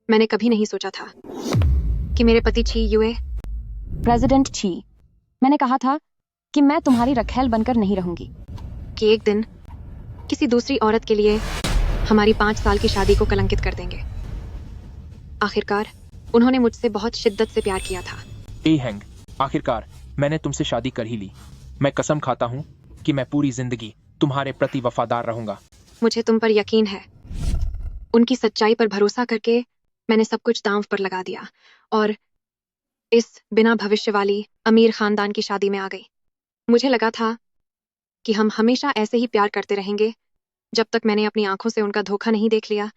मैंने कभी नहीं सोचा था कि मेरे पति छी युए। प्रेसिडेंट छी, मैंने कहा था कि मैं तुम्हारी रखैल बनकर नहीं रहूंगी। कि एक दिन किसी दूसरी औरत के लिए हमारी 5 साल की शादी को कलंकित कर देंगे। आखिरकार उन्होंने मुझसे बहुत शिद्दत से प्यार किया था। ए हैंग, आखिरकार मैंने तुमसे शादी कर ही ली। मैं कसम खाता हूँ कि मैं पूरी जिंदगी तुम्हारे प्रति वफादार रहूंगा। मुझे तुम पर यकीन है। उनकी सच्चाई पर भरोसा करके मैंने सब कुछ दांव पर लगा दिया और इस बिना भविष्य वाली अमीर खानदान की शादी में आ गई। मुझे लगा था कि हम हमेशा ऐसे ही प्यार करते रहेंगे जब तक मैंने अपनी आंखों से उनका धोखा नहीं देख लिया।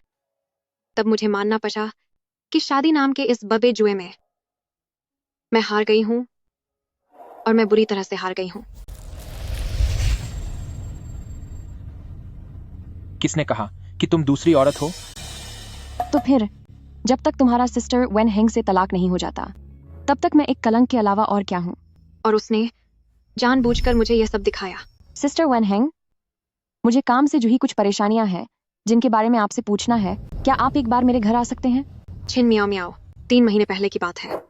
तब मुझे मानना पड़ा कि शादी नाम के इस बबे जुए में मैं हार गई हूं और मैं बुरी तरह से हार गई हूं। किसने कहा कि तुम दूसरी औरत हो? तो फिर जब तक तुम्हारा सिस्टर वेन हेंग से तलाक नहीं हो जाता तब तक मैं एक कलंक के अलावा और क्या हूँ। और उसने जानबूझकर मुझे यह सब दिखाया। सिस्टर वेन हेंग, मुझे काम से जुड़ी कुछ परेशानियां हैं जिनके बारे में आपसे पूछना है। क्या आप एक बार मेरे घर आ सकते हैं? छिन मियाओ मियाओ 3 महीने पहले की बात है,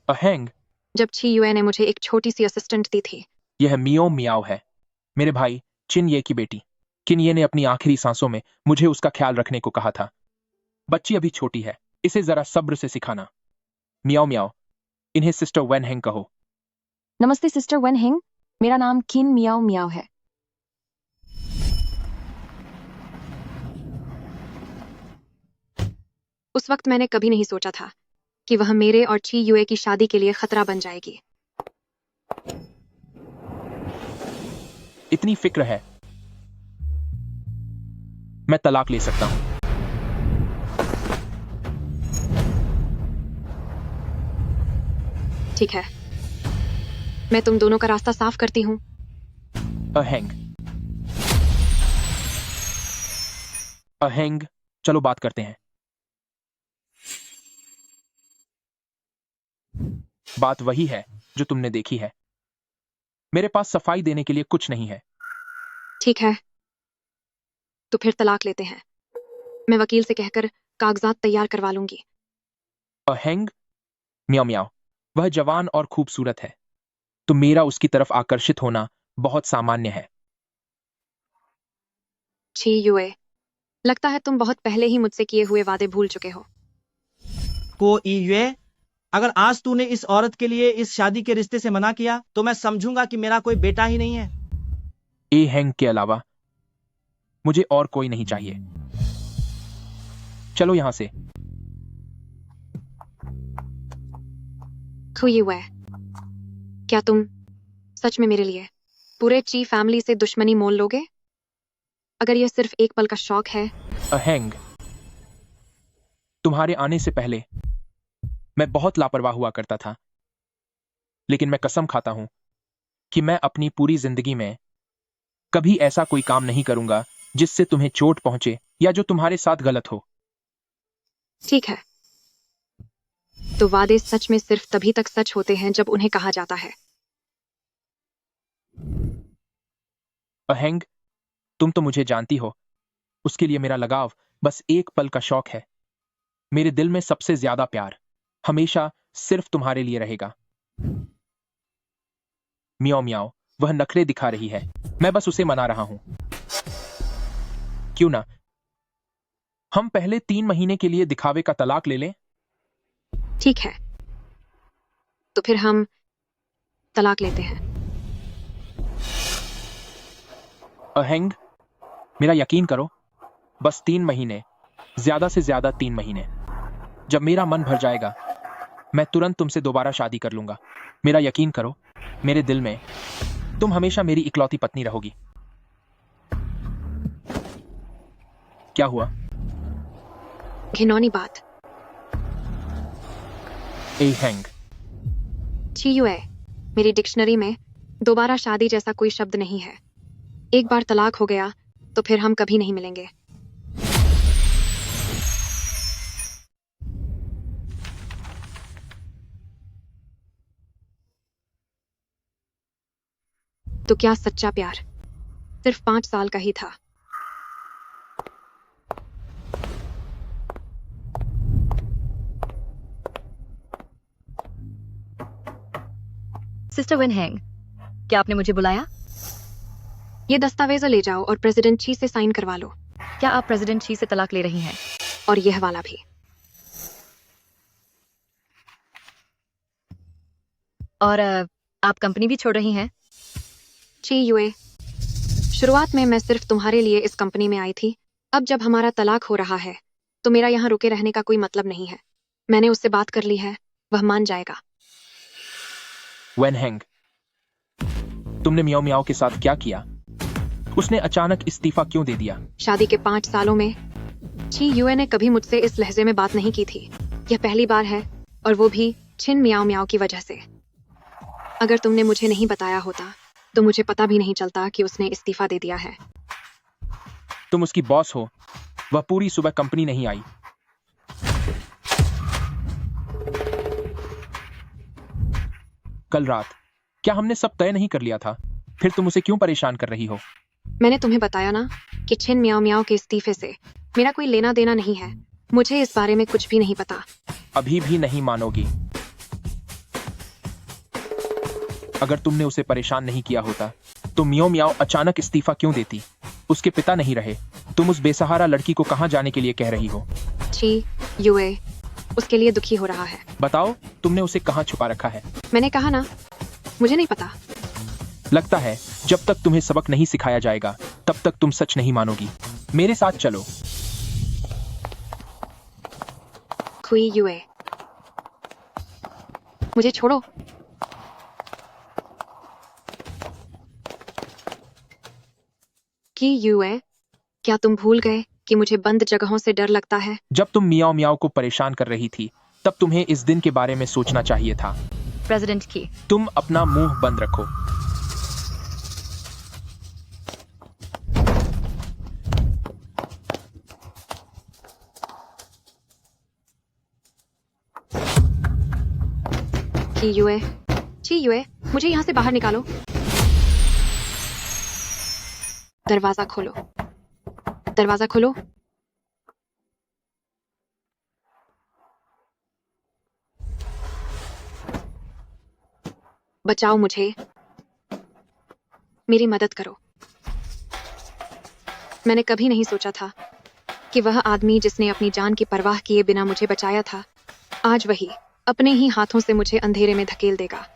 हैंग, जब छी युए ने मुझे एक छोटी सी असिस्टेंट दी थी। यह मियो मियाओ है, मेरे भाई चिन ये की बेटी। किन ये ने अपनी आखिरी सांसों में मुझे उसका ख्याल रखने को कहा था। बच्ची अभी छोटी है, इसे जरा सब्र से सिखाना। मियाओ मियाओ, इन्हें सिस्टर वेन हेंग कहो। नमस्ते सिस्टर वेन हेंग, मेरा नाम किन मियाओ मियाओ है। उस वक्त मैंने कभी नहीं सोचा था कि वह मेरे और छी युए की शादी के लिए खतरा बन जाएगी। इतनी फिक्र है, मैं तलाक ले सकता हूं। ठीक है, मैं तुम दोनों का रास्ता साफ करती हूँ। हैंग, हैंग, चलो बात करते हैं। बात वही है जो तुमने देखी है। मेरे पास सफाई देने के लिए कुछ नहीं है। ठीक है, तो फिर तलाक लेते हैं। मैं वकील से कहकर कागजात तैयार करवा लूंगी। हैंग, म्याओ म्याओ, वह जवान और खूबसूरत है, तो मेरा उसकी तरफ आकर्षित होना बहुत सामान्य है। छी युए, लगता है तुम बहुत पहले ही मुझसे किए हुए वादे भूल चुके हो। को ये, अगर आज तूने इस औरत के लिए इस शादी के रिश्ते से मना किया तो मैं समझूंगा कि मेरा कोई बेटा ही नहीं है। ए हैंग के अलावा मुझे और कोई नहीं चाहिए। चलो यहां से। खु युए, क्या तुम सच में मेरे लिए पूरे ची फैमिली से दुश्मनी मोल लोगे? अगर यह सिर्फ एक पल का शौक है। हैंग, तुम्हारे आने से पहले मैं बहुत लापरवाह हुआ करता था, लेकिन मैं कसम खाता हूं कि मैं अपनी पूरी जिंदगी में कभी ऐसा कोई काम नहीं करूंगा जिससे तुम्हें चोट पहुंचे या जो तुम्हारे साथ गलत हो। ठीक है, तो वादे सच में सिर्फ तभी तक सच होते हैं जब उन्हें कहा जाता है। हैंग, तुम तो मुझे जानती हो, उसके लिए मेरा लगाव बस एक पल का शौक है। मेरे दिल में सबसे ज्यादा प्यार हमेशा सिर्फ तुम्हारे लिए रहेगा। मियाओ मियाओ, वह नखरे दिखा रही है, मैं बस उसे मना रहा हूं। क्यों ना हम पहले 3 महीने के लिए दिखावे का तलाक ले लें? ठीक है, तो फिर हम तलाक लेते हैं। हैंग, मेरा यकीन करो, बस 3 महीने, ज्यादा से ज्यादा 3 महीने। जब मेरा मन भर जाएगा मैं तुरंत तुमसे दोबारा शादी कर लूंगा। मेरा यकीन करो, मेरे दिल में तुम हमेशा मेरी इकलौती पत्नी रहोगी। क्या हुआ? घिनौनी बात। ए हैंग, छी युए, मेरी डिक्शनरी में दोबारा शादी जैसा कोई शब्द नहीं है। एक बार तलाक हो गया तो फिर हम कभी नहीं मिलेंगे। तो क्या सच्चा प्यार सिर्फ 5 साल का ही था? सिस्टर वेन हैंग, क्या आपने मुझे बुलाया? ये दस्तावेज ले जाओ और प्रेसिडेंट ची से साइन करवा लो, क्या आप प्रेसिडेंट ची से तलाक ले रही हैं? और यह वाला भी। और आप कंपनी भी छोड़ रही हैं? ची यूए, शुरुआत में मैं सिर्फ तुम्हारे लिए इस कंपनी में आई थी। अब जब हमारा तलाक हो रहा है तो मेरा यहाँ रुके रहने का कोई मतलब नहीं है। मैंने उससे बात कर ली है, वह मान जाएगा। वेन हैंग, तुमने मियाओ मियाओ के साथ क्या किया? उसने अचानक इस्तीफा क्यों दे दिया? शादी के 5 सालों में ची यूए ने कभी मुझसे इस लहजे में बात नहीं की थी। यह पहली बार है, और वो भी छिन मियाओ मियाओ की वजह से। अगर तुमने मुझे नहीं बताया होता तो मुझे पता भी नहीं चलता कि उसने इस्तीफा दे दिया है। तुम उसकी बॉस हो। वह पूरी सुबह कंपनी नहीं आई। कल रात क्या हमने सब तय नहीं कर लिया था? फिर तुम उसे क्यों परेशान कर रही हो? मैंने तुम्हें बताया ना कि छिन मियाओ मियाओ के इस्तीफे से मेरा कोई लेना देना नहीं है। मुझे इस बारे में कुछ भी नहीं पता। अभी भी नहीं मानोगी? अगर तुमने उसे परेशान नहीं किया होता तो मियाओ मियाओ अचानक इस्तीफा क्यों देती? उसके पिता नहीं रहे। तुम उस बेसहारा लड़की को कहां जाने के लिए कह रही हो? ची यूए उसके लिए दुखी हो रहा है। बताओ, तुमने उसे कहां छुपा रखा है? मैंने कहा ना, मुझे नहीं पता। लगता है जब तक तुम्हें सबक नहीं सिखाया जाएगा तब तक तुम सच नहीं मानोगी। मेरे साथ चलो। खुई यूए, मुझे छोड़ो। कि यूए, क्या तुम भूल गए कि मुझे बंद जगहों से डर लगता है? जब तुम मियाओ मियाओ को परेशान कर रही थी तब तुम्हें इस दिन के बारे में सोचना चाहिए था। प्रेसिडेंट की। तुम अपना मुंह बंद रखो। कि यूए, ची यूए, मुझे यहाँ से बाहर निकालो। दरवाजा खोलो, दरवाजा खोलो। बचाओ मुझे, मेरी मदद करो। मैंने कभी नहीं सोचा था कि वह आदमी जिसने अपनी जान की परवाह किए बिना मुझे बचाया था, आज वही अपने ही हाथों से मुझे अंधेरे में धकेल देगा।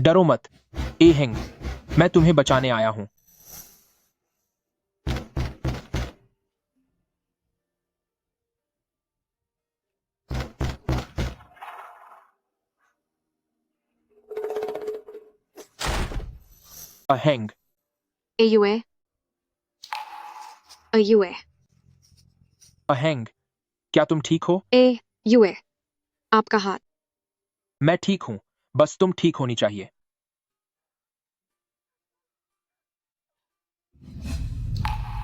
डरो मत ए हेंग, मैं तुम्हें बचाने आया हूं। हेंग, ए यूए, अ यूए, हेंग, क्या तुम ठीक हो? ए यूए, आपका हाथ। मैं ठीक हूं, बस तुम ठीक होनी चाहिए।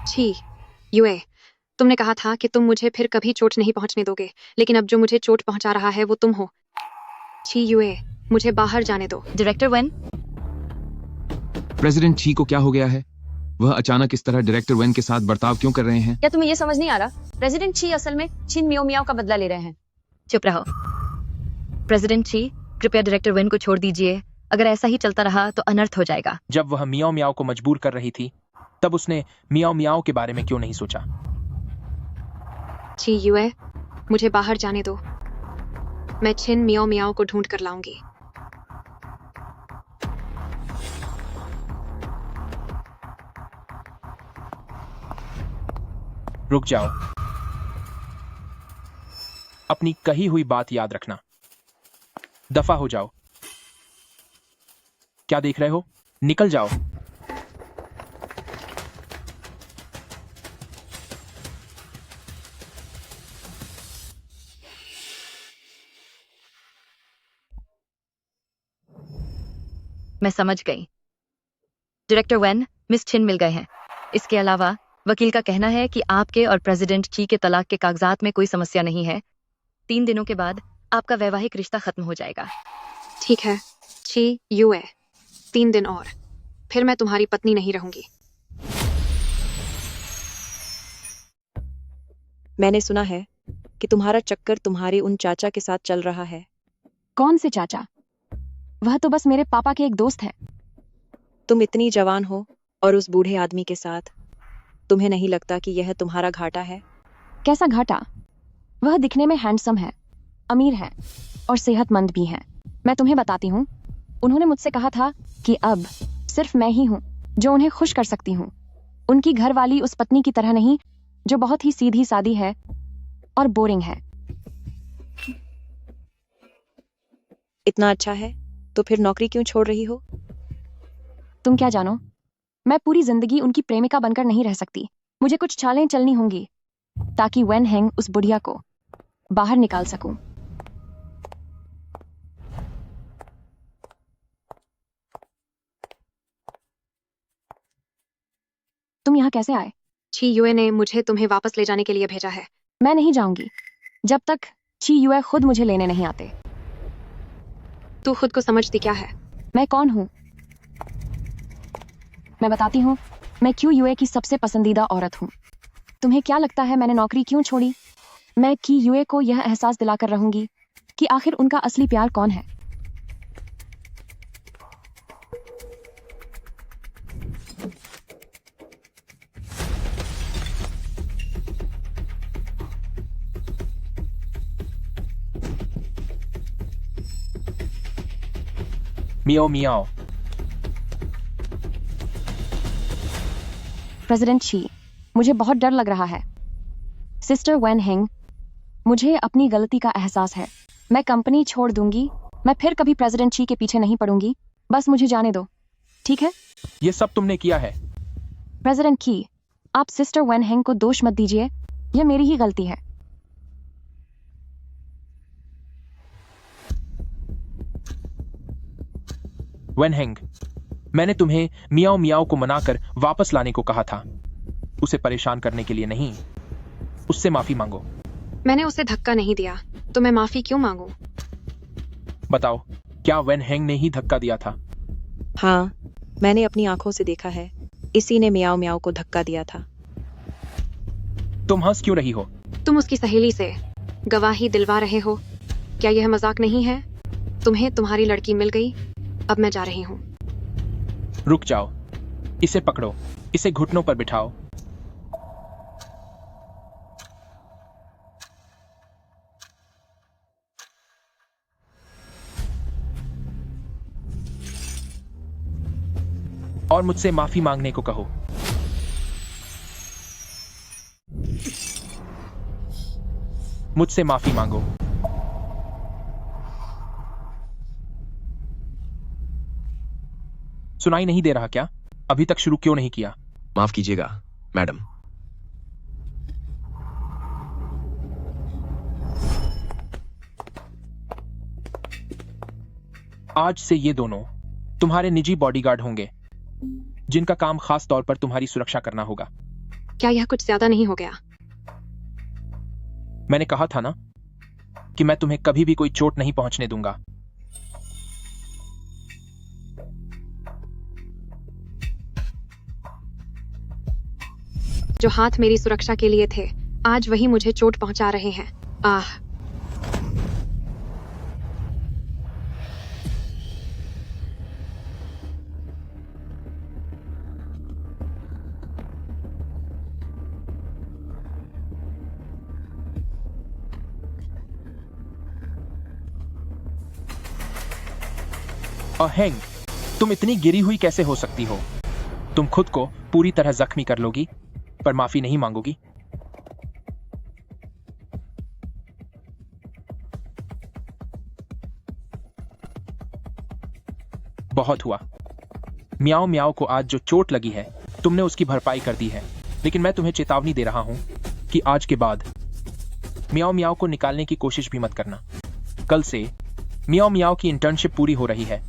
छी यूए, तुमने कहा था कि तुम मुझे फिर कभी चोट नहीं पहुंचने दोगे, लेकिन अब जो मुझे चोट पहुंचा रहा है वो तुम हो। छी यूए, मुझे बाहर जाने दो। डायरेक्टर वेन, प्रेसिडेंट ची को क्या हो गया है? वह अचानक इस तरह डायरेक्टर वेन के साथ बर्ताव क्यों कर रहे हैं? क्या तुम्हें ये समझ नहीं आ रहा? प्रेसिडेंट ची असल में छिन मियाओ मियाओ का बदला ले रहे हैं। चुप रहो। प्रेसिडेंट ची, कृपया डायरेक्टर वेन को छोड़ दीजिए। अगर ऐसा ही चलता रहा तो अनर्थ हो जाएगा। जब वह मियाओ मियाओ को मजबूर कर रही थी तब उसने मियाओ मियाओ के बारे में क्यों नहीं सोचा? छी यूए, मुझे बाहर जाने दो। मैं छिन मियाओ मियाओ को ढूंढ कर लाऊंगी। रुक जाओ। अपनी कही हुई बात याद रखना। दफा हो जाओ। क्या देख रहे हो? निकल जाओ। मैं समझ गई। डायरेक्टर वेन, मिस छिन मिल गए हैं। इसके अलावा वकील का कहना है कि आपके और प्रेसिडेंट ची के तलाक के कागजात में कोई समस्या नहीं है। 3 दिनों के बाद आपका वैवाहिक रिश्ता खत्म हो जाएगा। ठीक है छी यूए, 3 दिन और, फिर मैं तुम्हारी पत्नी नहीं रहूंगी। मैंने सुना है कि तुम्हारा चक्कर तुम्हारे उन चाचा के साथ चल रहा है। कौन से चाचा? वह तो बस मेरे पापा के एक दोस्त है। तुम इतनी जवान हो और उस बूढ़े आदमी के साथ, तुम्हें नहीं लगता कि यह तुम्हारा घाटा है? कैसा घाटा? वह दिखने में हैंडसम है, अमीर है और सेहतमंद भी है। मैं तुम्हें बताती हूँ, उन्होंने मुझसे कहा था कि अब सिर्फ मैं ही हूँ जो उन्हें खुश कर सकती हूँ। उनकी घरवाली उस पत्नी की तरह नहीं जो बहुत ही सीधी सादी है और बोरिंग है। इतना अच्छा है तो फिर नौकरी क्यों छोड़ रही हो? तुम क्या जानो, मैं पूरी जिंदगी उनकी प्रेमिका बनकर नहीं रह सकती। मुझे कुछ चालें चलनी होंगी ताकि वेन हेंग उस बुढ़िया को बाहर निकाल सकूं। तुम यहाँ कैसे आए? छी युए ने मुझे तुम्हें वापस ले जाने के लिए भेजा है। मैं नहीं जाऊंगी जब तक ची युए खुद मुझे लेने नहीं आते। तू खुद को समझती क्या है? मैं कौन हूँ? मैं बताती हूँ, मैं क्यू यूए की सबसे पसंदीदा औरत हूँ। तुम्हें क्या लगता है मैंने नौकरी क्यों छोड़ी? मैं की यूए को यह एहसास दिलाकर रहूंगी कि आखिर उनका असली प्यार कौन है। मियाओ मियाओ। प्रेसिडेंट शी, मुझे बहुत डर लग रहा है। सिस्टर वेन हेंग, मुझे अपनी गलती का एहसास है। मैं कंपनी छोड़ दूंगी। मैं फिर कभी प्रेसिडेंट शी के पीछे नहीं पड़ूंगी। बस मुझे जाने दो, ठीक है? ये सब तुमने किया है। प्रेसिडेंट की, आप सिस्टर वेन हेंग को दोष मत दीजिए। यह मेरी ही गलती है। वेन हेंग, मैंने तुम्हें मियाओ मियाओ को मनाकर वापस लाने को कहा था, उसे परेशान करने के लिए नहीं। उससे माफी मांगो। मैंने उसे धक्का नहीं दिया, तो मैं माफी क्यों मांगू? बताओ, क्या वेन हेंग ने ही धक्का दिया था? हाँ, मैंने अपनी आंखों से देखा है। इसी ने मियाओ मियाओ को धक्का दिया था। तुम हंस क्यों रही हो? तुम उसकी सहेली से गवाही दिलवा रहे हो। क्या यह मजाक नहीं है? तुम्हें तुम्हारी लड़की मिल गई। अब मैं जा रही हूँ। रुक जाओ, इसे पकड़ो, इसे घुटनों पर बिठाओ। और मुझसे माफी मांगने को कहो। मुझसे माफी मांगो। सुनाई नहीं दे रहा क्या? अभी तक शुरू क्यों नहीं किया? माफ कीजिएगा मैडम। आज से ये दोनों तुम्हारे निजी बॉडीगार्ड होंगे, जिनका काम खास तौर पर तुम्हारी सुरक्षा करना होगा। क्या यह कुछ ज्यादा नहीं हो गया? मैंने कहा था ना कि मैं तुम्हें कभी भी कोई चोट नहीं पहुंचने दूंगा। जो हाथ मेरी सुरक्षा के लिए थे, आज वही मुझे चोट पहुंचा रहे हैं। आह! और हैंग, तुम इतनी गिरी हुई कैसे हो सकती हो? तुम खुद को पूरी तरह जख्मी कर लोगी पर माफी नहीं मांगोगी। बहुत हुआ। मियाओ मियाओ को आज जो चोट लगी है, तुमने उसकी भरपाई कर दी है। लेकिन मैं तुम्हें चेतावनी दे रहा हूं कि आज के बाद मियाओ मियाओ को निकालने की कोशिश भी मत करना। कल से मियाओ मियाओ की इंटर्नशिप पूरी हो रही है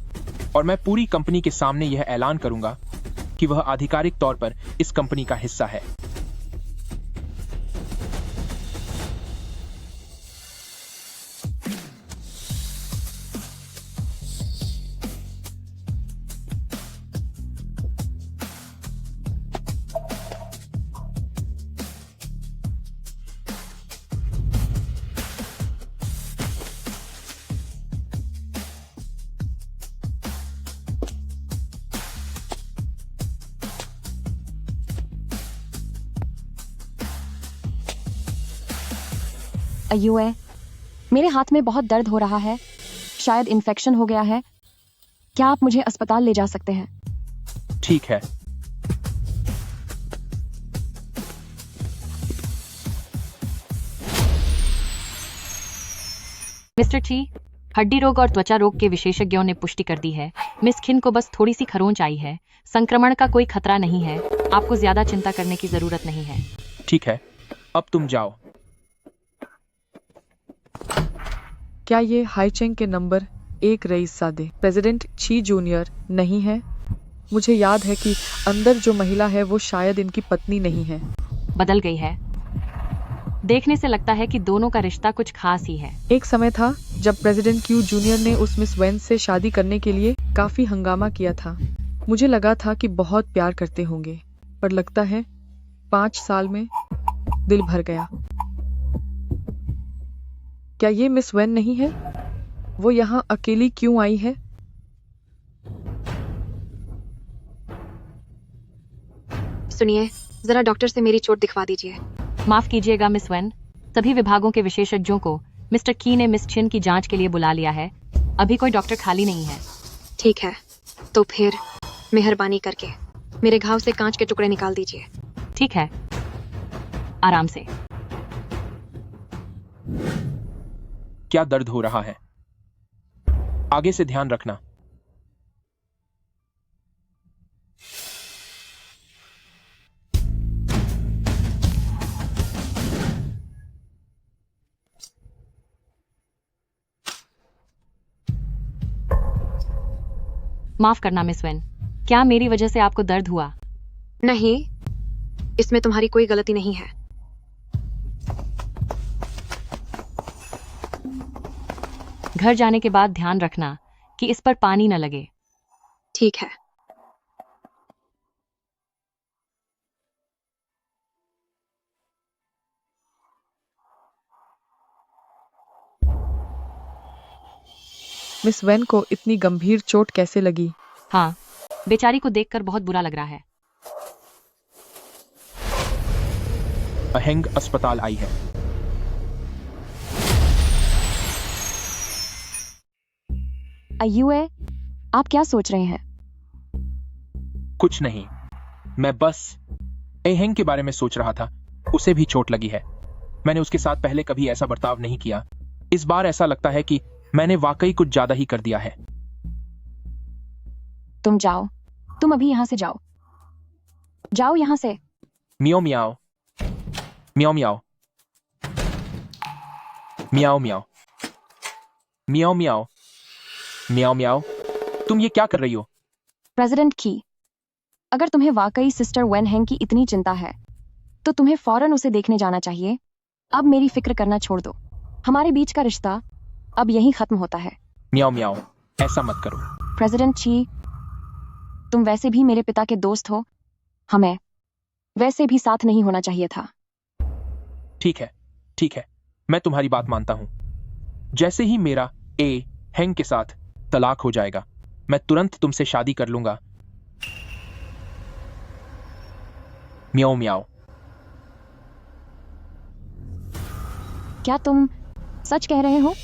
और मैं पूरी कंपनी के सामने यह ऐलान करूंगा कि वह आधिकारिक तौर पर इस कंपनी का हिस्सा है। अयुए, मेरे हाथ में बहुत दर्द हो रहा है, शायद इन्फेक्शन हो गया है। क्या आप मुझे अस्पताल ले जा सकते हैं? ठीक है। मिस्टर ची, हड्डी रोग और त्वचा रोग के विशेषज्ञों ने पुष्टि कर दी है मिस खिन को बस थोड़ी सी खरोंच आई है। संक्रमण का कोई खतरा नहीं है, आपको ज्यादा चिंता करने की जरूरत नहीं है। ठीक है, अब तुम जाओ। क्या ये हाईचेंग के नंबर 1 रईस सादे प्रेसिडेंट ची जूनियर नहीं है? मुझे याद है कि अंदर जो महिला है वो शायद इनकी पत्नी नहीं है। बदल गई है। देखने से लगता है कि दोनों का रिश्ता कुछ खास ही है। एक समय था जब प्रेसिडेंट क्यू जूनियर ने उस मिस वेन से शादी करने के लिए काफी हंगामा किया था। मुझे लगा था कि बहुत प्यार करते होंगे, पर लगता है 5 साल में दिल भर गया। क्या ये मिस वेन नहीं है? वो यहाँ अकेली क्यों आई है? सुनिए, जरा डॉक्टर से मेरी चोट दिखवा दीजिए। माफ कीजिएगा मिस वेन, सभी विभागों के विशेषज्ञों को मिस्टर की ने मिस छिन की जांच के लिए बुला लिया है। अभी कोई डॉक्टर खाली नहीं है। ठीक है, तो फिर मेहरबानी करके मेरे घाव से कांच के टुकड़े निकाल दीजिए। ठीक है, आराम से। क्या दर्द हो रहा है? आगे से ध्यान रखना। माफ करना मिस वेन, क्या मेरी वजह से आपको दर्द हुआ? नहीं, इसमें तुम्हारी कोई गलती नहीं है। घर जाने के बाद ध्यान रखना कि इस पर पानी न लगे। ठीक है। मिस वेन को इतनी गंभीर चोट कैसे लगी? हाँ, बेचारी को देखकर बहुत बुरा लग रहा है। अहेंग अस्पताल आई है। अयुए, आप क्या सोच रहे हैं? कुछ नहीं, मैं बस अहेंग के बारे में सोच रहा था। उसे भी चोट लगी है। मैंने उसके साथ पहले कभी ऐसा बर्ताव नहीं किया। इस बार ऐसा लगता है कि मैंने वाकई कुछ ज्यादा ही कर दिया है। तुम जाओ, तुम अभी यहाँ से जाओ। जाओ यहाँ से। मियाओ मियाओ मियाओ मियाओ मियाओ मियाओ मियाओ मियाओ मियाओ मियाओ। तुम ये क्या कर रही हो? प्रेसिडेंट की, अगर तुम्हें वाकई सिस्टर वेन हेंग की इतनी चिंता है तो तुम्हें फौरन उसे देखने जाना चाहिए। अब मेरी फिक्र करना छोड़ दो। हमारे बीच का रिश्ता अब यहीं खत्म होता है। मियाओ मियाओ, ऐसा मत करो। प्रेसिडेंट ची, तुम वैसे भी मेरे पिता के दोस्त हो। हमें वैसे भी साथ नहीं होना चाहिए था। ठीक है, ठीक है, मैं तुम्हारी बात मानता हूं। जैसे ही मेरा ए हेंग के साथ तलाक हो जाएगा, मैं तुरंत तुमसे शादी कर लूंगा। मियाओ मियाओ। क्या तुम सच कह रहे हो?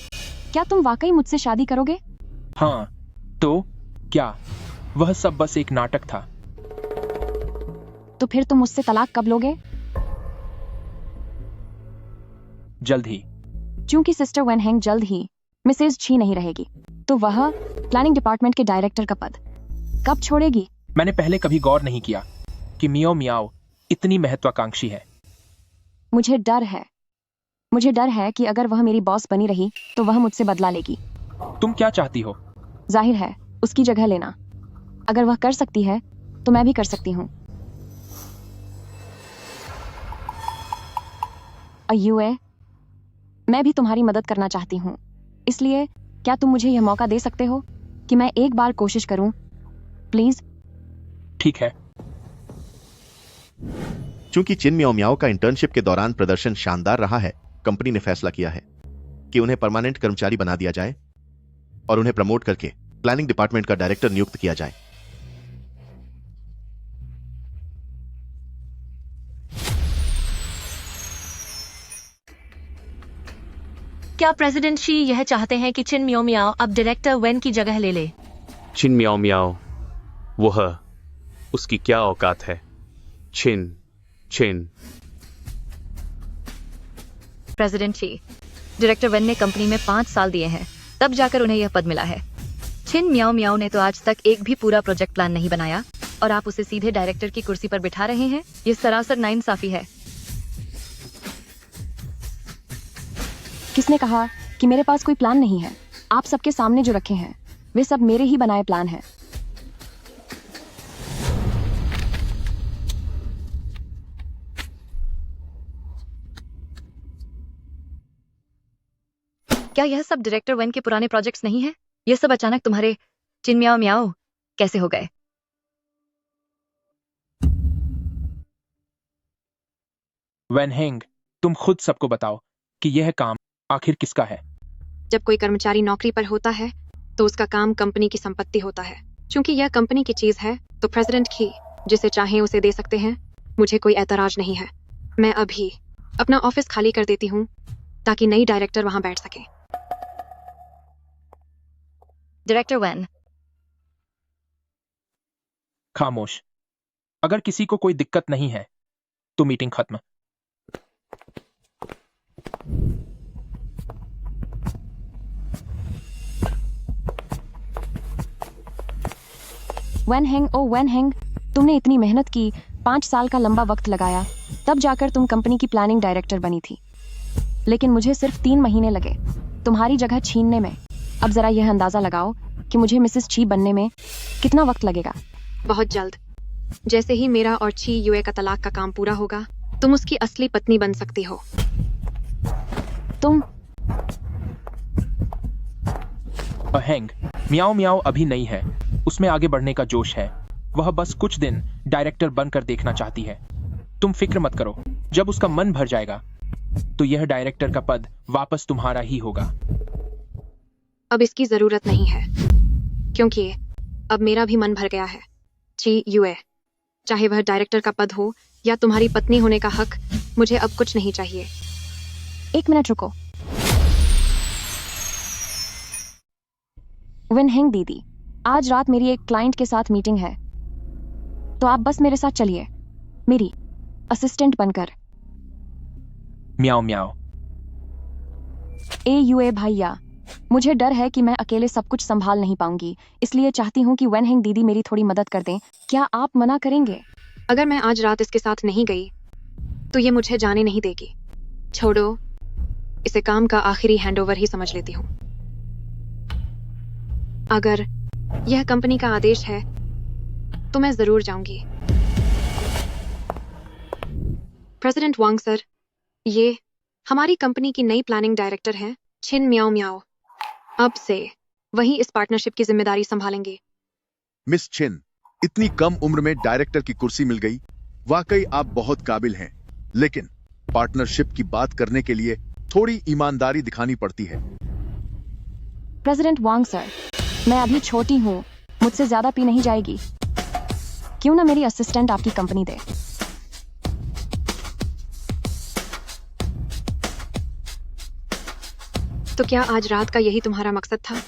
क्या तुम वाकई मुझसे शादी करोगे? हाँ, तो क्या वह सब बस एक नाटक था? तो फिर तुम मुझसे तलाक कब लोगे? जल्द ही। क्योंकि सिस्टर वेन हेंग जल्द ही मिसेज छी नहीं रहेगी, तो वह प्लानिंग डिपार्टमेंट के डायरेक्टर का पद कब छोड़ेगी? मैंने पहले कभी गौर नहीं किया कि मियाओ मियाओ इतनी महत्वाकांक्षी है। मुझे डर है कि अगर वह मेरी बॉस बनी रही तो वह मुझसे बदला लेगी। तुम क्या चाहती हो? जाहिर है, उसकी जगह लेना। अगर वह कर सकती है तो मैं भी कर सकती हूँ। अयुए, मैं भी तुम्हारी मदद करना चाहती हूँ, इसलिए क्या तुम मुझे यह मौका दे सकते हो कि मैं एक बार कोशिश करूँ? प्लीज। ठीक है। चूंकि चिन मियाओ मियाओ का इंटर्नशिप के दौरान प्रदर्शन शानदार रहा है, कंपनी ने फैसला किया है कि उन्हें परमानेंट कर्मचारी बना दिया जाए और उन्हें प्रमोट करके प्लानिंग डिपार्टमेंट का डायरेक्टर नियुक्त किया जाए। क्या प्रेसिडेंट शी यह चाहते हैं कि चिन मियाओ मियाओ अब डायरेक्टर वेन की जगह ले ले? चिन मियाओ मियाओ, वह उसकी क्या औकात है? चिन चिन प्रेसिडेंट शी, डायरेक्टर वेन ने कंपनी में 5 साल दिए हैं, तब जाकर उन्हें यह पद मिला है। चिन मियाओ मियाओ ने तो आज तक एक भी पूरा प्रोजेक्ट प्लान नहीं बनाया और आप उसे सीधे डायरेक्टर की कुर्सी पर बिठा रहे हैं। ये सरासर नाइंसाफी है। किसने कहा कि मेरे पास कोई प्लान नहीं है? आप सबके सामने जो रखे हैं वे सब मेरे ही बनाए प्लान हैं। क्या यह सब डायरेक्टर वेन के पुराने प्रोजेक्ट्स नहीं है? ये सब अचानक तुम्हारे चिन मियाओ मियाओ कैसे हो गए? वैन हेंग, तुम खुद सबको बताओ कि यह काम आखिर किसका है? जब कोई कर्मचारी नौकरी पर होता है तो उसका काम कंपनी की संपत्ति होता है। क्योंकि यह कंपनी की चीज है तो प्रेसिडेंट ही जिसे चाहे उसे दे सकते हैं। मुझे कोई ऐतराज नहीं है। मैं अभी अपना ऑफिस खाली कर देती हूँ ताकि नई डायरेक्टर वहां बैठ सके। डायरेक्टर वेन, खामोश। अगर किसी को कोई दिक्कत नहीं है तो मीटिंग खत्म। वेन हेंग, ओ वेन हेंग, तुमने इतनी मेहनत की, 5 साल का लंबा वक्त लगाया, तब जाकर तुम कंपनी की प्लानिंग डायरेक्टर बनी थी। लेकिन मुझे सिर्फ 3 महीने लगे तुम्हारी जगह छीनने में। अब जरा यह अंदाजा लगाओ कि मुझे मिसेस ची बनने में कितना वक्त लगेगा। बहुत जल्द। जैसे ही मेरा और ची यूए का तलाक का काम पूरा होगा तुम उसकी असली पत्नी बन सकती हो। तुम हेंग, मियाओ मियाओ अभी नहीं है, उसमें आगे बढ़ने का जोश है। वह बस कुछ दिन डायरेक्टर बनकर देखना चाहती है। तुम फिक्र मत करो, जब उसका मन भर जाएगा तो यह डायरेक्टर का पद वापस तुम्हारा ही होगा। अब इसकी जरूरत नहीं है क्योंकि अब मेरा भी मन भर गया है। ची यूए, चाहे वह डायरेक्टर का पद हो या तुम्हारी पत्नी होने का हक, मुझे अब कुछ नहीं चाहिए। 1 मिनट रुको। विन हेंग दीदी, आज रात मेरी एक क्लाइंट के साथ मीटिंग है, तो आप बस मेरे साथ चलिए, मेरी असिस्टेंट बनकर। मियाओ मियाओ। ए यूए भैया, मुझे डर है कि मैं अकेले सब कुछ संभाल नहीं पाऊंगी, इसलिए चाहती हूँ कि वेन हेंग दीदी मेरी थोड़ी मदद कर दें। क्या आप मना करेंगे? अगर मैं आज रात इसके साथ नहीं गई तो ये मुझे जाने नहीं देगी। छोड़ो, इसे काम का आखिरी हैंडओवर ही समझ लेती हूँ। अगर यह कंपनी का आदेश है तो मैं जरूर जाऊंगी। प्रेसिडेंट वांग सर, ये हमारी कंपनी की नई प्लानिंग डायरेक्टर हैं छिन मियाओ मियाओ। अब से वही इस पार्टनरशिप की जिम्मेदारी संभालेंगे। मिस छिन, इतनी कम उम्र में डायरेक्टर की कुर्सी मिल गई, वाकई आप बहुत काबिल हैं। लेकिन पार्टनरशिप की बात करने के लिए थोड़ी ईमानदारी दिखानी पड़ती है। प्रेसिडेंट वांग सर, मैं अभी छोटी हूँ, मुझसे ज्यादा पी नहीं जाएगी। क्यों ना मेरी असिस्टेंट आपकी कंपनी दे। तो क्या आज रात का यही तुम्हारा मकसद था?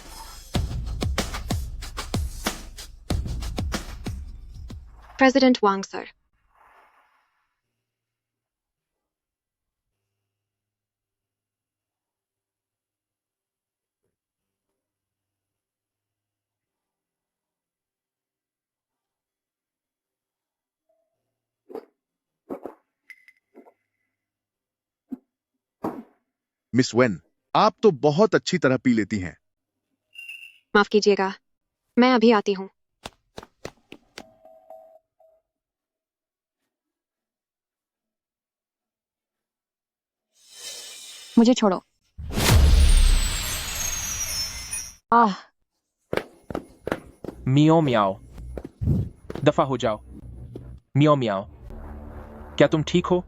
President Wang sir, miss when, आप तो बहुत अच्छी तरह पी लेती हैं। माफ कीजिएगा, मैं अभी आती हूँ। मुझे छोड़ो। आह, मियाओ मियाओ, दफा हो जाओ। मियाओ मियाओ, क्या तुम ठीक हो?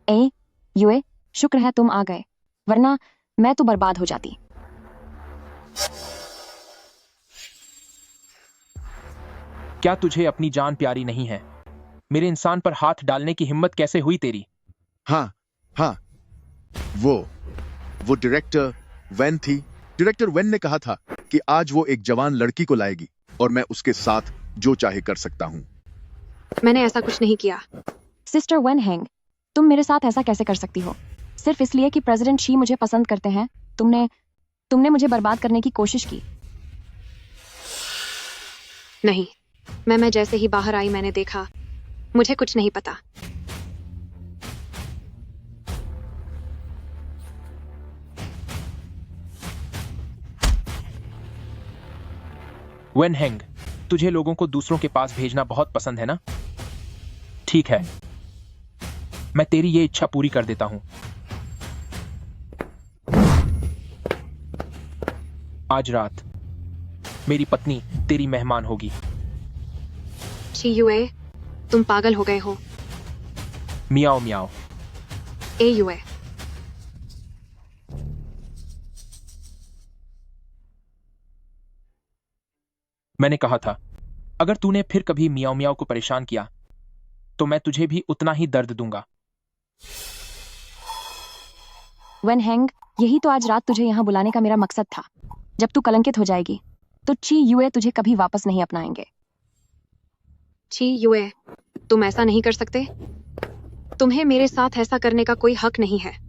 ए यूए, शुक्र है तुम आ गए, वरना मैं तो बर्बाद हो जाती। क्या तुझे अपनी जान प्यारी नहीं है? मेरे इंसान पर हाथ डालने की हिम्मत कैसे हुई तेरी? हाँ हाँ, वो वो डायरेक्टर वेन थी। डायरेक्टर वेन ने कहा था कि आज वो एक जवान लड़की को लाएगी और मैं उसके साथ जो चाहे कर सकता हूँ। मैंने ऐसा कुछ नहीं किया। सिस्टर वन हैंग, तुम मेरे साथ ऐसा कैसे कर सकती हो? सिर्फ इसलिए कि प्रेसिडेंट शी मुझे पसंद करते हैं, तुमने मुझे बर्बाद करने की कोशिश की। नहीं, मैं जैसे ही बाहर आई मैंने देखा, मुझे कुछ नहीं पता। वेन हैंग, तुझे लोगों को दूसरों के पास भेजना बहुत पसंद है ना? ठीक है, मैं तेरी ये इच्छा पूरी कर देता हूं। आज रात मेरी पत्नी तेरी मेहमान होगी। ची युए, तुम पागल हो गए हो। मियाओ मियाओ। ए युए, मैंने कहा था, अगर तूने फिर कभी मियाओ मियाओ को परेशान किया तो मैं तुझे भी उतना ही दर्द दूंगा। वन हैंग, यही तो आज रात तुझे यहाँ बुलाने का मेरा मकसद था। जब तू कलंकित हो जाएगी तो ची युए तुझे कभी वापस नहीं अपनाएंगे। ची युए, तुम ऐसा नहीं कर सकते। तुम्हें मेरे साथ ऐसा करने का कोई हक नहीं है।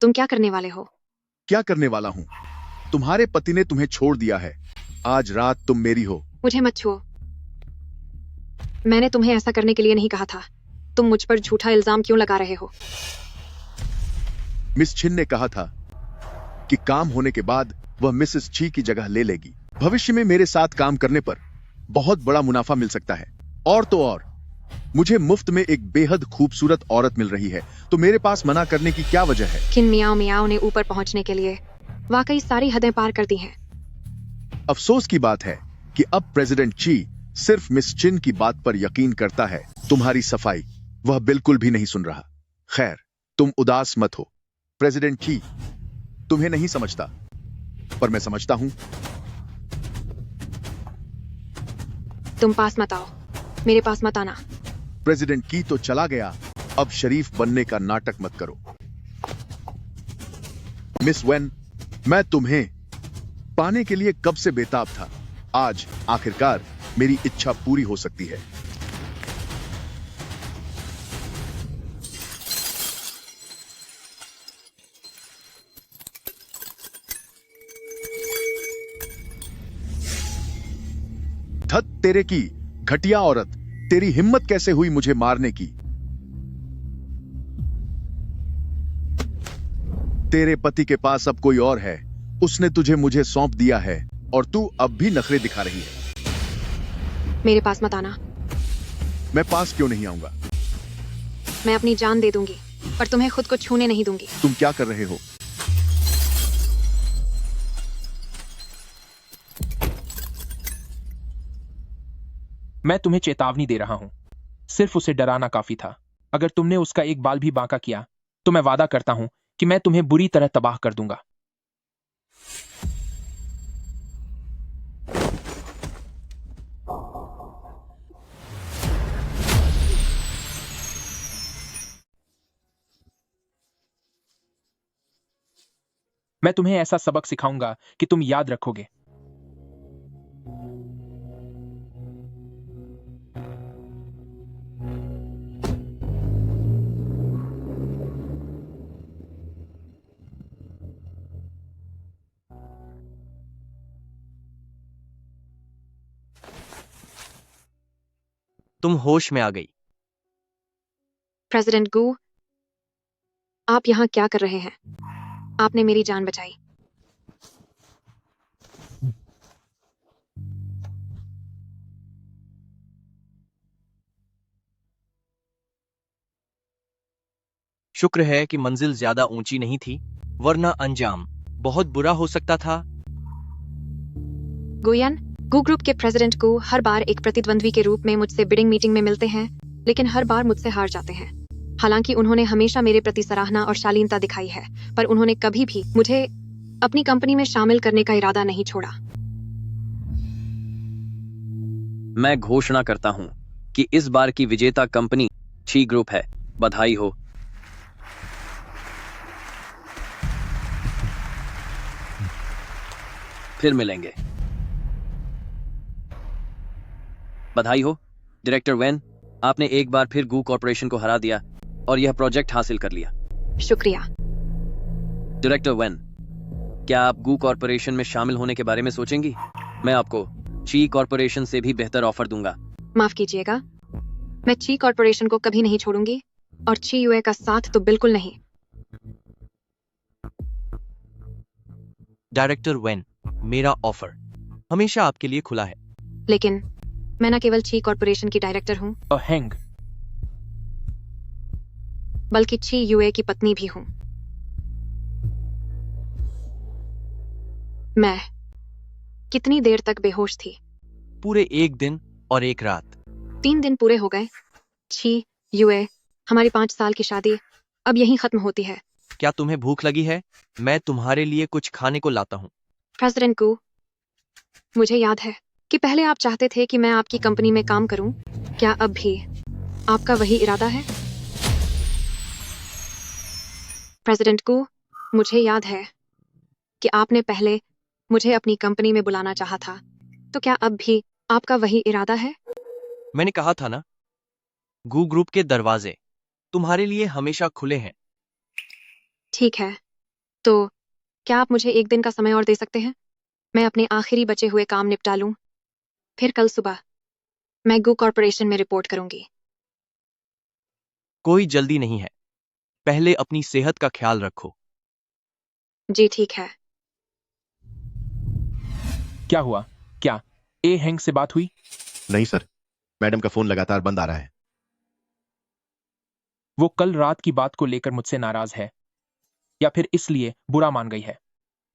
तुम क्या करने वाले हो? क्या करने वाला हूँ? तुम्हारे पति ने तुम्हें छोड़ दिया है। आज रात तुम मेरी हो। मुझे मत छुओ। मैंने तुम्हें ऐसा करने के लिए नहीं कहा था। तुम मुझ पर झूठा इल्जाम क्यों लगा रहे हो? मिस छिन ने कहा था कि काम होने के बाद वह मिसेस ची की जगह ले लेगी। भविष्य में मेरे साथ काम करने पर बहुत बड़ा मुनाफा मिल सकता है। और तो और मुझे मुफ्त में एक बेहद खूबसूरत औरत मिल रही है, तो मेरे पास मना करने की क्या वजह है? किन मियाओ मियाओ ने ऊपर पहुंचने के लिए वाकई सारी हदें पार कर दी हैं। अफसोस की बात है कि अब प्रेसिडेंट ची सिर्फ मिस चिन की बात पर यकीन करता है। तुम्हारी सफाई वह बिल्कुल भी नहीं सुन रहा। खैर, तुम उदास मत हो। प्रेसिडेंट ची तुम्हें नहीं समझता, पर मैं समझता हूं। तुम पास मत आओ, मेरे पास मत आना। प्रेसिडेंट की तो चला गया, अब शरीफ बनने का नाटक मत करो। मिस वेन, मैं तुम्हें पाने के लिए कब से बेताब था। आज आखिरकार मेरी इच्छा पूरी हो सकती है। धत तेरे की घटिया औरत, तेरी हिम्मत कैसे हुई मुझे मारने की? तेरे पति के पास अब कोई और है। उसने तुझे मुझे सौंप दिया है और तू अब भी नखरे दिखा रही है। मेरे पास मत आना। मैं पास क्यों नहीं आऊंगा? मैं अपनी जान दे दूंगी, पर तुम्हें खुद को छूने नहीं दूंगी। तुम क्या कर रहे हो? मैं तुम्हें चेतावनी दे रहा हूं। सिर्फ उसे डराना काफी था। अगर तुमने उसका एक बाल भी बांका किया तो मैं वादा करता हूं कि मैं तुम्हें बुरी तरह तबाह कर दूंगा। मैं तुम्हें ऐसा सबक सिखाऊंगा कि तुम याद रखोगे। तुम होश में आ गई। प्रेसिडेंट गू, आप यहाँ क्या कर रहे हैं? आपने मेरी जान बचाई। शुक्र है कि मंजिल ज्यादा ऊंची नहीं थी, वरना अंजाम बहुत बुरा हो सकता था। गुयन, गू ग्रुप के प्रेसिडेंट गू हर बार एक प्रतिद्वंद्वी के रूप में मुझसे बिडिंग मीटिंग में मिलते हैं, लेकिन हर बार मुझसे हार जाते हैं। हालांकि उन्होंने हमेशा मेरे प्रति सराहना और शालीनता दिखाई है, पर उन्होंने कभी भी मुझे अपनी कंपनी में शामिल करने का इरादा नहीं छोड़ा। मैं घोषणा करता हूं कि इस बार की विजेता कंपनी ची ग्रुप है। बधाई हो। फिर मिलेंगे। बधाई हो डायरेक्टर वेन, आपने एक बार फिर गू कॉर्पोरेशन को हरा दिया और यह प्रोजेक्ट हासिल कर लिया। शुक्रिया। डायरेक्टर वेन, क्या आप गू कॉर्पोरेशन में शामिल होने के बारे में सोचेंगी? मैं आपको ची कॉर्पोरेशन से भी बेहतर ऑफर दूंगा। माफ कीजिएगा, मैं ची कॉर्पोरेशन को कभी नहीं छोड़ूंगी और ची यूए का साथ तो बिल्कुल नहीं। डायरेक्टर वेन, मेरा ऑफर हमेशा आपके लिए खुला है। लेकिन मैं न केवल ची कॉर्पोरेशन की डायरेक्टर हूँ, हैंग, बल्कि ची यूए की पत्नी भी हूँ। मैं कितनी देर तक बेहोश थी? पूरे 1 दिन और 1 रात। 3 दिन पूरे हो गए। ची यूए, हमारी 5 साल की शादी अब यहीं खत्म होती है। क्या तुम्हें भूख लगी है? मैं तुम्हारे लिए कुछ खाने को लाता हूँ। प्रेसिडेंट कू, मुझे याद है कि पहले आप चाहते थे कि मैं आपकी कंपनी में काम करूं। क्या अब भी आपका वही इरादा है? प्रेसिडेंट कू, मुझे याद है कि आपने पहले मुझे अपनी कंपनी में बुलाना चाहा था, तो क्या अब भी आपका वही इरादा है? मैंने कहा था ना, गू ग्रुप के दरवाजे तुम्हारे लिए हमेशा खुले हैं। ठीक है, तो क्या आप मुझे 1 दिन का समय और दे सकते हैं? मैं अपने आखिरी बचे हुए काम निपटा लूं। फिर कल सुबह मैं गू कॉर्पोरेशन में रिपोर्ट करूंगी। कोई जल्दी नहीं है, पहले अपनी सेहत का ख्याल रखो। जी ठीक है। क्या हुआ? क्या ए हैंग से बात हुई? नहीं सर, मैडम का फोन लगातार बंद आ रहा है। वो कल रात की बात को लेकर मुझसे नाराज है, या फिर इसलिए बुरा मान गई है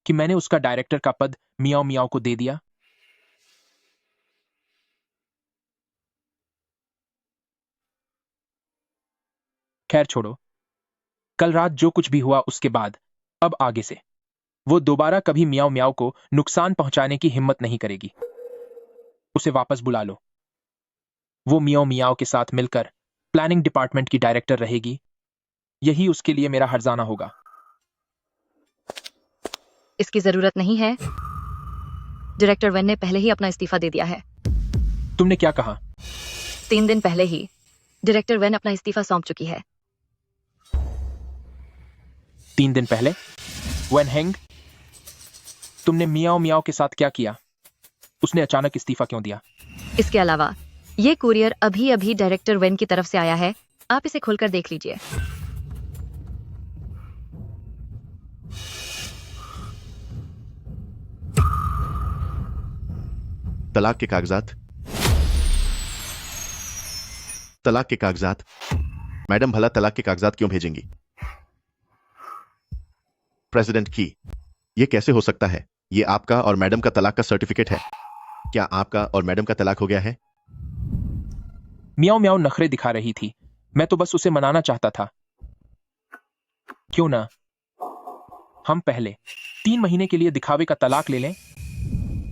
कि मैंने उसका डायरेक्टर का पद मियाओ मियाओ को दे दिया। खैर छोड़ो, कल रात जो कुछ भी हुआ उसके बाद अब आगे से वो दोबारा कभी मियाओ मियाओ को नुकसान पहुंचाने की हिम्मत नहीं करेगी। उसे वापस बुला लो। वो मियाओ मियाओ के साथ मिलकर प्लानिंग डिपार्टमेंट की डायरेक्टर रहेगी। यही उसके लिए मेरा हर्जाना होगा। इसकी जरूरत नहीं है। डायरेक्टर वेन ने पहले ही अपना इस्तीफा दे दिया है। तुमने क्या कहा? 3 दिन पहले ही डायरेक्टर वेन अपना इस्तीफा सौंप चुकी है। 3 दिन पहले? वेन हैंग, तुमने मियाओ मियाओ के साथ क्या किया? उसने अचानक इस्तीफा क्यों दिया? इसके अलावा ये कुरियर अभी अभी डायरेक्टर वेन की तरफ से आया है। आप इसे खोलकर देख लीजिए। तलाक के कागजात। तलाक के कागजात। मैडम, भला तलाक के कागजात क्यों भेजेंगी? प्रेसिडेंट की, यह कैसे हो सकता है? यह आपका और मैडम का तलाक का सर्टिफिकेट है। क्या आपका और मैडम का तलाक हो गया है? मियाओ मियाओ नखरे दिखा रही थी। मैं तो बस उसे मनाना चाहता था। क्यों ना हम पहले 3 महीने के लिए दिखावे का तलाक ले लें?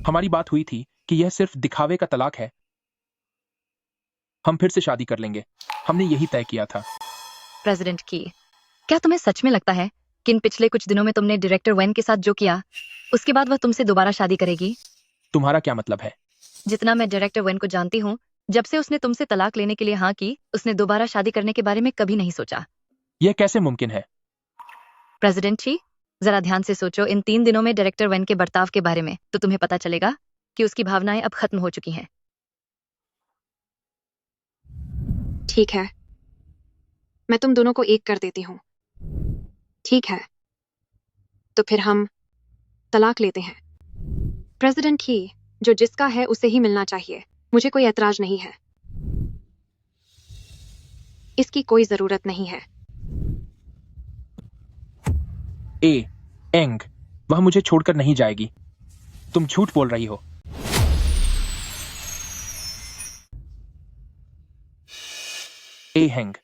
हमारी बात हुई थी कि यह सिर्फ दिखावे का तलाक है। हम फिर से शादी कर लेंगे। हमने यही तय किया था। प्रेसिडेंट की, क्या तुम्हें सच में लगता है कि इन पिछले कुछ दिनों में तुमने डायरेक्टर वेन के साथ जो किया, उसके बाद वह तुमसे दोबारा शादी करेगी? तुम्हारा क्या मतलब है? जितना मैं डायरेक्टर वेन को जानती हूँ, जब से उसने तुमसे तलाक लेने के लिए हाँ की, उसने दोबारा शादी करने के बारे में कभी नहीं सोचा। यह कैसे मुमकिन है? प्रेसिडेंट जी, जरा ध्यान से सोचो इन 3 दिनों में डायरेक्टर वेन के बर्ताव के बारे में, तो तुम्हें पता चलेगा कि उसकी भावनाएं अब खत्म हो चुकी हैं। ठीक है, मैं तुम दोनों को एक कर देती हूँ। ठीक है, तो फिर हम तलाक लेते हैं। प्रेसिडेंट ही, जो जिसका है उसे ही मिलना चाहिए। मुझे कोई ऐतराज नहीं है। इसकी कोई जरूरत नहीं है। एंग, वह मुझे छोड़कर नहीं जाएगी। तुम झूठ बोल रही हो। हैंग,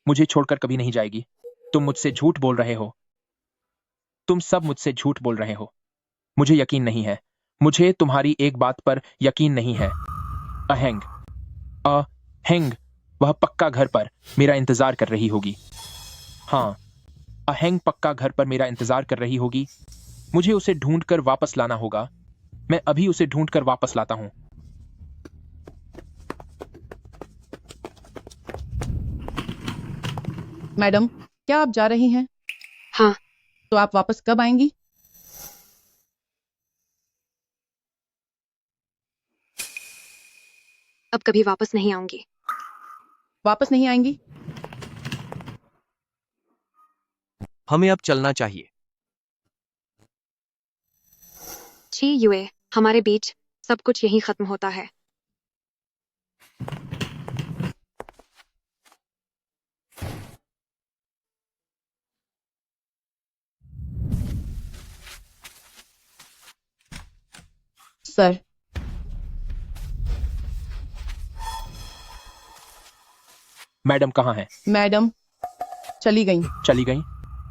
मुझे छोड़कर कभी नहीं जाएगी। तुम मुझसे झूठ बोल रहे हो। तुम सब मुझसे झूठ बोल रहे हो। मुझे यकीन नहीं है। मुझे तुम्हारी एक बात पर यकीन नहीं है। अहेंग अहेंग वह पक्का घर पर मेरा इंतजार कर रही होगी। हाँ, अहेंग पक्का घर पर मेरा इंतजार कर रही होगी। मुझे उसे ढूंढकर वापस लाना होगा। मैं अभी उसे ढूंढकर वापस लाता हूं। मैडम, क्या आप जा रही हैं? हाँ। तो आप वापस कब आएंगी? अब कभी वापस नहीं आऊंगी। वापस नहीं आएंगी? हमें अब चलना चाहिए। छी युए, हमारे बीच सब कुछ यहीं खत्म होता है। सर, मैडम कहाँ है? मैडम चली गई। चली गई?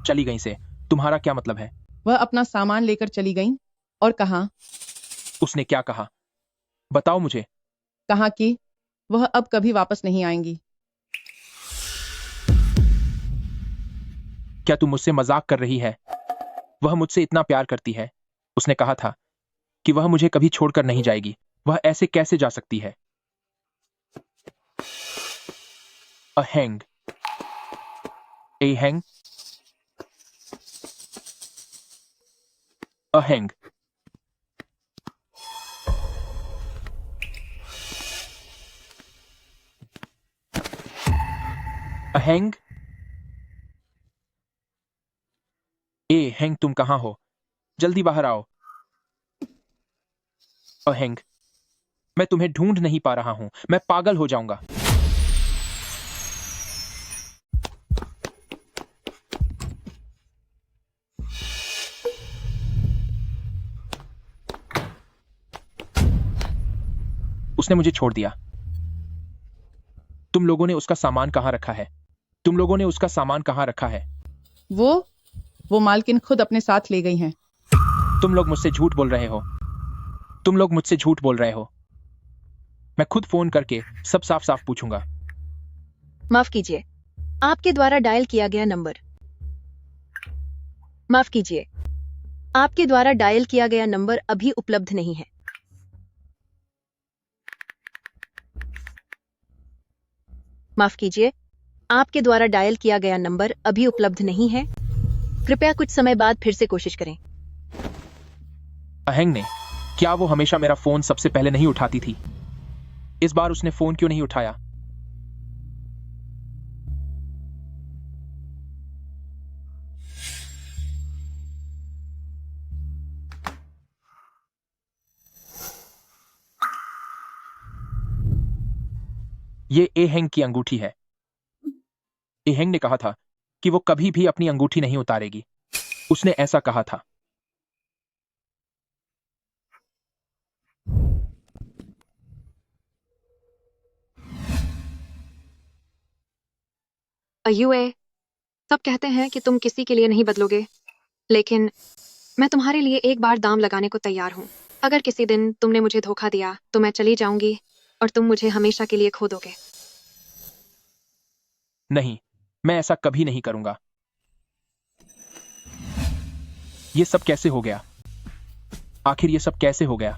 चली गई से तुम्हारा क्या मतलब है? वह अपना सामान लेकर चली गई और कहा। उसने क्या कहा? बताओ मुझे। कहा कि वह अब कभी वापस नहीं आएंगी। क्या तुम मुझसे मजाक कर रही है? वह मुझसे इतना प्यार करती है। उसने कहा था कि वह मुझे कभी छोड़कर नहीं जाएगी। वह ऐसे कैसे जा सकती है? अहेंग अहेंग अहेंग अहेंग हेंग, तुम कहां हो? जल्दी बाहर आओ। अहेंग, मैं तुम्हें ढूंढ नहीं पा रहा हूं। मैं पागल हो जाऊंगा। उसने मुझे छोड़ दिया। तुम लोगों ने उसका सामान कहां रखा है? तुम लोगों ने उसका सामान कहां रखा है? वो मालकिन खुद अपने साथ ले गई हैं। तुम लोग मुझसे झूठ बोल रहे हो। तुम लोग मुझसे झूठ बोल रहे हो। मैं खुद फोन करके सब साफ साफ पूछूंगा। माफ कीजिए, आपके द्वारा डायल किया गया नंबर। माफ कीजिए, आपके द्वारा डायल किया गया नंबर अभी उपलब्ध नहीं है। माफ कीजिए, आपके द्वारा डायल किया गया नंबर अभी उपलब्ध नहीं है। कृपया कुछ समय बाद फिर से कोशिश करें। अहेंग ने, क्या वो हमेशा मेरा फोन सबसे पहले नहीं उठाती थी? इस बार उसने फोन क्यों नहीं उठाया? ये एहेंग की अंगूठी है। एहेंग ने कहा था कि वो कभी भी अपनी अंगूठी नहीं उतारेगी। उसने ऐसा कहा था। अयुए, सब कहते हैं कि तुम किसी के लिए नहीं बदलोगे, लेकिन मैं तुम्हारे लिए एक बार दाम लगाने को तैयार हूं। अगर किसी दिन तुमने मुझे धोखा दिया तो मैं चली जाऊंगी और तुम मुझे हमेशा के लिए खो दोगे। नहीं, मैं ऐसा कभी नहीं करूंगा। ये सब कैसे हो गया? आखिर ये सब कैसे हो गया?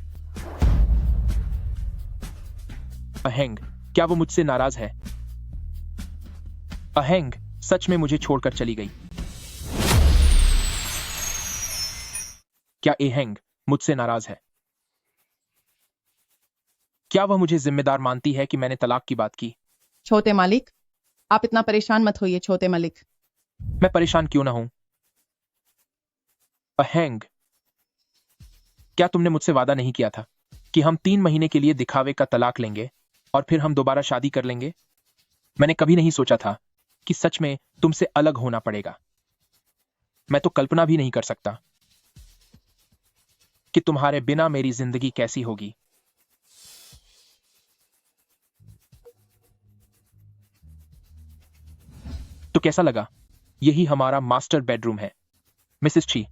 अहेंग, क्या वो मुझसे नाराज है? अहेंग सच में मुझे छोड़कर चली गई। क्या एहेंग मुझसे नाराज है? क्या वह मुझे जिम्मेदार मानती है कि मैंने तलाक की बात की? छोटे मालिक, आप इतना परेशान मत होइए। छोटे मालिक, मैं परेशान क्यों ना हूं? अहेंग, क्या तुमने मुझसे वादा नहीं किया था कि हम 3 महीने के लिए दिखावे का तलाक लेंगे और फिर हम दोबारा शादी कर लेंगे? मैंने कभी नहीं सोचा था कि सच में तुमसे अलग होना पड़ेगा। मैं तो कल्पना भी नहीं कर सकता कि तुम्हारे बिना मेरी जिंदगी कैसी होगी। कैसा लगा? यही हमारा मास्टर बेडरूम है। मिसेस ची,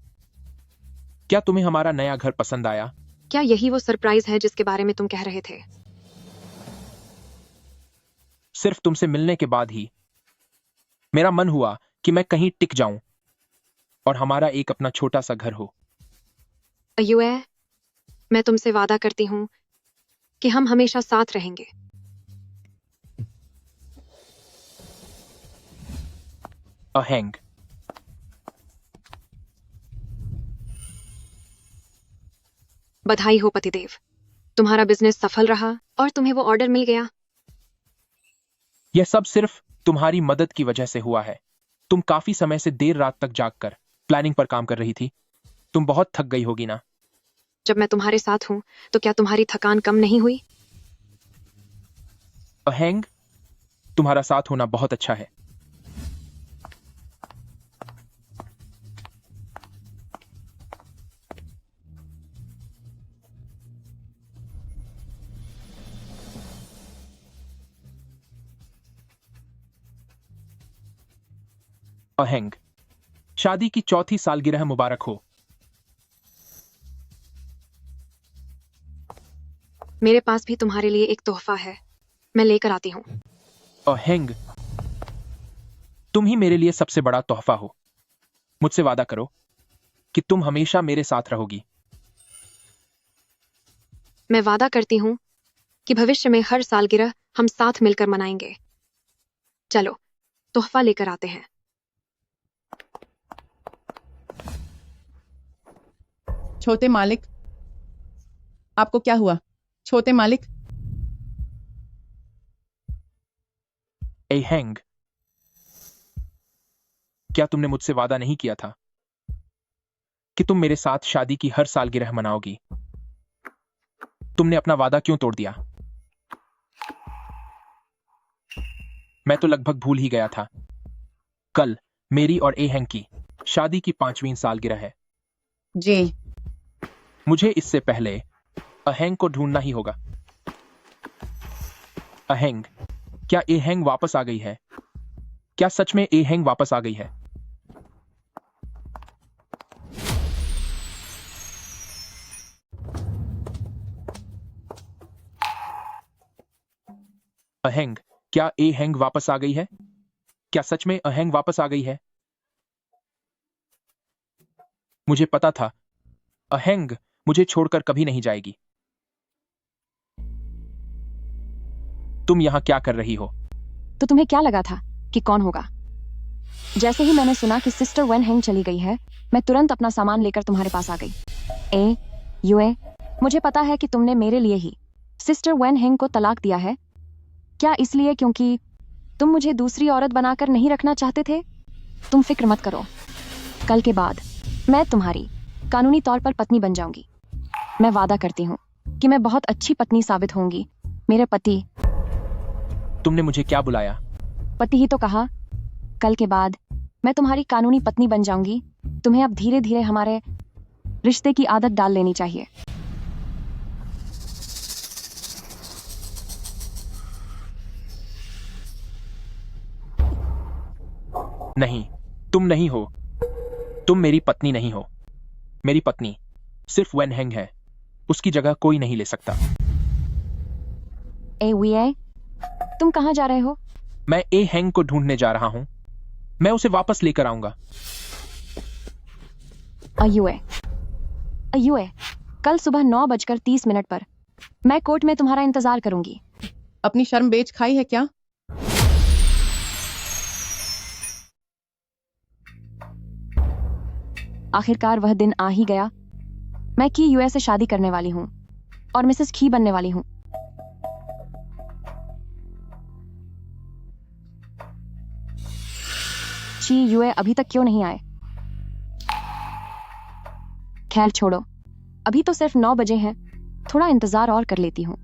क्या तुम्हें हमारा नया घर पसंद आया? क्या यही वो सरप्राइज है जिसके बारे में तुम कह रहे थे? सिर्फ तुमसे मिलने के बाद ही मेरा मन हुआ कि मैं कहीं टिक जाऊं और हमारा एक अपना छोटा सा घर हो। अयुए, मैं तुमसे वादा करती हूँ कि हम हमेशा साथ रहेंगे। अहेंग, बधाई हो पतिदेव, तुम्हारा बिजनेस सफल रहा और तुम्हें वो ऑर्डर मिल गया। यह सब सिर्फ तुम्हारी मदद की वजह से हुआ है। तुम काफी समय से देर रात तक जागकर प्लानिंग पर काम कर रही थी। तुम बहुत थक गई होगी ना? जब मैं तुम्हारे साथ हूं तो क्या तुम्हारी थकान कम नहीं हुई? अहेंग, तुम्हारा साथ होना बहुत अच्छा है। अहेंग, शादी की 4थी सालगिरह मुबारक हो। मेरे पास भी तुम्हारे लिए एक तोहफा है, मैं लेकर आती हूँ। अहेंग, तुम ही मेरे लिए सबसे बड़ा तोहफा हो। मुझसे वादा करो कि तुम हमेशा मेरे साथ रहोगी। मैं वादा करती हूँ कि भविष्य में हर सालगिरह हम साथ मिलकर मनाएंगे। चलो, तोहफा लेकर आते हैं। छोटे मालिक, आपको क्या हुआ? छोटे मालिक, अहेंग, क्या तुमने मुझसे वादा नहीं किया था कि तुम मेरे साथ शादी की हर सालगिरह मनाओगी? तुमने अपना वादा क्यों तोड़ दिया? मैं तो लगभग भूल ही गया था। कल मेरी और अहेंग की शादी की 5वीं सालगिरह है। जी। मुझे इससे पहले अहेंग को ढूंढना ही होगा। अहेंग, क्या अहेंग वापस आ गई है? क्या सच में अहेंग वापस आ गई है? अहेंग, क्या अहेंग वापस आ गई है? क्या सच में अहेंग वापस आ गई है? मुझे पता था अहेंग मुझे छोड़कर कभी नहीं जाएगी। तुम यहां क्या कर रही हो? तो तुम्हें क्या लगा था कि कौन होगा? जैसे ही मैंने सुना कि सिस्टर वेन हेंग चली गई है, मैं तुरंत अपना सामान लेकर तुम्हारे पास आ गई। युए, मुझे पता है कि तुमने मेरे लिए ही सिस्टर वेन हेंग को तलाक दिया है। क्या इसलिए क्योंकि तुम मुझे दूसरी औरत बनाकर नहीं रखना चाहते थे? तुम फिक्र मत करो, कल के बाद मैं तुम्हारी कानूनी तौर पर पत्नी बन जाऊंगी। मैं वादा करती हूँ कि मैं बहुत अच्छी पत्नी साबित होंगी। मेरे पति। तुमने मुझे क्या बुलाया? पति ही तो कहा। कल के बाद मैं तुम्हारी कानूनी पत्नी बन जाऊंगी। तुम्हें अब धीरे धीरे हमारे रिश्ते की आदत डाल लेनी चाहिए। नहीं, तुम नहीं हो। तुम मेरी पत्नी नहीं हो। मेरी पत्नी सिर्फ वेन हेंग है। उसकी जगह कोई नहीं ले सकता। विये, तुम कहाँ जा रहे हो? मैं अहेंग को ढूंढने जा रहा हूं। मैं उसे वापस लेकर आऊंगा। अयुए, कल सुबह 9:30 पर मैं कोर्ट में तुम्हारा इंतजार करूंगी। अपनी शर्म बेच खाई है क्या? आखिरकार वह दिन आ ही गया। मैं की यूएस से शादी करने वाली हूँ और मिसेस खी बनने वाली हूँ। ची यूए अभी तक क्यों नहीं आए? खैर छोड़ो, अभी तो सिर्फ 9 बजे हैं। थोड़ा इंतजार और कर लेती हूँ।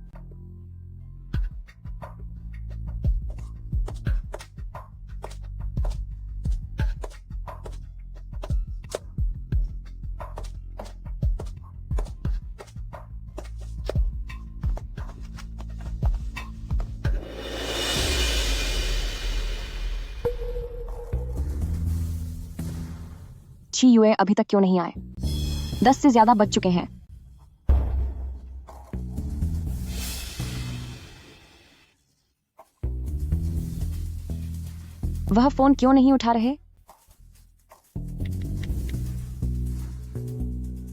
ची यूए अभी तक क्यों नहीं आए? 10 से ज्यादा बज चुके हैं। वह फोन क्यों नहीं उठा रहे?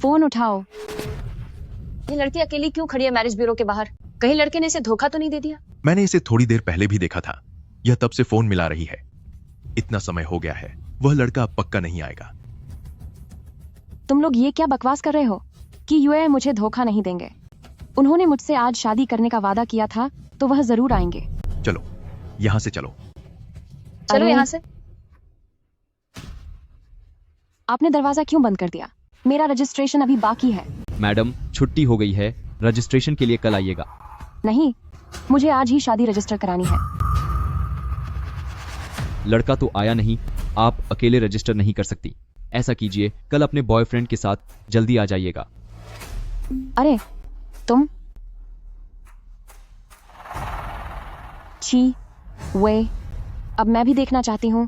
फोन उठाओ। ये लड़की अकेली क्यों खड़ी है मैरिज ब्यूरो के बाहर? कहीं लड़के ने इसे धोखा तो नहीं दे दिया? मैंने इसे थोड़ी देर पहले भी देखा था। यह तब से फोन मिला रही है। इतना समय हो गया है, वह लड़का अब पक्का नहीं आएगा। तुम लोग ये क्या बकवास कर रहे हो कि यूए मुझे धोखा नहीं देंगे? उन्होंने मुझसे आज शादी करने का वादा किया था, तो वह जरूर आएंगे। चलो, यहाँ से चलो। चलो यहाँ से। आपने दरवाजा क्यों बंद कर दिया? मेरा रजिस्ट्रेशन अभी बाकी है। मैडम, छुट्टी हो गई है, रजिस्ट्रेशन के लिए कल आइएगा। नहीं, मुझे आज ही शादी रजिस्टर करानी है। लड़का तो आया नहीं, आप अकेले रजिस्टर नहीं कर सकती। ऐसा कीजिए, कल अपने बॉयफ्रेंड के साथ जल्दी आ जाइएगा। अरे तुम ची वे, अब मैं भी देखना चाहती हूँ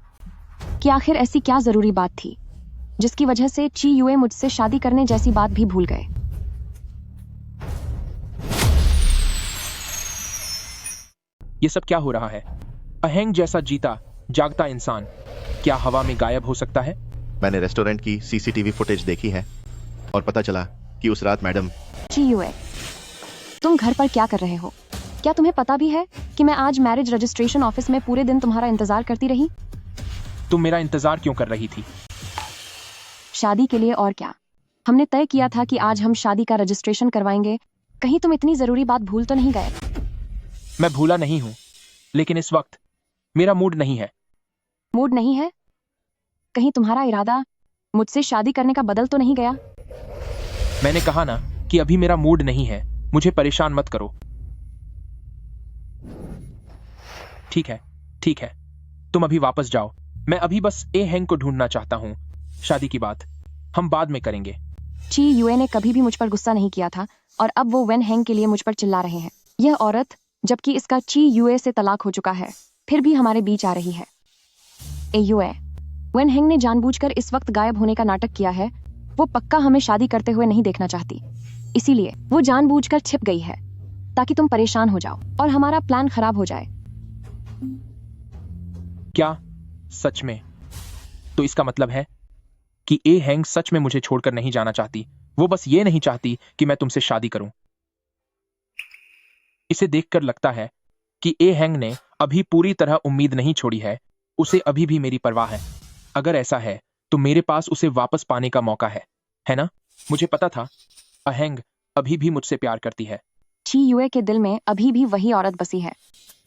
कि आखिर ऐसी क्या जरूरी बात थी जिसकी वजह से ची यूए मुझसे शादी करने जैसी बात भी भूल गए। ये सब क्या हो रहा है? अहेंग जैसा जीता जागता इंसान क्या हवा में गायब हो सकता है? मैंने रेस्टोरेंट की सीसीटीवी फुटेज देखी है और पता चला कि उस रात मैडम। ची यूए, तुम घर पर क्या कर रहे हो? क्या तुम्हें पता भी है कि मैं आज मैरिज रजिस्ट्रेशन ऑफिस में पूरे दिन तुम्हारा इंतजार करती रही? तुम मेरा इंतजार क्यों कर रही थी? शादी के लिए, और क्या। हमने तय किया था कि आज हम शादी का रजिस्ट्रेशन करवाएंगे। कहीं तुम इतनी जरूरी बात भूल तो नहीं गए? मैं भूला नहीं हूं, लेकिन इस वक्त मेरा मूड नहीं है। मूड नहीं है? कहीं तुम्हारा इरादा मुझसे शादी करने का बदल तो नहीं गया? मैंने कहा ना कि अभी मेरा मूड नहीं है। मुझे परेशान मत करो। ठीक है, ठीक है, तुम अभी वापस जाओ। मैं अभी बस ए हैंग को ढूंढना चाहता हूं। शादी की बात हम बाद में करेंगे। ची यूए ने कभी भी मुझ पर गुस्सा नहीं किया था, और अब वो वेन हैंग के लिए मुझ पर चिल्ला रहे हैं। यह औरत, जबकि इसका ची यूए से तलाक हो चुका है, फिर भी हमारे बीच आ रही है। ए यूए, वेन हैंग ने जानबूझकर इस वक्त गायब होने का नाटक किया है। वो पक्का हमें शादी करते हुए नहीं देखना चाहती, इसीलिए वो जानबूझकर छिप गई है ताकि तुम परेशान हो जाओ और हमारा प्लान खराब हो जाए। क्या सच में? तो इसका मतलब है कि ए हैंग सच में मुझे छोड़कर नहीं जाना चाहती। वो बस ये नहीं चाहती कि मैं तुमसे शादी करूं। इसे देखकर लगता है कि ए हैंग ने अभी पूरी तरह उम्मीद नहीं छोड़ी है। उसे अभी भी मेरी परवाह है। अगर ऐसा है तो मेरे पास उसे वापस पाने का मौका है ना? मुझे पता था अहेंग अभी भी मुझसे प्यार करती है। ची यूए के दिल में अभी भी वही औरत बसी है।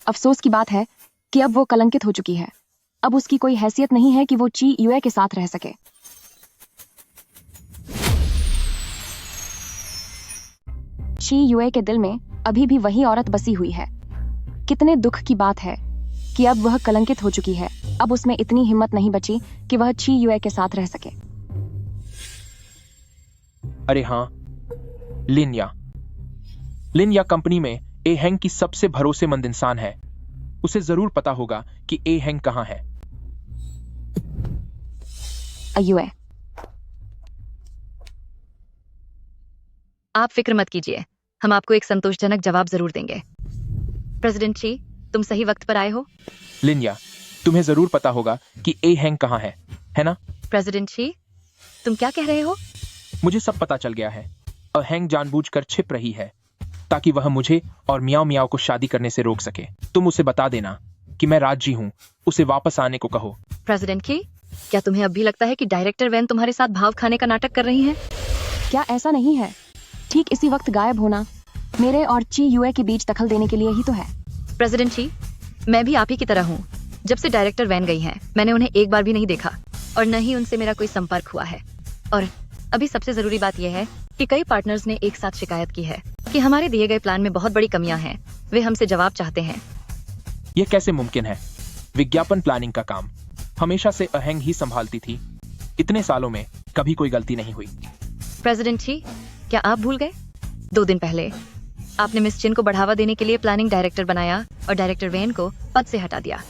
अफसोस की बात है कि अब वो कलंकित हो चुकी है। अब उसकी कोई हैसियत नहीं है कि वो ची यूए के साथ रह सके। ची यूए के दिल में अभी भी वही औरत बसी हुई है। कितने दुख की बात है कि अब वह कलंकित हो चुकी है। अब उसमें इतनी हिम्मत नहीं बची कि वह ची यूए के साथ रह सके। अरे हाँ, लिन या कंपनी में ए हैंग की सबसे भरोसेमंद इंसान है। उसे जरूर पता होगा कि ए हैंग कहां है। यूए, आप फिक्र मत कीजिए, हम आपको एक संतोषजनक जवाब जरूर देंगे। प्रेसिडेंट ची, तुम सही वक्त पर आए हो। लिन, तुम्हें जरूर पता होगा कि ए हैंग कहां है ना? प्रेसिडेंट ची, तुम क्या कह रहे हो? मुझे सब पता चल गया है। अहेंग जानबूझकर छिप रही है ताकि वह मुझे और मियाओ मियाओ को शादी करने से रोक सके। तुम उसे बता देना कि मैं राजी हूँ। उसे वापस आने को कहो। प्रेसिडेंट की, क्या तुम्हें अब भी लगता है कि डायरेक्टर वैन तुम्हारे साथ भाव खाने का नाटक कर रही है? क्या ऐसा नहीं है? ठीक इसी वक्त गायब होना मेरे और ची यूए के बीच दखल देने के लिए ही तो है। प्रेसिडेंट ची, मैं भी आप ही की तरह हूँ। जब से डायरेक्टर वैन गई हैं, मैंने उन्हें एक बार भी नहीं देखा और न ही उनसे मेरा कोई संपर्क हुआ है। और अभी सबसे जरूरी बात यह है कि कई पार्टनर्स ने एक साथ शिकायत की है कि हमारे दिए गए प्लान में बहुत बड़ी कमियां हैं। वे हमसे जवाब चाहते हैं। यह कैसे मुमकिन है? विज्ञापन प्लानिंग का काम हमेशा से अहेंग ही संभालती थी। इतने सालों में कभी कोई गलती नहीं हुई। प्रेसिडेंट जी, क्या आप भूल गए? 2 दिन पहले आपने मिस चिन को बढ़ावा देने के लिए प्लानिंग डायरेक्टर बनाया और डायरेक्टर वेन को पद से हटा दिया।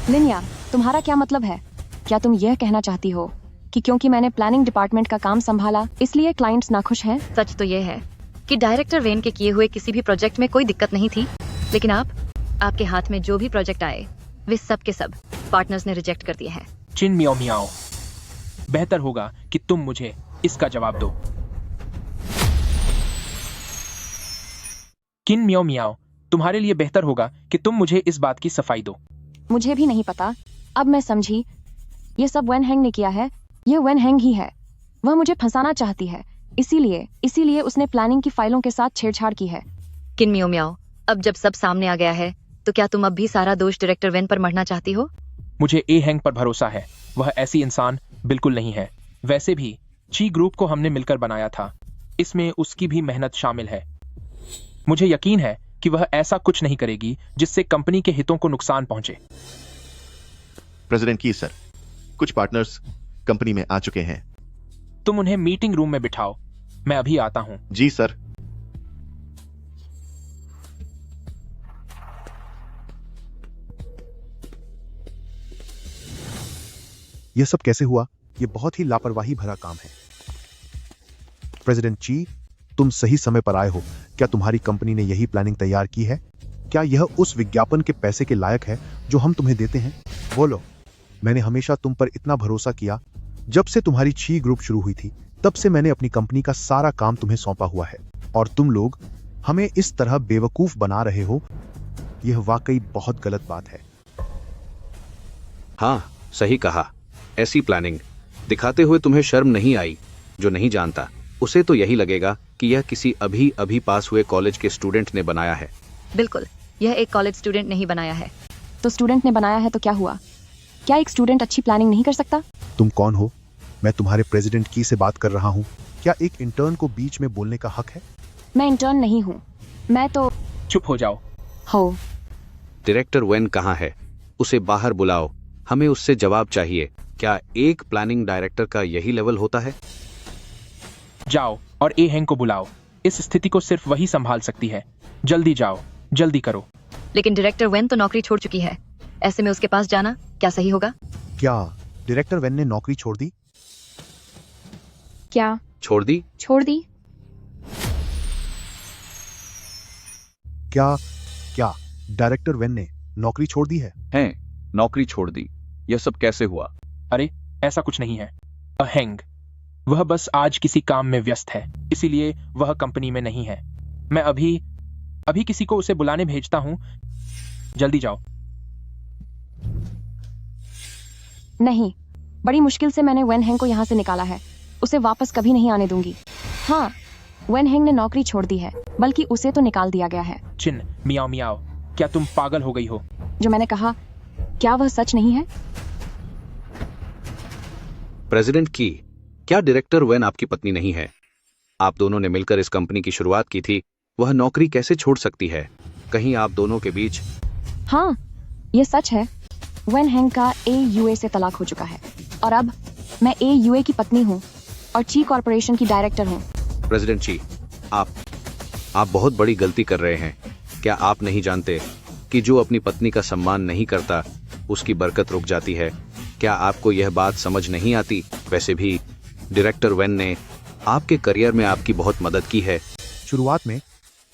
लिनिया, तुम्हारा क्या मतलब है? क्या तुम यह कहना चाहती हो कि क्योंकि मैंने प्लानिंग डिपार्टमेंट का काम संभाला इसलिए क्लाइंट्स नाखुश हैं? सच तो ये है कि डायरेक्टर वेन के किए हुए किसी भी प्रोजेक्ट में कोई दिक्कत नहीं थी, लेकिन आपके हाथ में जो भी प्रोजेक्ट आए वे सब के सब पार्टनर्स ने रिजेक्ट कर दिए हैं। चिन मियाओ मियाओ, बेहतर होगा कि तुम मुझे इसका जवाब दो। किन मियाओ मियाओ, तुम्हारे लिए बेहतर होगा कि तुम मुझे इस बात की सफाई दो। मुझे भी नहीं पता, अब मैं समझी। ये सब वेन हैंग ने किया है, ये वेन हैंग ही है। वह मुझे फंसाना चाहती है, इसीलिए उसने प्लानिंग की फाइलों के साथ छेड़छाड़ की है। किन मियाओ मियाओ, अब जब सब सामने आ गया है तो क्या तुम अब भी सारा दोष डायरेक्टर वेन पर मढ़ना चाहती हो? मुझे ए हैंग पर भरोसा है, वह ऐसी इंसान बिल्कुल नहीं है। वैसे भी ची ग्रुप को हमने मिलकर बनाया था, इसमें उसकी भी मेहनत शामिल है। मुझे यकीन है कि वह ऐसा कुछ नहीं करेगी जिससे कंपनी के हितों को नुकसान पहुंचे। प्रेसिडेंट की सर, कुछ पार्टनर्स कंपनी में आ चुके हैं। तुम उन्हें मीटिंग रूम में बिठाओ, मैं अभी आता हूं। जी सर। यह सब कैसे हुआ? यह बहुत ही लापरवाही भरा काम है। प्रेसिडेंट ची, तुम सही समय पर आए हो। क्या तुम्हारी कंपनी ने यही प्लानिंग तैयार की है? क्या यह उस विज्ञापन के पैसे के लायक है जो हम तुम्हें देते हैं? बोलो। मैंने हमेशा तुम पर इतना भरोसा किया। जब से तुम्हारी ची ग्रुप शुरू हुई थी तब से मैंने अपनी कंपनी का सारा काम तुम्हें सौंपा हुआ है, और तुम लोग हमें इस तरह बेवकूफ बना रहे हो। यह वाकई बहुत गलत बात है। हाँ, सही कहा। ऐसी प्लानिंग दिखाते हुए तुम्हें शर्म नहीं आई? जो नहीं जानता उसे तो यही लगेगा कि यह किसी अभी पास हुए कॉलेज के स्टूडेंट ने बनाया है। बिल्कुल, यह एक कॉलेज स्टूडेंट ने ही बनाया है। तो स्टूडेंट ने बनाया है तो क्या हुआ? क्या एक स्टूडेंट अच्छी प्लानिंग नहीं कर सकता? तुम कौन हो? मैं तुम्हारे प्रेसिडेंट की से बात कर रहा हूँ। क्या एक इंटर्न को बीच में बोलने का हक है? मैं इंटर्न नहीं हूँ, मैं तो। चुप हो जाओ। हो। डायरेक्टर वेन कहाँ है? उसे बाहर बुलाओ, हमें उससे जवाब चाहिए। क्या एक प्लानिंग डायरेक्टर का यही लेवल होता है? जाओ और ए हैंग को बुलाओ, इस स्थिति को सिर्फ वही संभाल सकती है। जल्दी जाओ, जल्दी करो। लेकिन डायरेक्टर वेन तो नौकरी छोड़ चुकी है, ऐसे में उसके पास जाना क्या सही होगा? क्या डायरेक्टर वेन ने नौकरी छोड़ दी? क्या छोड़ दी? छोड़ दी? क्या डायरेक्टर वेन ने नौकरी छोड़ दी है? हैं, नौकरी छोड़ दी। यह सब कैसे हुआ? अरे ऐसा कुछ नहीं है हैंग, वह बस आज किसी काम में व्यस्त है, इसीलिए वह कंपनी में नहीं है। मैं अभी किसी को उसे बुलाने भेजता हूं, जल्दी जाओ। नहीं, बड़ी मुश्किल से मैंने वेन हैंग को यहाँ से निकाला है, उसे वापस कभी नहीं आने दूंगी। हाँ, वेन हैंग ने नौकरी छोड़ दी है, बल्कि उसे तो निकाल दिया गया है। चिन मियाओ मियाओ, क्या तुम पागल हो गई हो? जो मैंने कहा, क्या वह सच नहीं है? प्रेसिडेंट की, क्या डायरेक्टर वेन आपकी पत्नी नहीं है? आप दोनों ने मिलकर इस कंपनी की शुरुआत की थी, वह नौकरी कैसे छोड़ सकती है? कहीं आप दोनों के बीच? हाँ, यह सच है। वेन हैंग का AUA से तलाक हो चुका है, और अब मैं AUA की पत्नी हूँ और ची कॉर्पोरेशन की डायरेक्टर हूँ। प्रेसिडेंट ची, आप बहुत बड़ी गलती कर रहे हैं। क्या आप नहीं जानते कि जो अपनी पत्नी का सम्मान नहीं करता उसकी बरकत रुक जाती है? क्या आपको यह बात समझ नहीं आती? वैसे भी डायरेक्टर वेन ने आपके करियर में आपकी बहुत मदद की है। शुरुआत में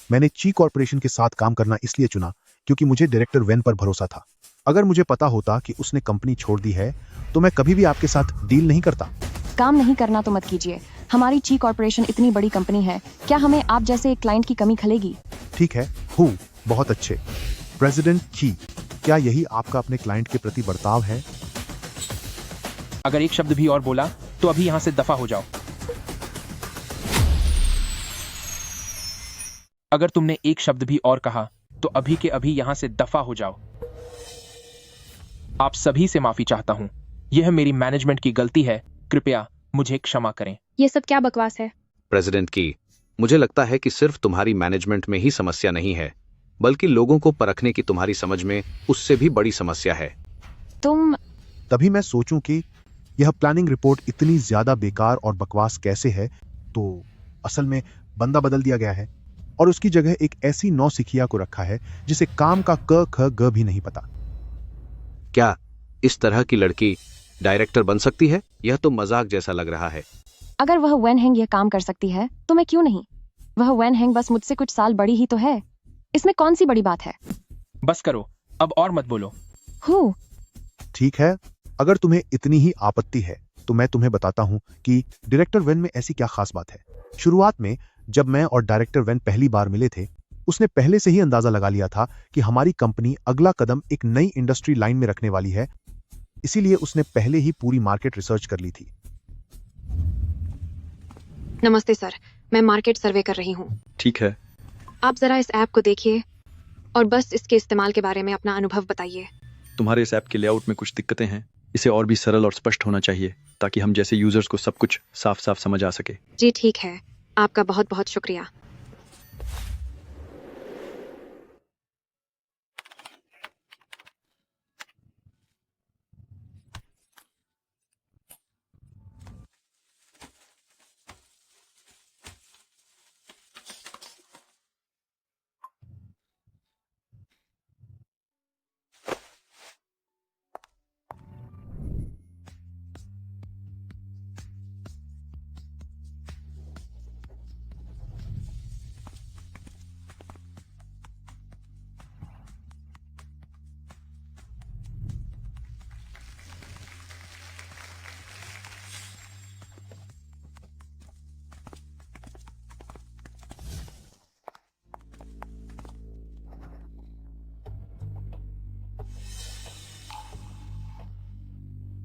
मैंने ची कॉर्पोरेशन के साथ काम करना इसलिए चुना क्योंकि मुझे डायरेक्टर वेन पर भरोसा था। अगर मुझे पता होता कि उसने कंपनी छोड़ दी है तो मैं कभी भी आपके साथ डील नहीं करता। काम नहीं करना तो मत कीजिए, हमारी ची कॉर्पोरेशन इतनी बड़ी कंपनी है, क्या हमें आप जैसे एक क्लाइंट की कमी खलेगी? ठीक है, बहुत अच्छे। प्रेसिडेंट ची, क्या यही आपका अपने क्लाइंट के प्रति बर्ताव है? अगर एक शब्द भी और बोला तो अभी यहां से दफा हो जाओ। अगर तुमने एक शब्द भी और कहा तो अभी के अभी यहां से दफा हो जाओ। आप सभी से माफी चाहता हूं, यह मेरी मैनेजमेंट की गलती है, कृपया मुझे क्षमा करें। ये सब क्या बकवास है? प्रेसिडेंट की, मुझे लगता है कि सिर्फ तुम्हारी मैनेजमेंट में ही समस्या नहीं है, बल्कि लोगों को परखने की तुम्हारी समझ में उससे भी बड़ी समस्या है। तभी मैं सोचूं कि यह प्लानिंग रिपोर्ट इतनी ज्यादा बेकार और बकवास कैसे है, तो असल में बंदा बदल दिया गया है और उसकी जगह एक ऐसी नौसिखिया को रखा है जिसे काम का क ख ग भी नहीं पता। क्या इस तरह की लड़की डायरेक्टर बन सकती है? यह तो मजाक जैसा लग रहा है। अगर वह वेन हेंग यह काम कर सकती है तो मैं क्यों नहीं? वह वेन हेंग बस मुझसे कुछ साल बड़ी ही तो है, इसमें कौन सी बड़ी बात है? बस करो, अब और मत बोलो। हूँ। ठीक है, अगर तुम्हें इतनी ही आपत्ति है तो मैं तुम्हें बताता हूं कि डायरेक्टर वेन में ऐसी क्या खास बात है। शुरुआत में जब मैं और डायरेक्टर वेन पहली बार मिले थे, उसने पहले से ही अंदाजा लगा लिया था कि हमारी कंपनी अगला कदम एक नई इंडस्ट्री लाइन में रखने वाली है, इसीलिए उसने पहले ही पूरी मार्केट रिसर्च कर ली थी। नमस्ते सर, मैं मार्केट सर्वे कर रही हूँ। ठीक है। आप जरा इस ऐप को देखिए और बस इसके इस्तेमाल के बारे में अपना अनुभव बताइए। तुम्हारे इस ऐप के लेआउट में कुछ दिक्कतें हैं। इसे और भी सरल और स्पष्ट होना चाहिए ताकि हम जैसे यूजर्स को सब कुछ साफ साफ समझ आ सके। जी ठीक है, आपका बहुत बहुत शुक्रिया।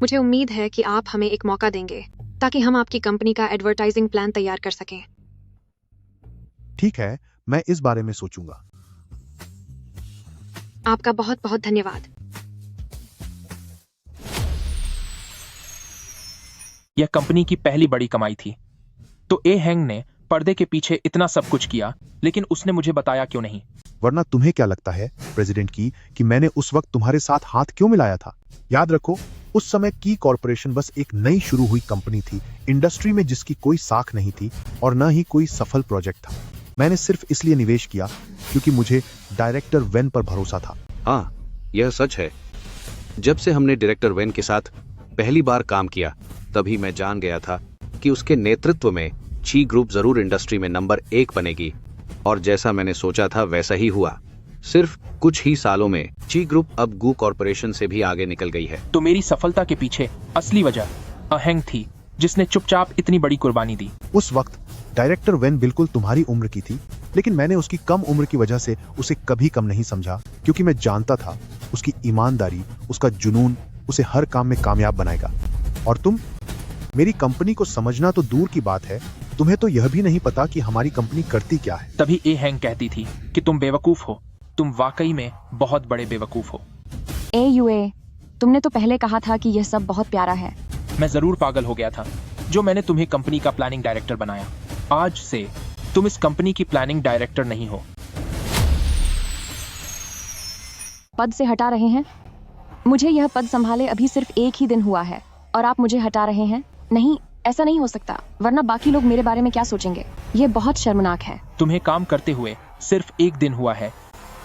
मुझे उम्मीद है कि आप हमें एक मौका देंगे ताकि हम आपकी कंपनी का एडवर्टाइजिंग प्लान तैयार कर सकें। ठीक है, मैं इस बारे में सोचूंगा। आपका बहुत बहुत धन्यवाद। यह कंपनी की पहली बड़ी कमाई थी। तो ए हैंग ने पर्दे के पीछे इतना सब कुछ किया, लेकिन उसने मुझे बताया क्यों नहीं? वरना तुम्हें क्या लगता है प्रेसिडेंट की कि मैंने उस वक्त तुम्हारे साथ हाथ क्यों मिलाया था? याद रखो, उस समय की कॉरपोरेशन बस एक नई शुरू हुई कंपनी थी, इंडस्ट्री में जिसकी कोई साख नहीं थी और न ही कोई सफल प्रोजेक्ट था। मैंने सिर्फ इसलिए निवेश किया क्योंकि मुझे डायरेक्टर वेन पर भरोसा था। हाँ, यह सच है। जब से हमने डायरेक्टर वेन के साथ पहली बार काम किया, तभी मैं जान गया था कि उसके नेतृत्व में ची ग्रुप जरूर इंडस्ट्री में नंबर 1 बनेगी। और जैसा मैंने सोचा था वैसा ही हुआ। सिर्फ कुछ ही सालों में ची ग्रुप अब गू कॉरपोरेशन से भी आगे निकल गई है। तो मेरी सफलता के पीछे असली वजह अहेंग थी, जिसने चुपचाप इतनी बड़ी कुर्बानी दी। उस वक्त डायरेक्टर वेन बिल्कुल तुम्हारी उम्र की थी, लेकिन मैंने उसकी कम उम्र की वजह से उसे कभी कम नहीं समझा, क्योंकि मैं जानता था उसकी ईमानदारी, उसका जुनून उसे हर काम में कामयाब बनाएगा। और तुम, मेरी कंपनी को समझना तो दूर की बात है, तुम्हें तो यह भी नहीं पता कि हमारी कंपनी करती क्या है। तभी ए हैंग कहती थी कि तुम बेवकूफ हो। तुम वाकई में बहुत बड़े बेवकूफ हो। AUA, तुमने तो पहले कहा था कि यह सब बहुत प्यारा है। मैं जरूर पागल हो गया था जो मैंने तुम्हें कंपनी का प्लानिंग डायरेक्टर बनाया। आज से तुम इस कंपनी की प्लानिंग डायरेक्टर नहीं हो। पद से हटा रहे हैं? मुझे यह पद संभाले अभी सिर्फ 1 ही दिन हुआ है और आप मुझे हटा रहे हैं? नहीं, ऐसा नहीं हो सकता, वरना बाकी लोग मेरे बारे में क्या सोचेंगे? यह बहुत शर्मनाक है। तुम्हें काम करते हुए सिर्फ 1 दिन हुआ है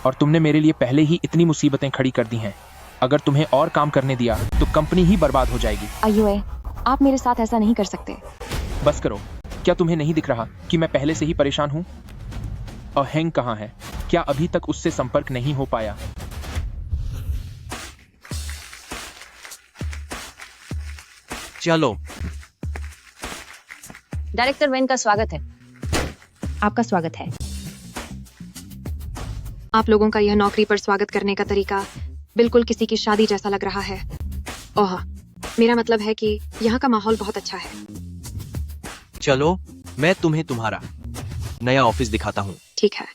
और तुमने मेरे लिए पहले ही इतनी मुसीबतें खड़ी कर दी हैं। अगर तुम्हें और काम करने दिया तो कंपनी ही बर्बाद हो जाएगी। AUA, आप मेरे साथ ऐसा नहीं कर सकते। बस करो। क्या तुम्हें नहीं दिख रहा कि मैं पहले से ही परेशान हूँ? और हैंग कहाँ है? क्या अभी तक उससे संपर्क नहीं हो पाया? चलो। डायरेक्टर वेन का स्वागत है। आपका स्वागत है। आप लोगों का यह नौकरी पर स्वागत करने का तरीका बिल्कुल किसी की शादी जैसा लग रहा है। ओह, मेरा मतलब है कि यहाँ का माहौल बहुत अच्छा है। चलो, मैं तुम्हें तुम्हारा नया ऑफिस दिखाता हूँ। ठीक है।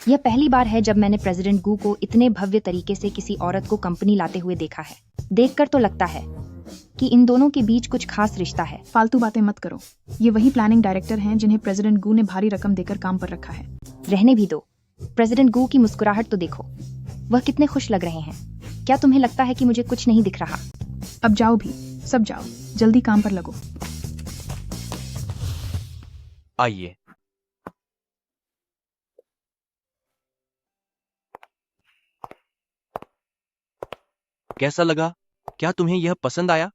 यह पहली बार है जब मैंने प्रेसिडेंट गू को इतने भव्य तरीके से किसी औरत को कंपनी लाते हुए देखा है। देखकर तो लगता है कि इन दोनों के बीच कुछ खास रिश्ता है। फालतू बातें मत करो। ये वही प्लानिंग डायरेक्टर हैं जिन्हें प्रेसिडेंट गू ने भारी रकम देकर काम पर रखा है। रहने भी दो। प्रेसिडेंट गू की मुस्कुराहट तो देखो, वह कितने खुश लग रहे हैं। क्या तुम्हें लगता है कि मुझे कुछ नहीं दिख रहा? अब जाओ भी, सब जाओ, जल्दी काम पर लगो। आइए। कैसा लगा? क्या तुम्हें यह पसंद आया?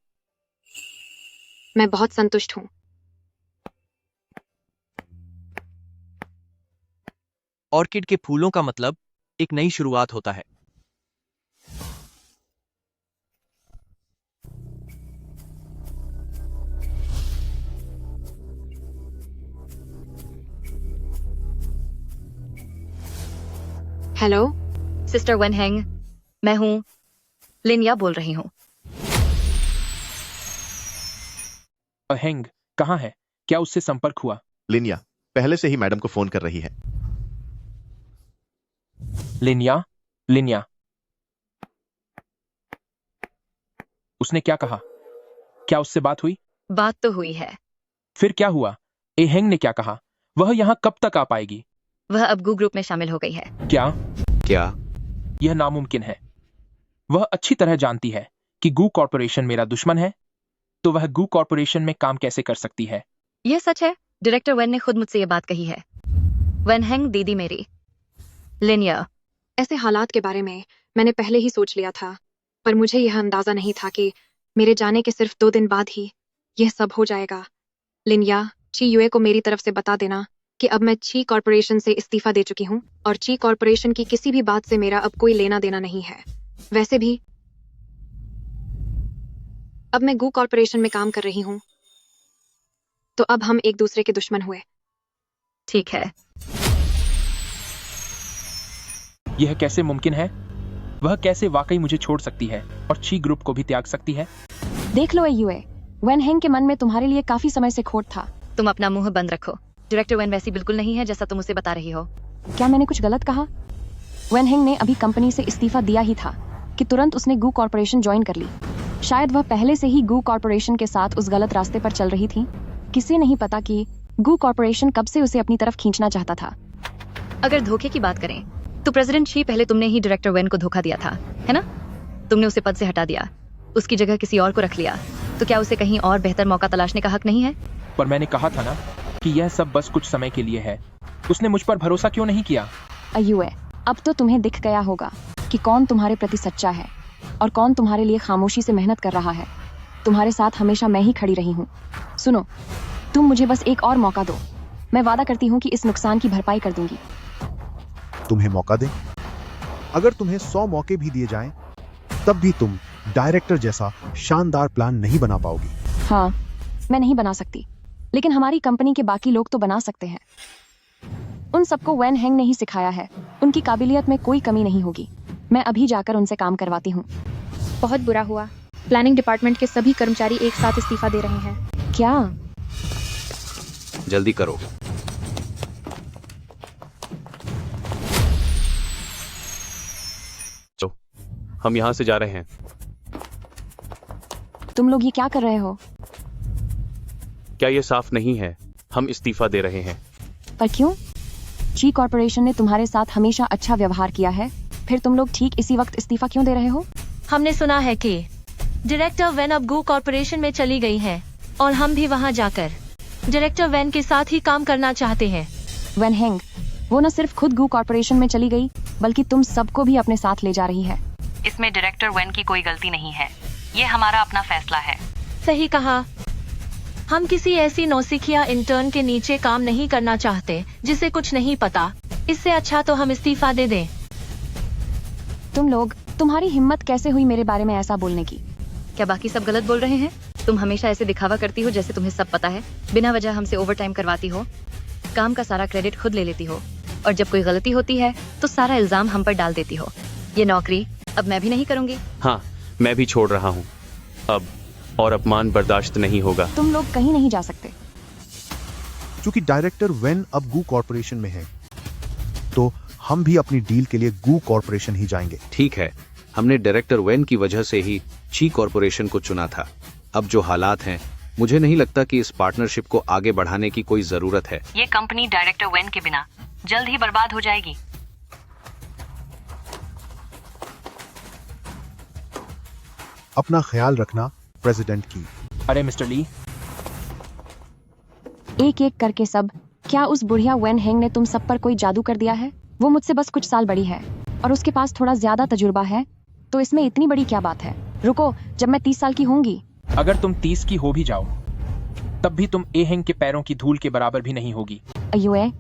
मैं बहुत संतुष्ट हूँ। ऑर्किड के फूलों का मतलब एक नई शुरुआत होता है। हेलो सिस्टर वन हैंग, मैं हूँ लिनिया बोल रही हूँ। हेंग कहाँ है? क्या उससे संपर्क हुआ? लिनिया पहले से ही मैडम को फोन कर रही है। लिनिया, लिनिया, उसने क्या कहा? क्या उससे बात हुई? बात तो हुई है। फिर क्या हुआ? हेंग ने क्या कहा? वह यहाँ कब तक आ पाएगी? वह अब गू ग्रुप में शामिल हो गई है। क्या? क्या? यह नामुमकिन है। वह अच्छी तरह जानती है कि गू कॉर्पोरेशन मेरा दुश्मन है, तो वह गू कॉर्पोरेशन में काम कैसे कर सकती है? यह सच है। डायरेक्टर वेन ने खुद मुझसे यह बात कही है। वन हैंग दीदी मेरी। लिनिया, ऐसे हालात के बारे में मैंने पहले ही सोच लिया था, पर मुझे यह अंदाजा नहीं था कि मेरे जाने के सिर्फ 2 दिन बाद ही यह सब हो जाएगा। लिनिया, ची यूए को मेरी तरफ से बता देना कि अब मैं ची कॉर्पोरेशन से इस्तीफा दे चुकी हूँ और ची कॉर्पोरेशन की किसी भी बात से मेरा अब कोई लेना देना नहीं है। वैसे भी अब मैं गू कॉर्पोरेशन में काम कर रही हूँ, तो अब हम एक दूसरे के दुश्मन हुए। ठीक है। यह कैसे मुमकिन है? वह कैसे वाकई मुझे छोड़ सकती है और ची ग्रुप को भी त्याग सकती है? देख लो यूए, वेन हेंग के मन में तुम्हारे लिए काफी समय से खोट था। तुम अपना मुंह बंद रखो। डायरेक्टर वेन वैसी बिल्कुल नहीं है जैसा तुम उसे बता रही हो। क्या मैंने कुछ गलत कहा? वेन हेंग ने अभी कंपनी से इस्तीफा दिया ही था कि तुरंत उसने गू कॉर्पोरेशन ज्वाइन कर ली। शायद वह पहले से ही गू कॉर्पोरेशन के साथ उस गलत रास्ते पर चल रही थी। किसी नहीं पता कि गू कॉर्पोरेशन कब से उसे अपनी तरफ खींचना चाहता था। अगर धोखे की बात करें तो प्रेसिडेंट शी पहले तुमने ही डायरेक्टर वेन को धोखा दिया था, है ना? तुमने उसे पद से हटा दिया, उसकी जगह किसी और को रख लिया, तो क्या उसे कहीं और बेहतर मौका तलाशने का हक नहीं है? पर मैंने कहा था ना कि यह सब बस कुछ समय के लिए है। उसने मुझ पर भरोसा क्यों नहीं किया? यूए, अब तो तुम्हें दिख गया होगा कि कौन तुम्हारे प्रति सच्चा है और कौन तुम्हारे लिए खामोशी से मेहनत कर रहा है। तुम्हारे साथ हमेशा मैं ही खड़ी रही हूँ। सुनो, तुम मुझे बस एक और मौका दो। मैं वादा करती हूँ कि इस नुकसान की भरपाई कर दूंगी। तुम्हें मौका दें? अगर तुम्हें 100 मौके भी दिए जाएं, तब भी तुम डायरेक्टर जैसा शानदार प्लान नहीं बना पाओगी। हाँ, मैं नहीं बना सकती, लेकिन हमारी कंपनी के बाकी लोग तो बना सकते हैं। उन सबको वेन हेंग ने ही सिखाया है। उनकी काबिलियत में कोई कमी नहीं होगी। मैं अभी जाकर उनसे काम करवाती हूँ। बहुत बुरा हुआ। प्लानिंग डिपार्टमेंट के सभी कर्मचारी एक साथ इस्तीफा दे रहे हैं। क्या? जल्दी करो। हम यहाँ से जा रहे हैं। तुम लोग ये क्या कर रहे हो? क्या ये साफ नहीं है? हम इस्तीफा दे रहे हैं। पर क्यों? ची कॉर्पोरेशन ने तुम्हारे साथ हमेशा अच्छा व्यवहार किया है, फिर तुम लोग ठीक इसी वक्त इस्तीफा क्यों दे रहे हो? हमने सुना है कि डायरेक्टर वेन अब गू कॉर्पोरेशन में चली गई है और हम भी वहां जाकर डायरेक्टर वेन के साथ ही काम करना चाहते हैं। वेन हेंग, वो न सिर्फ खुद गू कॉर्पोरेशन में चली गई, बल्कि तुम सबको भी अपने साथ ले जा रही है। इसमें डायरेक्टर वेन की कोई गलती नहीं है। ये हमारा अपना फैसला है। सही कहा। हम किसी ऐसी नौसिखिया इंटर्न के नीचे काम नहीं करना चाहते जिसे कुछ नहीं पता। इससे अच्छा तो हम इस्तीफा दे दें। तुम लोग, तुम्हारी हिम्मत कैसे हुई मेरे बारे में ऐसा बोलने की? क्या बाकी सब गलत बोल रहे हैं? तुम हमेशा ऐसे दिखावा करती हो जैसे तुम्हें सब पता है। बिना वजह हमसे ओवरटाइम करवाती हो, काम का सारा क्रेडिट खुद ले लेती हो, और जब कोई गलती होती है तो सारा इल्जाम हम पर डाल देती हो। ये नौकरी अब मैं भी नहीं करूंगी। हाँ, मैं भी छोड़ रहा हूँ अब, और अपमान बर्दाश्त नहीं होगा। तुम लोग कहीं नहीं जा सकते। चूंकि डायरेक्टर वेन अब गू कॉर्पोरेशन में है, तो हम भी अपनी डील के लिए गू कॉर्पोरेशन ही जाएंगे। ठीक है, हमने डायरेक्टर वेन की वजह से ही ची कॉर्पोरेशन को चुना था। अब जो हालात हैं, मुझे नहीं लगता कि इस पार्टनरशिप को आगे बढ़ाने की कोई जरूरत है। ये कंपनी डायरेक्टर वेन के बिना जल्द ही बर्बाद हो जाएगी। अपना ख्याल रखना, प्रेसिडेंट की। अरे मिस्टर ली, एक एक करके सब। क्या उस बुढ़िया वेन हेंग ने तुम सब पर कोई जादू कर दिया है? वो मुझसे बस कुछ साल बड़ी है और उसके पास थोड़ा ज्यादा तजुर्बा है, तो इसमें इतनी बड़ी क्या बात है? रुको, जब मैं 30 साल की होंगी। अगर तुम 30 की हो भी जाओ तब भी तुम एहेंग के पैरों की धूल के बराबर भी नहीं होगी। अयुए,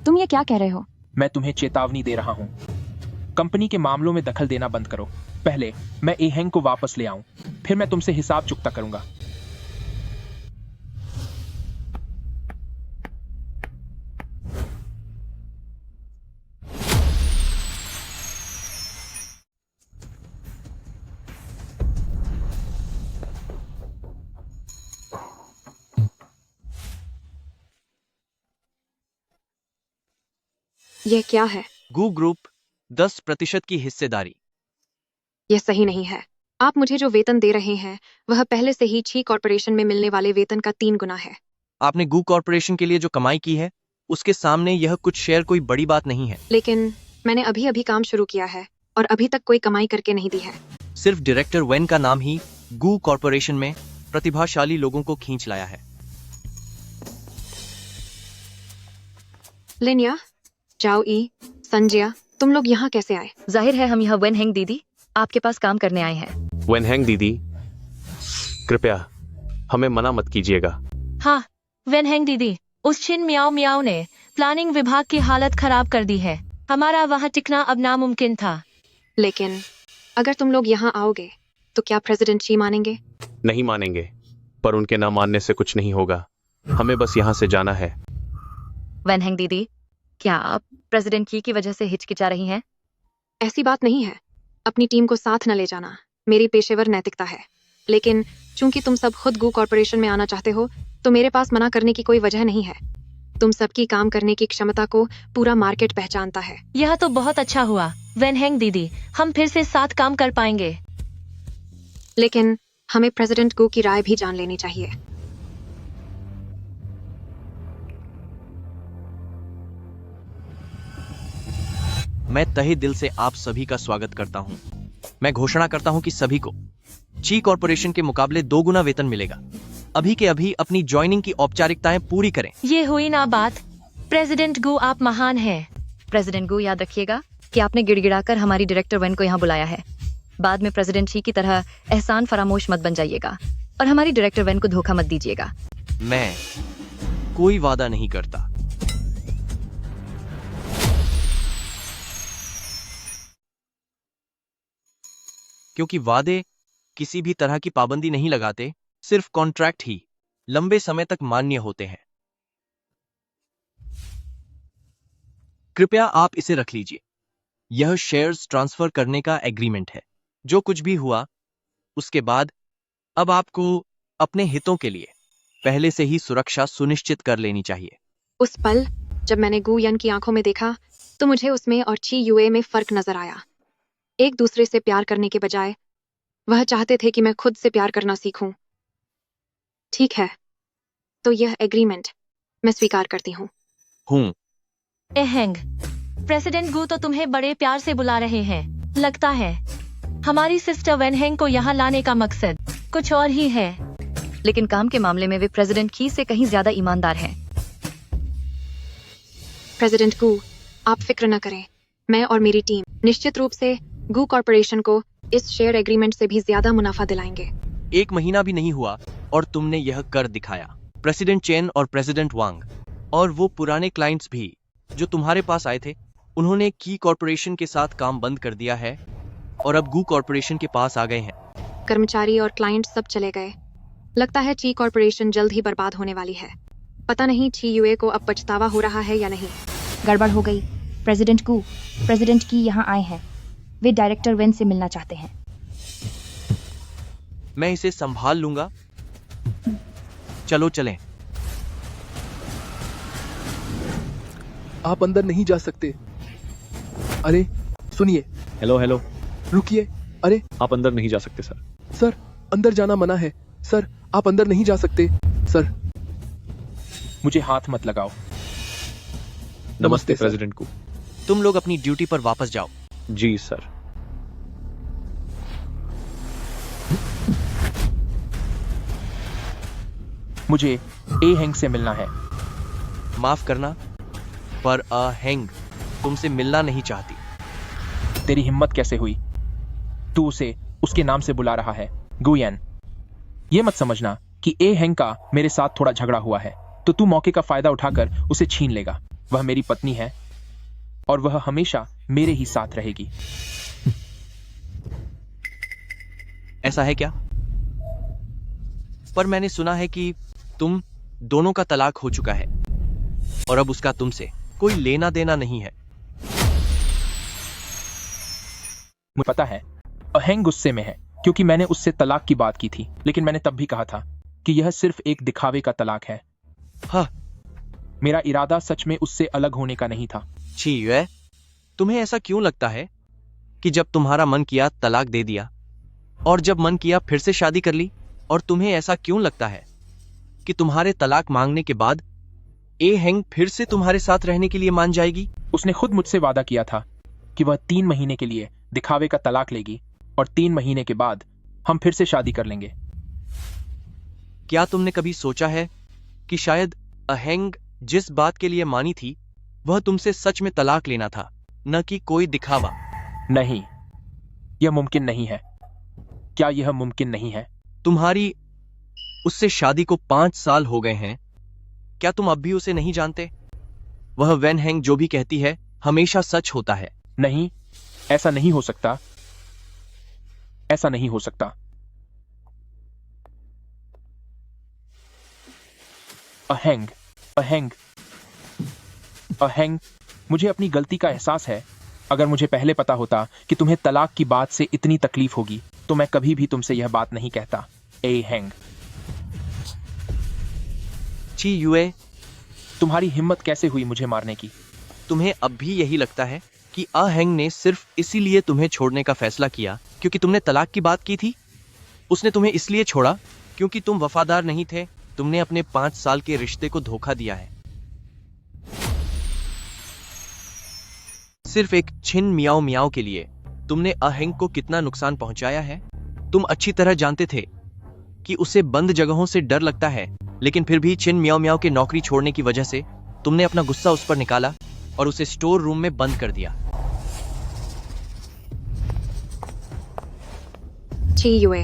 तुम ये क्या कह रहे हो? मैं तुम्हें चेतावनी दे रहा हूँ, कंपनी के मामलों में दखल देना बंद करो। पहले मैं एहेंग को वापस ले आऊं, फिर मैं तुमसे हिसाब चुकता करूंगा। यह क्या है? गू ग्रुप 10% की हिस्सेदारी। यह सही नहीं है। आप मुझे जो वेतन दे रहे हैं वह पहले से ही ची कॉर्पोरेशन में मिलने वाले वेतन का 3 गुना है। आपने गू कॉर्पोरेशन के लिए जो कमाई की है उसके सामने यह कुछ शेयर कोई बड़ी बात नहीं है। लेकिन मैंने अभी अभी काम शुरू किया है और अभी तक कोई कमाई करके नहीं दी है। सिर्फ डायरेक्टर वेन का नाम ही गू कॉर्पोरेशन में प्रतिभाशाली लोगों को खींच लाया है। लिनिया, जाओ ई, संजय, तुम लोग यहाँ कैसे आए? जाहिर है हम यहाँ वेनहेंग दीदी आपके पास काम करने आए हैं। वेनहेंग दीदी, कृपया हमें मना मत कीजिएगा। हाँ, वेनहेंग दीदी, उस छिन मियाओ मियाओ ने प्लानिंग विभाग की हालत खराब कर दी है। हमारा वहाँ टिकना अब नामुमकिन था। लेकिन अगर तुम लोग यहाँ आओगे तो क्या प्रेसिडेंट ची मानेंगे? नहीं मानेंगे, पर उनके ना मानने से कुछ नहीं होगा। हमें बस यहाँ से जाना है। वेनहेंग दीदी, क्या आप प्रेसिडेंट की वजह से हिचकिचा रही हैं? ऐसी बात नहीं है। अपनी टीम को साथ न ले जाना मेरी पेशेवर नैतिकता है। लेकिन चूंकि तुम सब खुद गू कॉर्पोरेशन में आना चाहते हो तो मेरे पास मना करने की कोई वजह नहीं है। तुम सबकी काम करने की क्षमता को पूरा मार्केट पहचानता है। यह तो बहुत अच्छा हुआ वेनहेंग दीदी, हम फिर से साथ काम कर पाएंगे। लेकिन हमें प्रेसिडेंट गू की राय भी जान लेनी चाहिए। मैं तहे दिल से आप सभी का स्वागत करता हूं। मैं घोषणा करता हूं कि सभी को ची कॉर्पोरेशन के मुकाबले 2 गुना वेतन मिलेगा। अभी के अभी अपनी ज्वाइनिंग की औपचारिकताएं पूरी करें। ये हुई ना बात। प्रेसिडेंट गू, आप महान हैं। प्रेसिडेंट गू, याद रखिएगा कि आपने गिड़गिड़ाकर हमारी डायरेक्टर वेन को यहाँ बुलाया है। बाद में प्रेसिडेंट ची की तरह एहसान फरामोश मत बन जाइएगा और हमारी डायरेक्टर वेन को धोखा मत दीजिएगा। मैं कोई वादा नहीं करता। क्योंकि वादे किसी भी तरह की पाबंदी नहीं लगाते, सिर्फ कॉन्ट्रैक्ट ही लंबे समय तक मान्य होते हैं। कृपया आप इसे रख लीजिए। यह शेयर्स ट्रांसफर करने का एग्रीमेंट है। जो कुछ भी हुआ उसके बाद अब आपको अपने हितों के लिए पहले से ही सुरक्षा सुनिश्चित कर लेनी चाहिए। उस पल जब मैंने गू यन की आंखों में देखा तो मुझे उसमें और ची यूए में फर्क नजर आया। एक दूसरे से प्यार करने के बजाय वह चाहते थे कि मैं खुद से प्यार करना सीखूं। ठीक है, तो यह एग्रीमेंट मैं स्वीकार करती हूँ। एहेंग, प्रेसिडेंट गू तो तुम्हें बड़े प्यार से बुला रहे हैं। लगता है हमारी सिस्टर वेनहेंग को यहाँ लाने का मकसद कुछ और ही है। लेकिन काम के मामले में वे प्रेसिडेंट की से कहीं ज्यादा ईमानदार हैं। प्रेसिडेंट गू, आप फिक्र न करें। मैं और मेरी टीम निश्चित रूप से गू कॉर्पोरेशन को इस शेयर एग्रीमेंट से भी ज्यादा मुनाफा दिलाएंगे। 1 महीना भी नहीं हुआ और तुमने यह कर दिखाया। प्रेसिडेंट चेन और प्रेसिडेंट वांग और वो पुराने क्लाइंट्स भी जो तुम्हारे पास आए थे, उन्होंने की कॉर्पोरेशन के साथ काम बंद कर दिया है और अब गू कॉर्पोरेशन के पास आ गए हैं। कर्मचारी और क्लाइंट सब चले गए। लगता है ची कॉर्पोरेशन जल्द ही बर्बाद होने वाली है। पता नहीं ची यूए को अब पछतावा हो रहा है या नहीं। गड़बड़ हो गई। प्रेसिडेंट गू, प्रेसिडेंट की यहाँ आए हैं। वे डायरेक्टर वेन से मिलना चाहते हैं। मैं इसे संभाल लूंगा। चलो चलें। आप अंदर नहीं जा सकते। अरे सुनिए। हेलो हेलो, रुकिए। अरे आप अंदर नहीं जा सकते सर। सर, अंदर जाना मना है। सर, आप अंदर नहीं जा सकते। सर, मुझे हाथ मत लगाओ। नमस्ते प्रेसिडेंट को। तुम लोग अपनी ड्यूटी पर वापस जाओ। जी सर। मुझे एहेंग से मिलना है। माफ करना, पर अहेंग तुमसे मिलना नहीं चाहती। तेरी हिम्मत कैसे हुई? तू उसे उसके नाम से बुला रहा है, गुयन। ये मत समझना कि ए हेंग का मेरे साथ थोड़ा झगड़ा हुआ है तो तू मौके का फायदा उठाकर उसे छीन लेगा। वह मेरी पत्नी है और वह हमेशा मेरे ही साथ रहेगी। ऐसा है क्या? पर मैंने सुना है कि तुम दोनों का तलाक हो चुका है और अब उसका तुमसे कोई लेना देना नहीं है। मुझे पता है अहेंग गुस्से में है क्योंकि मैंने उससे तलाक की बात की थी, लेकिन मैंने तब भी कहा था कि यह सिर्फ एक दिखावे का तलाक है। हाँ, मेरा इरादा सच में उससे अलग होने का नहीं था। छी यूए, तुम्हें ऐसा क्यों लगता है कि जब तुम्हारा मन किया तलाक दे दिया और जब मन किया फिर से शादी कर ली? और तुम्हें ऐसा क्यों लगता है कि तुम्हारे तलाक मांगने के बाद ए हेंग फिर से तुम्हारे साथ रहने के लिए मान जाएगी? उसने खुद मुझसे वादा किया था कि वह 3 महीने के लिए दिखावे का तलाक लेगी और 3 महीने के बाद हम फिर से शादी कर लेंगे। क्या तुमने कभी सोचा है कि शायद अहेंग जिस बात के लिए मानी थी वह तुमसे सच में तलाक लेना था, न कि कोई दिखावा? नहीं, यह मुमकिन नहीं है। क्या यह मुमकिन नहीं है? तुम्हारी उससे शादी को 5 साल हो गए हैं। क्या तुम अब भी उसे नहीं जानते? वह वेन हेंग जो भी कहती है हमेशा सच होता है। नहीं, ऐसा नहीं हो सकता। ऐसा नहीं हो सकता। अहेंग, अहेंग, अहेंग, मुझे अपनी गलती का एहसास है। अगर मुझे पहले पता होता कि तुम्हें तलाक की बात से इतनी तकलीफ होगी तो मैं कभी भी तुमसे यह बात नहीं कहता। ए हेंग। छी यूए, तुम्हारी हिम्मत कैसे हुई मुझे मारने की? तुम्हें अब भी यही लगता है कि अहेंग ने सिर्फ इसीलिए तुम्हें छोड़ने का फैसला किया क्योंकि तुमने तलाक की बात की थी? उसने तुम्हें इसलिए छोड़ा क्योंकि तुम वफादार नहीं थे? तुमने अपने 5 साल के रिश्ते को धोखा दिया है। सिर्फ एक छिन मियाओ मियाओ के लिए तुमने अहेंग को कितना नुकसान पहुंचाया है। तुम अच्छी तरह जानते थे कि उसे बंद जगहों से डर लगता है, लेकिन फिर भी छिन मियाओ मियाओ के नौकरी छोड़ने की वजह से तुमने अपना गुस्सा उस पर निकाला और उसे स्टोर रूम में बंद कर दिया। जी यूए,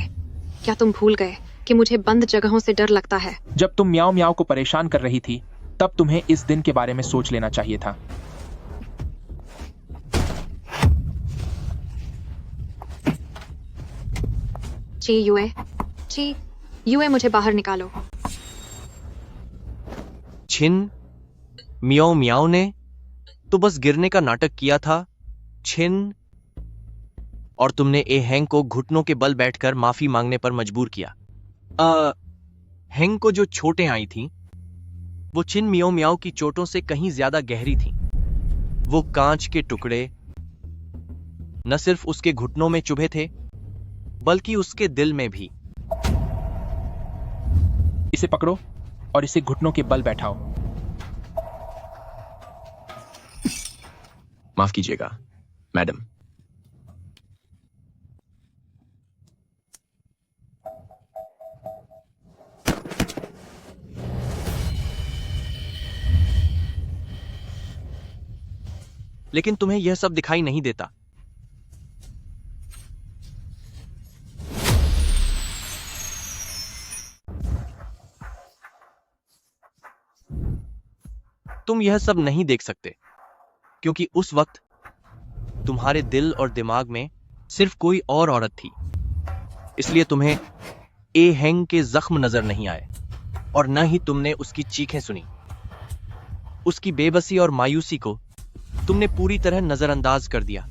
क्या तुम भूल गए कि मुझे बंद जगहों से डर लगता है? जब तुम म्याओ म्याओ को परेशान कर रही थी तब तुम्हें इस दिन के बारे में सोच लेना चाहिए था। जी यूए, मुझे बाहर निकालो। छिन मियाओ मियाओ ने तो बस गिरने का नाटक किया था छिन, और तुमने ए हेंग को घुटनों के बल बैठकर माफी मांगने पर मजबूर किया। हेंग को जो चोटें आई थीं, वो छिन मियाओ मियाओ की चोटों से कहीं ज्यादा गहरी थीं। वो कांच के टुकड़े न सिर्फ उसके घुटनों में चुभे थे बल्कि उसके दिल में भी। इसे पकड़ो और इसे घुटनों के बल बैठाओ। माफ कीजिएगा मैडम। लेकिन तुम्हें यह सब दिखाई नहीं देता। तुम यह सब नहीं देख सकते क्योंकि उस वक्त तुम्हारे दिल और दिमाग में सिर्फ कोई और औरत थी, इसलिए तुम्हें ए हेंग के जख्म नजर नहीं आए और न ही तुमने उसकी चीखें सुनी। उसकी बेबसी और मायूसी को तुमने पूरी तरह नजरअंदाज कर दिया।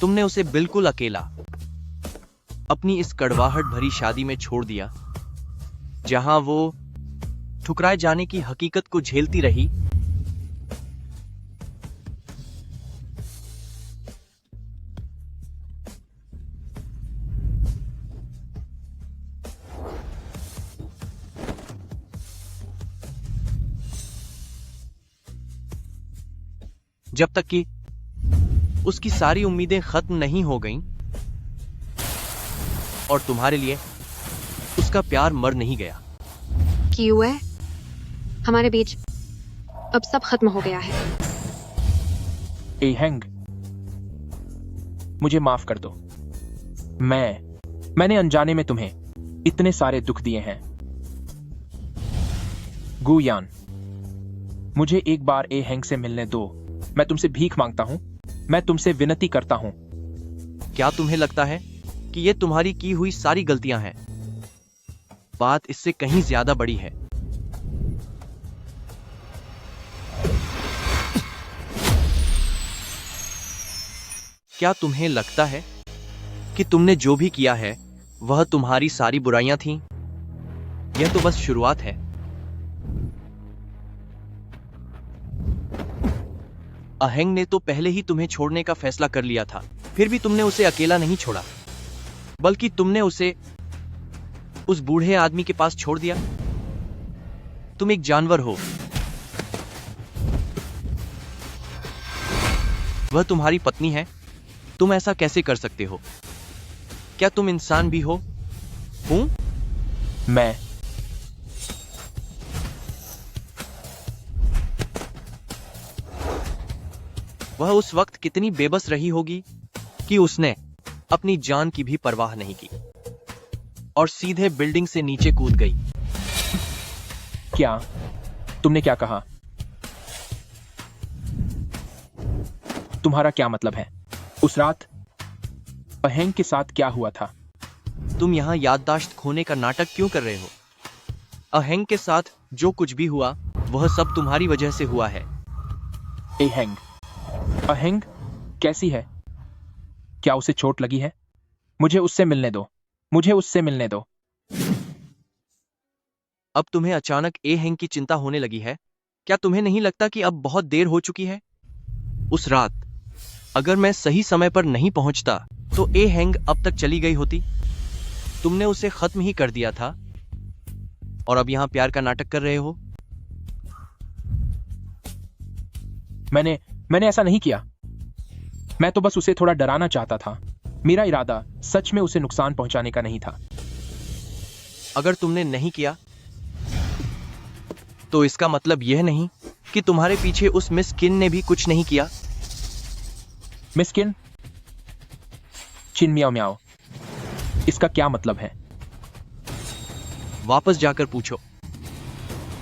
तुमने उसे बिल्कुल अकेला अपनी इस कड़वाहट भरी शादी में छोड़ दिया, जहां वो ठुकराए जाने की हकीकत को झेलती रही। जब तक कि उसकी सारी उम्मीदें खत्म नहीं हो गईं और तुम्हारे लिए उसका प्यार मर नहीं गया। क्यों है? हमारे बीच अब सब खत्म हो गया है। ए हेंग, मुझे माफ कर दो। मैंने अनजाने में तुम्हें इतने सारे दुख दिए हैं। गुयान, मुझे एक बार ए हैंग से मिलने दो। मैं तुमसे भीख मांगता हूं, मैं तुमसे विनती करता हूं। क्या तुम्हें लगता है कि ये तुम्हारी की हुई सारी गलतियां हैं? बात इससे कहीं ज्यादा बड़ी है। क्या तुम्हें लगता है कि तुमने जो भी किया है वह तुम्हारी सारी बुराइयां थीं? यह तो बस शुरुआत है। अहेंग ने तो पहले ही तुम्हें छोड़ने का फैसला कर लिया था, फिर भी तुमने उसे अकेला नहीं छोड़ा, बल्कि तुमने उसे उस बूढ़े आदमी के पास छोड़ दिया। तुम एक जानवर हो। वह तुम्हारी पत्नी है। तुम ऐसा कैसे कर सकते हो? क्या तुम इंसान भी हो? हूं? मैं वह उस वक्त कितनी बेबस रही होगी कि उसने अपनी जान की भी परवाह नहीं की और सीधे बिल्डिंग से नीचे कूद गई। क्या तुमने क्या कहा? तुम्हारा क्या मतलब है? उस रात अहेंग के साथ क्या हुआ था? तुम यहां याददाश्त खोने का नाटक क्यों कर रहे हो? अहेंग के साथ जो कुछ भी हुआ वह सब तुम्हारी वजह से हुआ है। अहेंग कैसी है? क्या उसे चोट लगी है? मुझे उससे मिलने दो, मुझे उससे मिलने दो। अब तुम्हें अचानक अहेंग की चिंता होने लगी है? क्या तुम्हें नहीं लगता कि अब बहुत देर हो चुकी है? उस रात अगर मैं सही समय पर नहीं पहुंचता तो अहेंग अब तक चली गई होती। तुमने उसे खत्म ही कर दिया था और अब यहां प्यार का नाटक कर रहे हो। मैंने ऐसा नहीं किया। मैं तो बस उसे थोड़ा डराना चाहता था। मेरा इरादा सच में उसे नुकसान पहुंचाने का नहीं था। अगर तुमने नहीं किया तो इसका मतलब यह नहीं कि तुम्हारे पीछे उस मिस किन ने भी कुछ नहीं किया। मिस किन? चिन म्याओ म्याओ, इसका क्या मतलब है? वापस जाकर पूछो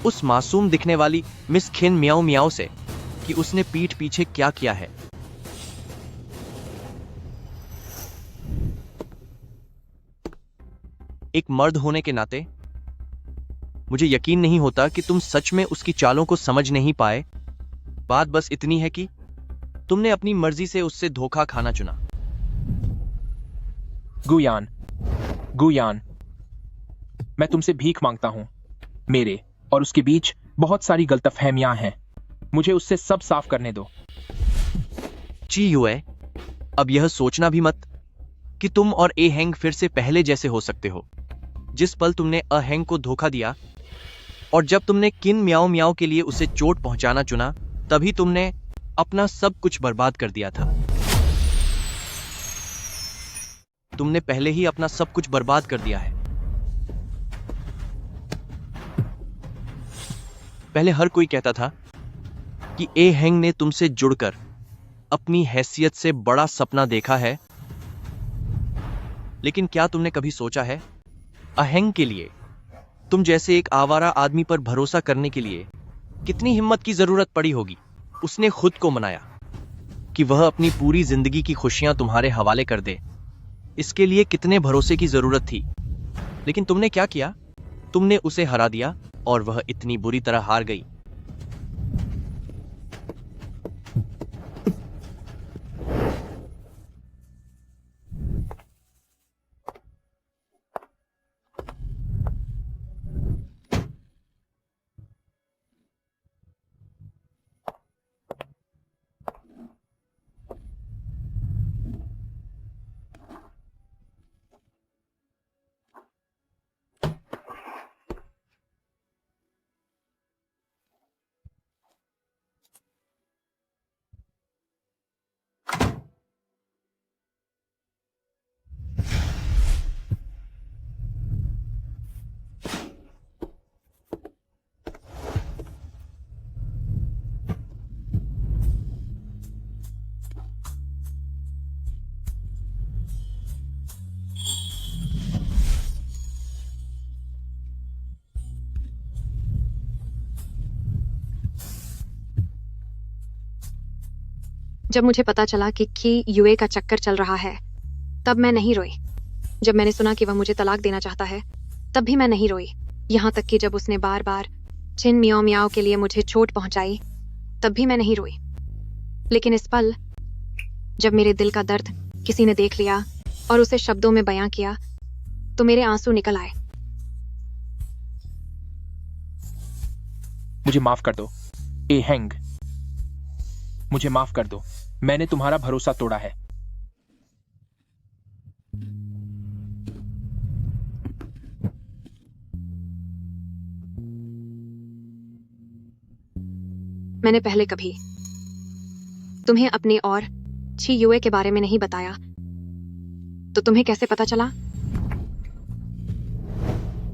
उस मासूम दिखने वाली मिस खिन म्याओ म्याओ से कि उसने पीठ पीछे क्या किया है। एक मर्द होने के नाते मुझे यकीन नहीं होता कि तुम सच में उसकी चालों को समझ नहीं पाए। बात बस इतनी है कि तुमने अपनी मर्जी से उससे धोखा खाना चुना। गुयान, मैं तुमसे भीख मांगता हूं। मेरे और उसके बीच बहुत सारी गलतफहमियां हैं। मुझे उससे सब साफ करने दो। ची युए, अब यह सोचना भी मत कि तुम और अहेंग फिर से पहले जैसे हो सकते हो। जिस पल तुमने अहेंग को धोखा दिया और जब तुमने किन म्याओ म्याओ के लिए उसे चोट पहुंचाना चुना, तभी तुमने अपना सब कुछ बर्बाद कर दिया था। तुमने पहले ही अपना सब कुछ बर्बाद कर दिया है। पहले हर कोई कहता था कि अहेंग ने तुमसे जुड़कर अपनी हैसियत से बड़ा सपना देखा है, लेकिन क्या तुमने कभी सोचा है अहेंग के लिए तुम जैसे एक आवारा आदमी पर भरोसा करने के लिए कितनी हिम्मत की जरूरत पड़ी होगी? उसने खुद को मनाया कि वह अपनी पूरी जिंदगी की खुशियां तुम्हारे हवाले कर दे। इसके लिए कितने भरोसे की जरूरत थी, लेकिन तुमने क्या किया? तुमने उसे हरा दिया और वह इतनी बुरी तरह हार गई। जब मुझे पता चला कि की यूए का चक्कर चल रहा है, तब मैं नहीं रोई। जब मैंने सुना कि वह मुझे तलाक देना चाहता है, तब भी मैं नहीं रोई। यहाँ तक कि जब उसने बार बार चिन मियाओ मियाओ के लिए मुझे चोट पहुंचाई, तब भी मैं नहीं रोई। लेकिन इस पल, जब मेरे दिल का दर्द किसी ने देख लिया और उसे शब्दों में बयां किया, तो मेरे आंसू निकल आए। मुझे माफ कर दो ए हैंग, मुझे माफ कर दो। मैंने तुम्हारा भरोसा तोड़ा है। मैंने पहले कभी तुम्हें अपने और छी यूए के बारे में नहीं बताया, तो तुम्हें कैसे पता चला?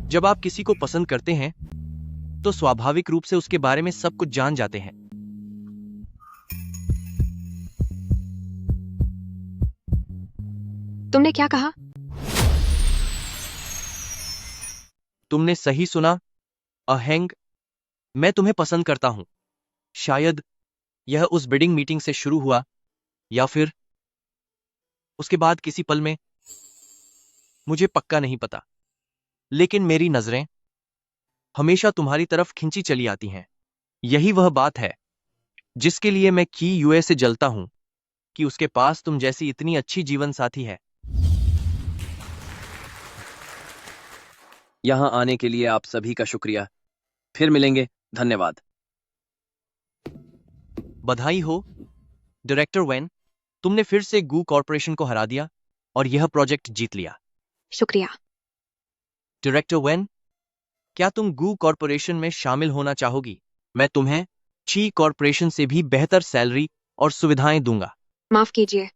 जब आप किसी को पसंद करते हैं तो स्वाभाविक रूप से उसके बारे में सब कुछ जान जाते हैं। तुमने क्या कहा? तुमने सही सुना अहेंग, मैं तुम्हें पसंद करता हूं। शायद यह उस बिडिंग मीटिंग से शुरू हुआ या फिर उसके बाद किसी पल में, मुझे पक्का नहीं पता। लेकिन मेरी नजरें हमेशा तुम्हारी तरफ खिंची चली आती हैं। यही वह बात है जिसके लिए मैं की यूए से जलता हूं, कि उसके पास तुम जैसी इतनी अच्छी जीवन साथी है। यहां आने के लिए आप सभी का शुक्रिया। फिर मिलेंगे। धन्यवाद। बधाई हो डायरेक्टर वेन, तुमने फिर से गू कॉर्पोरेशन को हरा दिया और यह प्रोजेक्ट जीत लिया। शुक्रिया। डायरेक्टर वेन, क्या तुम गू कॉर्पोरेशन में शामिल होना चाहोगी? मैं तुम्हें ची कॉर्पोरेशन से भी बेहतर सैलरी और सुविधाएं दूंगा। माफ कीजिए,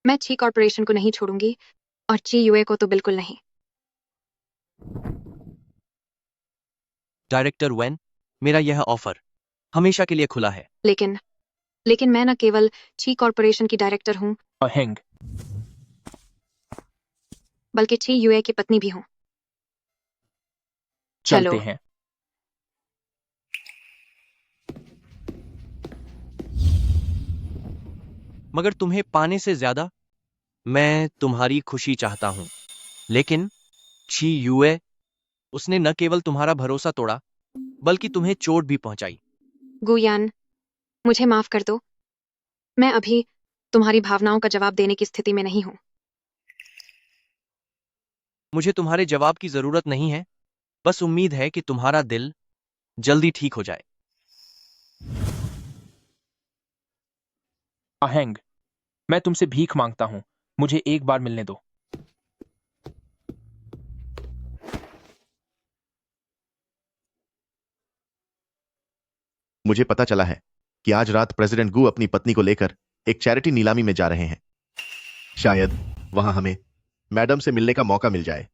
मैं छी कॉर्पोरेशन को नहीं छोड़ूंगी और ची यूए को तो बिल्कुल नहीं। डायरेक्टर वेन, मेरा यह ऑफर हमेशा के लिए खुला है। लेकिन मैं न केवल छी कॉर्पोरेशन की डायरेक्टर हूं, अहेंग, बल्कि छी यूए की पत्नी भी हूं। चलते हैं। मगर तुम्हें पाने से ज्यादा मैं तुम्हारी खुशी चाहता हूं। लेकिन छी यूए, उसने न केवल तुम्हारा भरोसा तोड़ा बल्कि तुम्हें चोट भी पहुंचाई। गुयान, मुझे माफ कर दो। मैं अभी तुम्हारी भावनाओं का जवाब देने की स्थिति में नहीं हूं। मुझे तुम्हारे जवाब की जरूरत नहीं है, बस उम्मीद है कि तुम्हारा दिल जल्दी ठीक हो जाए। अहेंग, मैं तुमसे भीख मांगता हूं, मुझे एक बार मिलने दो। मुझे पता चला है कि आज रात प्रेसिडेंट गू अपनी पत्नी को लेकर एक चैरिटी नीलामी में जा रहे हैं। शायद वहां हमें मैडम से मिलने का मौका मिल जाए।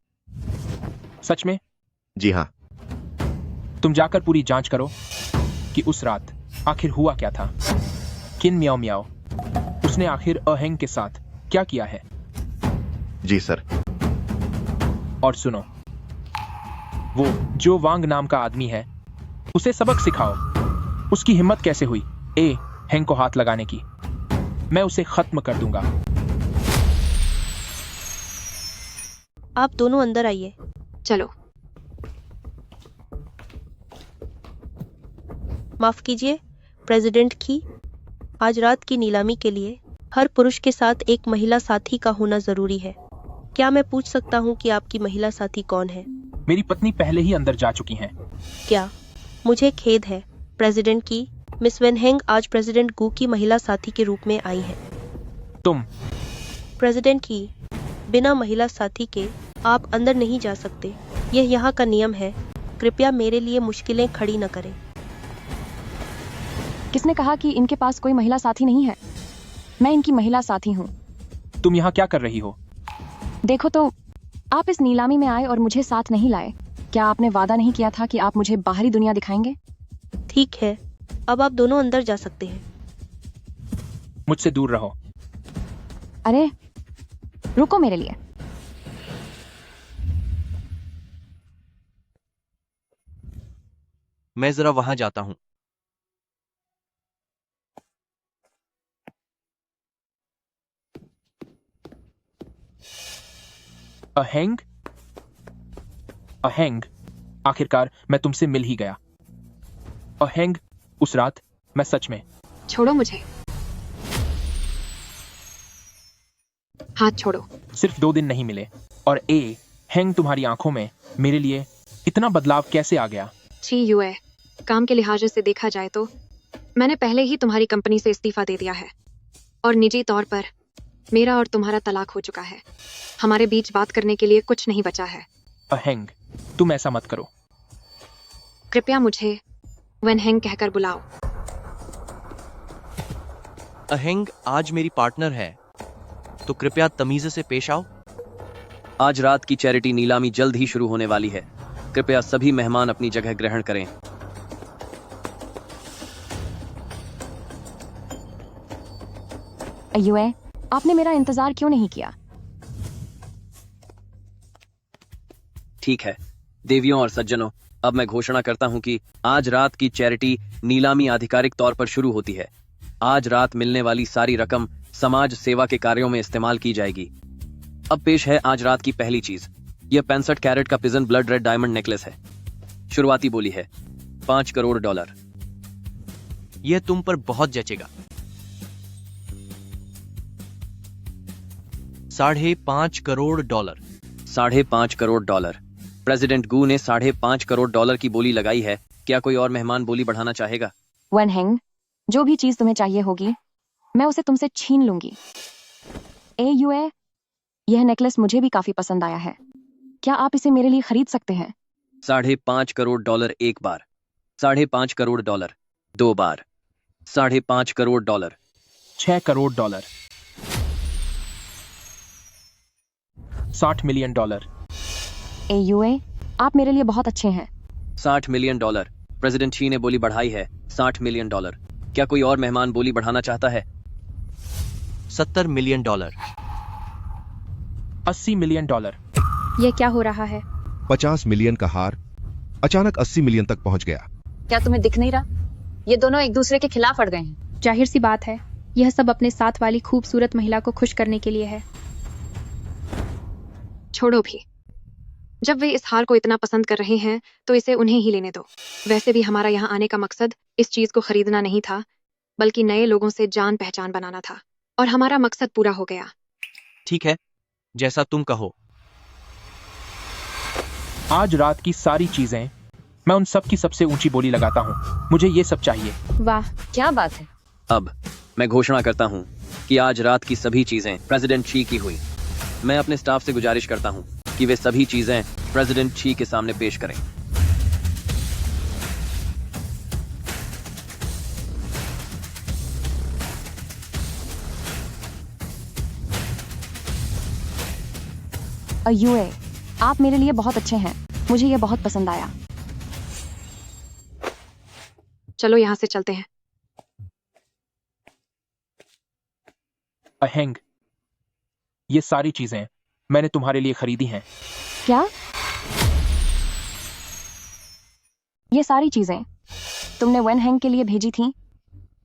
सच में? जी हां। तुम जाकर पूरी जांच करो कि उस रात आखिर हुआ क्या था। किन मियाओ मियाओ, उसने आखिर अहेंग के साथ क्या किया है? जी सर। और सुनो, वो जो वांग नाम का आदमी है, उसे सबक सिखाओ। उसकी हिम्मत कैसे हुई ए हेंग को हाथ लगाने की? मैं उसे खत्म कर दूंगा। आप दोनों अंदर आइए। चलो। माफ कीजिए प्रेसिडेंट की, आज रात की नीलामी के लिए हर पुरुष के साथ एक महिला साथी का होना जरूरी है। क्या मैं पूछ सकता हूँ कि आपकी महिला साथी कौन है? मेरी पत्नी पहले ही अंदर जा चुकी हैं। क्या? मुझे खेद है प्रेसिडेंट की, मिस वेनहेंग आज प्रेसिडेंट गू की महिला साथी के रूप में आई है। तुम? प्रेसिडेंट की, बिना महिला साथी के आप अंदर नहीं जा सकते। यह यहाँ का नियम है। कृपया मेरे लिए मुश्किलें खड़ी न करें। किसने कहा कि इनके पास कोई महिला साथी नहीं है? मैं इनकी महिला साथी हूँ। तुम यहाँ क्या कर रही हो? देखो तो, आप इस नीलामी में आए और मुझे साथ नहीं लाए। क्या आपने वादा नहीं किया था कि आप मुझे बाहरी दुनिया दिखाएंगे? ठीक है, अब आप दोनों अंदर जा सकते हैं। मुझसे दूर रहो। अरे रुको मेरे लिए। मैं जरा वहां जाता हूं। अहेंग, अहेंग, आखिरकार मैं तुमसे मिल ही गया। अहेंग, उस रात मैं सच में। छोड़ो मुझे, हाथ छोड़ो। सिर्फ 2 दिन नहीं मिले और हेंग, तुम्हारी आंखों में मेरे लिए इतना बदलाव कैसे आ गया? छी यूए, काम के लिहाज से देखा जाए तो मैंने पहले ही तुम्हारी कंपनी से इस्तीफा दे दिया है और निजी तौर पर मेरा और तुम्हारा तलाक हो चुका है। हमारे बीच बात करने के लिए कुछ नहीं बचा है। अहेंग, तुम ऐसा मत करो। कृपया मुझे वेनहेंग कहकर बुलाओ। अहेंग आज मेरी पार्टनर है, तो कृपया तमीज से पेश आओ। आज रात की चैरिटी नीलामी जल्द ही शुरू होने वाली है। कृपया सभी मेहमान अपनी जगह ग्रहण करें। यूए, आपने मेरा इंतजार क्यों नहीं किया? ठीक है देवियों और सज्जनों, अब मैं घोषणा करता हूं कि आज रात की चैरिटी नीलामी आधिकारिक तौर पर शुरू होती है। आज रात मिलने वाली सारी रकम समाज सेवा के कार्यों में इस्तेमाल की जाएगी। अब पेश है आज रात की पहली चीज। यह 65 कैरेट का pigeon blood red diamond necklace है। शुरुआती बोली है $5 करोड़। यह तुम पर बहुत जचेगा। 5.5 करोड़ डॉलर। $5.5 करोड़। प्रेसिडेंट गू ने $5.5 करोड़ की बोली लगाई है। क्या कोई और मेहमान बोली बढ़ाना चाहेगा? वेनहेंग, जो भी चीज तुम्हें चाहिए होगी मैं उसे तुमसे छीन लूंगी। यूए, यह नेकलेस मुझे भी काफी पसंद आया है। क्या आप इसे मेरे लिए खरीद सकते हैं? $5.5 करोड़ एक बार, $5.5 करोड़ 2 बार, $5.5 करोड़, $6 करोड़, $60 मिलियन। यूए, आप मेरे लिए बहुत अच्छे हैं। $60 मिलियन। प्रेसिडेंट शी ने बोली बढ़ाई है $60 मिलियन। क्या कोई और मेहमान बोली बढ़ाना चाहता है? $70 मिलियन। $80 मिलियन। ये क्या हो रहा है? 50 मिलियन का हार अचानक 80 मिलियन तक पहुंच गया। क्या तुम्हें दिख नहीं रहा? ये दोनों एक दूसरे के खिलाफ अड़ गए हैं। जाहिर सी बात है, यह सब अपने साथ वाली खूबसूरत महिला को खुश करने के लिए है। छोड़ो भी, जब वे इस हार को इतना पसंद कर रहे हैं तो इसे उन्हें ही लेने दो। वैसे भी हमारा यहाँ आने का मकसद इस चीज को खरीदना नहीं था, बल्कि नए लोगों से जान पहचान बनाना था, और हमारा मकसद पूरा हो गया। ठीक है, जैसा तुम कहो। आज रात की सारी चीजें मैं उन सब की सबसे ऊंची बोली लगाता हूँ। मुझे ये सब चाहिए। वाह, क्या बात है। अब मैं घोषणा करता हूँ कि आज रात की सभी चीजें प्रेसिडेंट शी की हुई। मैं अपने स्टाफ से गुजारिश करता हूँ कि वे सभी चीजें प्रेसिडेंट शी के सामने पेश करें। यूए, आप मेरे लिए बहुत अच्छे हैं। मुझे ये बहुत पसंद आया। चलो यहाँ से चलते हैं। अहेंग, ये सारी चीजें मैंने तुम्हारे लिए खरीदी हैं। क्या? ये सारी चीजें तुमने वेनहेंग के लिए भेजी थी?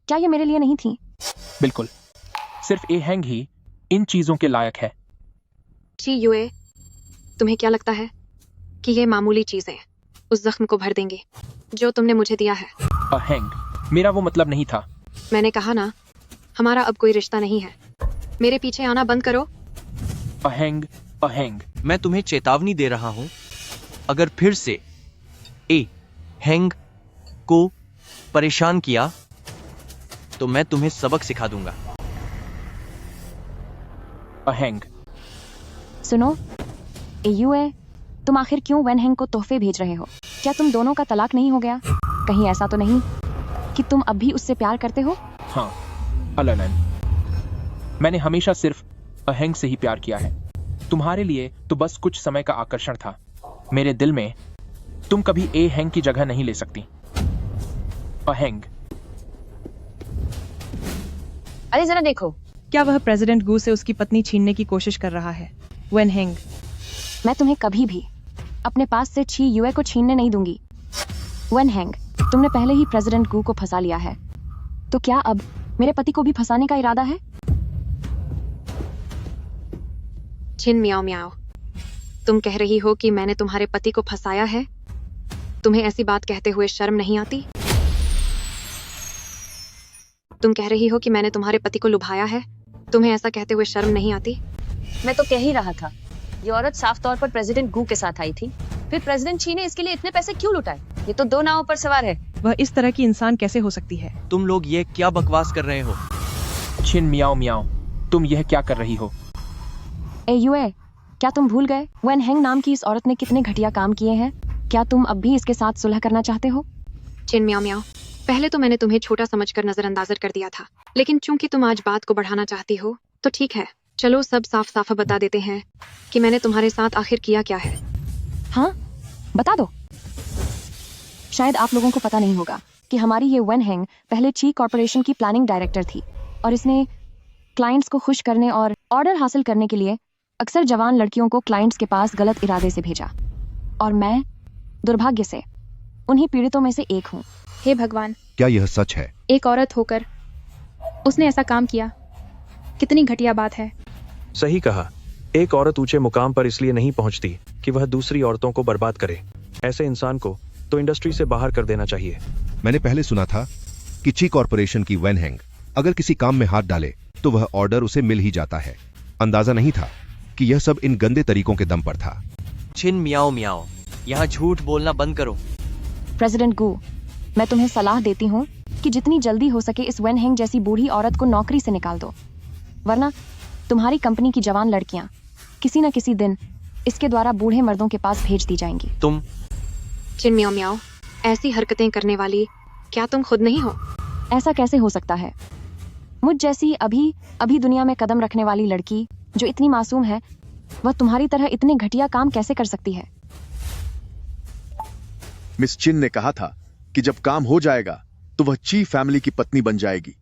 क्या ये मेरे लिए नहीं थी? बिल्कुल, सिर्फ हेंग ही इन चीजों के लायक है। जी यूए, तुम्हें क्या लगता है कि ये मामूली चीजें उस जख्म को भर देंगी जो तुमने मुझे दिया है? अहेंग, मेरा वो मतलब नहीं था। मैंने कहा ना, हमारा अब कोई रिश्ता नहीं है। मेरे पीछे आना बंद करो। अहेंग, अहेंग, मैं तुम्हें चेतावनी दे रहा हूं, अगर फिर से हेंग को परेशान किया तो मैं तुम्हें सबक सिखा दूंगा। अहेंग, सुनो, यूए, तुम आखिर क्यों वेनहेंग को तोहफे भेज रहे हो? क्या तुम दोनों का तलाक नहीं हो गया? कहीं ऐसा तो नहीं कि तुम अब भी उससे प्यार करते हो? हाँ, अलन, मैंने हमेशा सिर्फ अहेंग से ही प्यार किया है। तुम्हारे लिए तो बस कुछ समय का आकर्षण था। मेरे दिल में तुम कभी हेंग की जगह नहीं ले सकती। अहेंग, अरे जरा देखो, क्या वह प्रेसिडेंट गू से उसकी पत्नी छीनने की कोशिश कर रहा है? वेनहेंग, मैं तुम्हें कभी भी अपने पास से छी यूए को छीनने नहीं दूंगी। वेनहेंग, तुमने पहले ही प्रेसिडेंट गू को फंसा लिया है, तो क्या अब मेरे पति को भी फंसाने का इरादा है? छिन मियाओ मियाओ, तुम कह रही हो कि मैंने तुम्हारे पति को फंसाया है? तुम्हें ऐसी बात कहते हुए शर्म नहीं आती? तुम कह रही हो कि मैंने तुम्हारे पति को लुभाया है? तुम्हें ऐसा कहते हुए शर्म नहीं आती? मैं तो कह ही रहा था, ये औरत साफ तौर पर प्रेसिडेंट गू के साथ आई थी। फिर प्रेसिडेंट ची ने इसके लिए इतने पैसे क्यों लुटाए? ये तो दो नावों पर सवार है। वह इस तरह की इंसान कैसे हो सकती है? तुम लोग ये क्या बकवास कर रहे हो? छिन मियाओ मियाओ, तुम यह क्या कर रही हो? ए यूए, क्या तुम भूल गए वेन हेंग नाम की इस औरत ने कितने घटिया काम किए हैं? क्या तुम अब भी इसके साथ सुलह करना चाहते हो? चिन मियाओ मियाओ, पहले तो मैंने तुम्हें छोटा समझकर नजरअंदाज कर दिया था, लेकिन चूंकि तुम आज बात को बढ़ाना चाहती हो तो ठीक है, चलो सब साफ साफ बता देते हैं कि मैंने तुम्हारे साथ आखिर किया क्या है। हाँ, बता दो। शायद आप लोगों को पता नहीं होगा कि हमारी ये वेन हेंग पहले ची कॉर्पोरेशन की प्लानिंग डायरेक्टर थी और इसने क्लाइंट्स को खुश करने और ऑर्डर हासिल करने के लिए अक्सर जवान लड़कियों को क्लाइंट्स के पास गलत इरादे से भेजा, और मैं दुर्भाग्य से उन्हीं पीड़ितों में से एक हूँ। हे भगवान, क्या यह सच है? एक औरत होकर उसने ऐसा काम किया, कितनी घटिया बात है। सही कहा, एक औरत ऊंचे मुकाम पर इसलिए नहीं पहुंचती कि वह दूसरी औरतों को बर्बाद करे। ऐसे इंसान को तो इंडस्ट्री से बाहर कर देना चाहिए। मैंने पहले सुना था कि ची कॉर्पोरेशन की वेन हेंग अगर किसी काम में हाथ डाले तो वह ऑर्डर उसे मिल ही जाता है। अंदाजा नहीं था कि यह सब इन गंदे तरीकों के दम पर था। छिन मियाओ मियाओ, यहाँ झूठ बोलना बंद करो। प्रेसिडेंट गू, मैं तुम्हें सलाह देती हूँ कि जितनी जल्दी हो सके इस वेन हेंग जैसी बूढ़ी औरत को नौकरी से निकाल दो, वरना तुम्हारी कंपनी की जवान लड़कियां किसी न किसी दिन इसके द्वारा बूढ़े मर्दों के पास भेज दी जाएंगी। तुम चिन मियाओ मियाओ, ऐसी हरकतें करने वाली क्या तुम खुद नहीं हो? ऐसा कैसे हो सकता है? मुझ जैसी अभी अभी दुनिया में कदम रखने वाली लड़की जो इतनी मासूम है, वह तुम्हारी तरह इतने घटिया काम कैसे कर सकती है? मिस चिन ने कहा था कि जब काम हो जाएगा तो वह ची फैमिली की पत्नी बन जाएगी।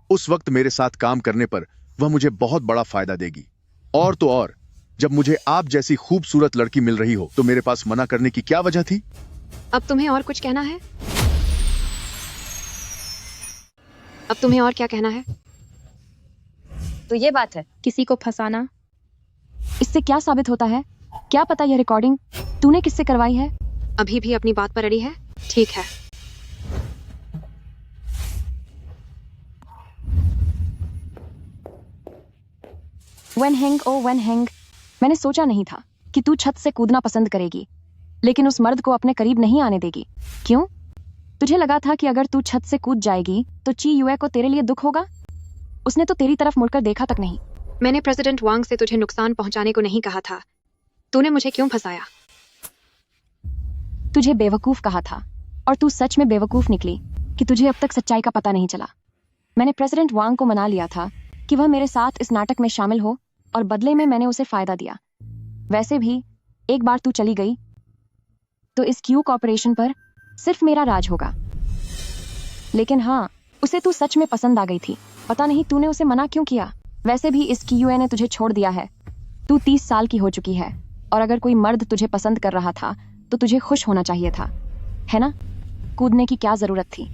उस वक्त मेरे साथ काम करने पर वह मुझे बहुत बड़ा फायदा देगी। और तो और, जब मुझे आप जैसी खूबसूरत लड़की मिल रही हो तो मेरे पास मना करने की क्या वजह थी? अब तुम्हें और कुछ कहना है? अब तुम्हें और क्या कहना है? तो ये बात है, किसी को फंसाना। इससे क्या साबित होता है? क्या पता यह रिकॉर्डिंग तूने किससे करवाई है? अभी भी अपनी बात पर अड़ी है? ठीक है, वेन हेंग, ओ वेन हेंग, मैंने सोचा नहीं था कि तू छत से कूदना पसंद करेगी, लेकिन उस मर्द को अपने करीब नहीं आने देगी। क्यों? तुझे लगा था कि अगर तू छत से कूद जाएगी तो ची यूए को तेरे लिए दुख होगा? उसने तो तेरी तरफ मुड़कर देखा तक नहीं। मैंने प्रेसिडेंट वांग से तुझे नुकसान पहुंचाने को नहीं कहा था। तूने मुझे क्यों फंसाया? तुझे बेवकूफ कहा था, और तू सच में बेवकूफ निकली कि तुझे अब तक सच्चाई का पता नहीं चला। मैंने प्रेसिडेंट वांग को मना लिया था कि वह मेरे साथ इस नाटक में शामिल हो, और बदले में मैंने उसे फायदा दिया। वैसे भी एक बार तू चली गई तो इस क्यू कॉर्पोरेशन पर सिर्फ मेरा राज होगा। लेकिन हाँ, उसे तू सच में पसंद आ गई थी। पता नहीं तूने उसे मना क्यों किया। वैसे भी इस क्यूए ने तुझे छोड़ दिया है। तू 30 साल की हो चुकी है, और अगर कोई मर्द तुझे पसंद कर रहा था तो तुझे खुश होना चाहिए था, है ना? कूदने की क्या जरूरत थी?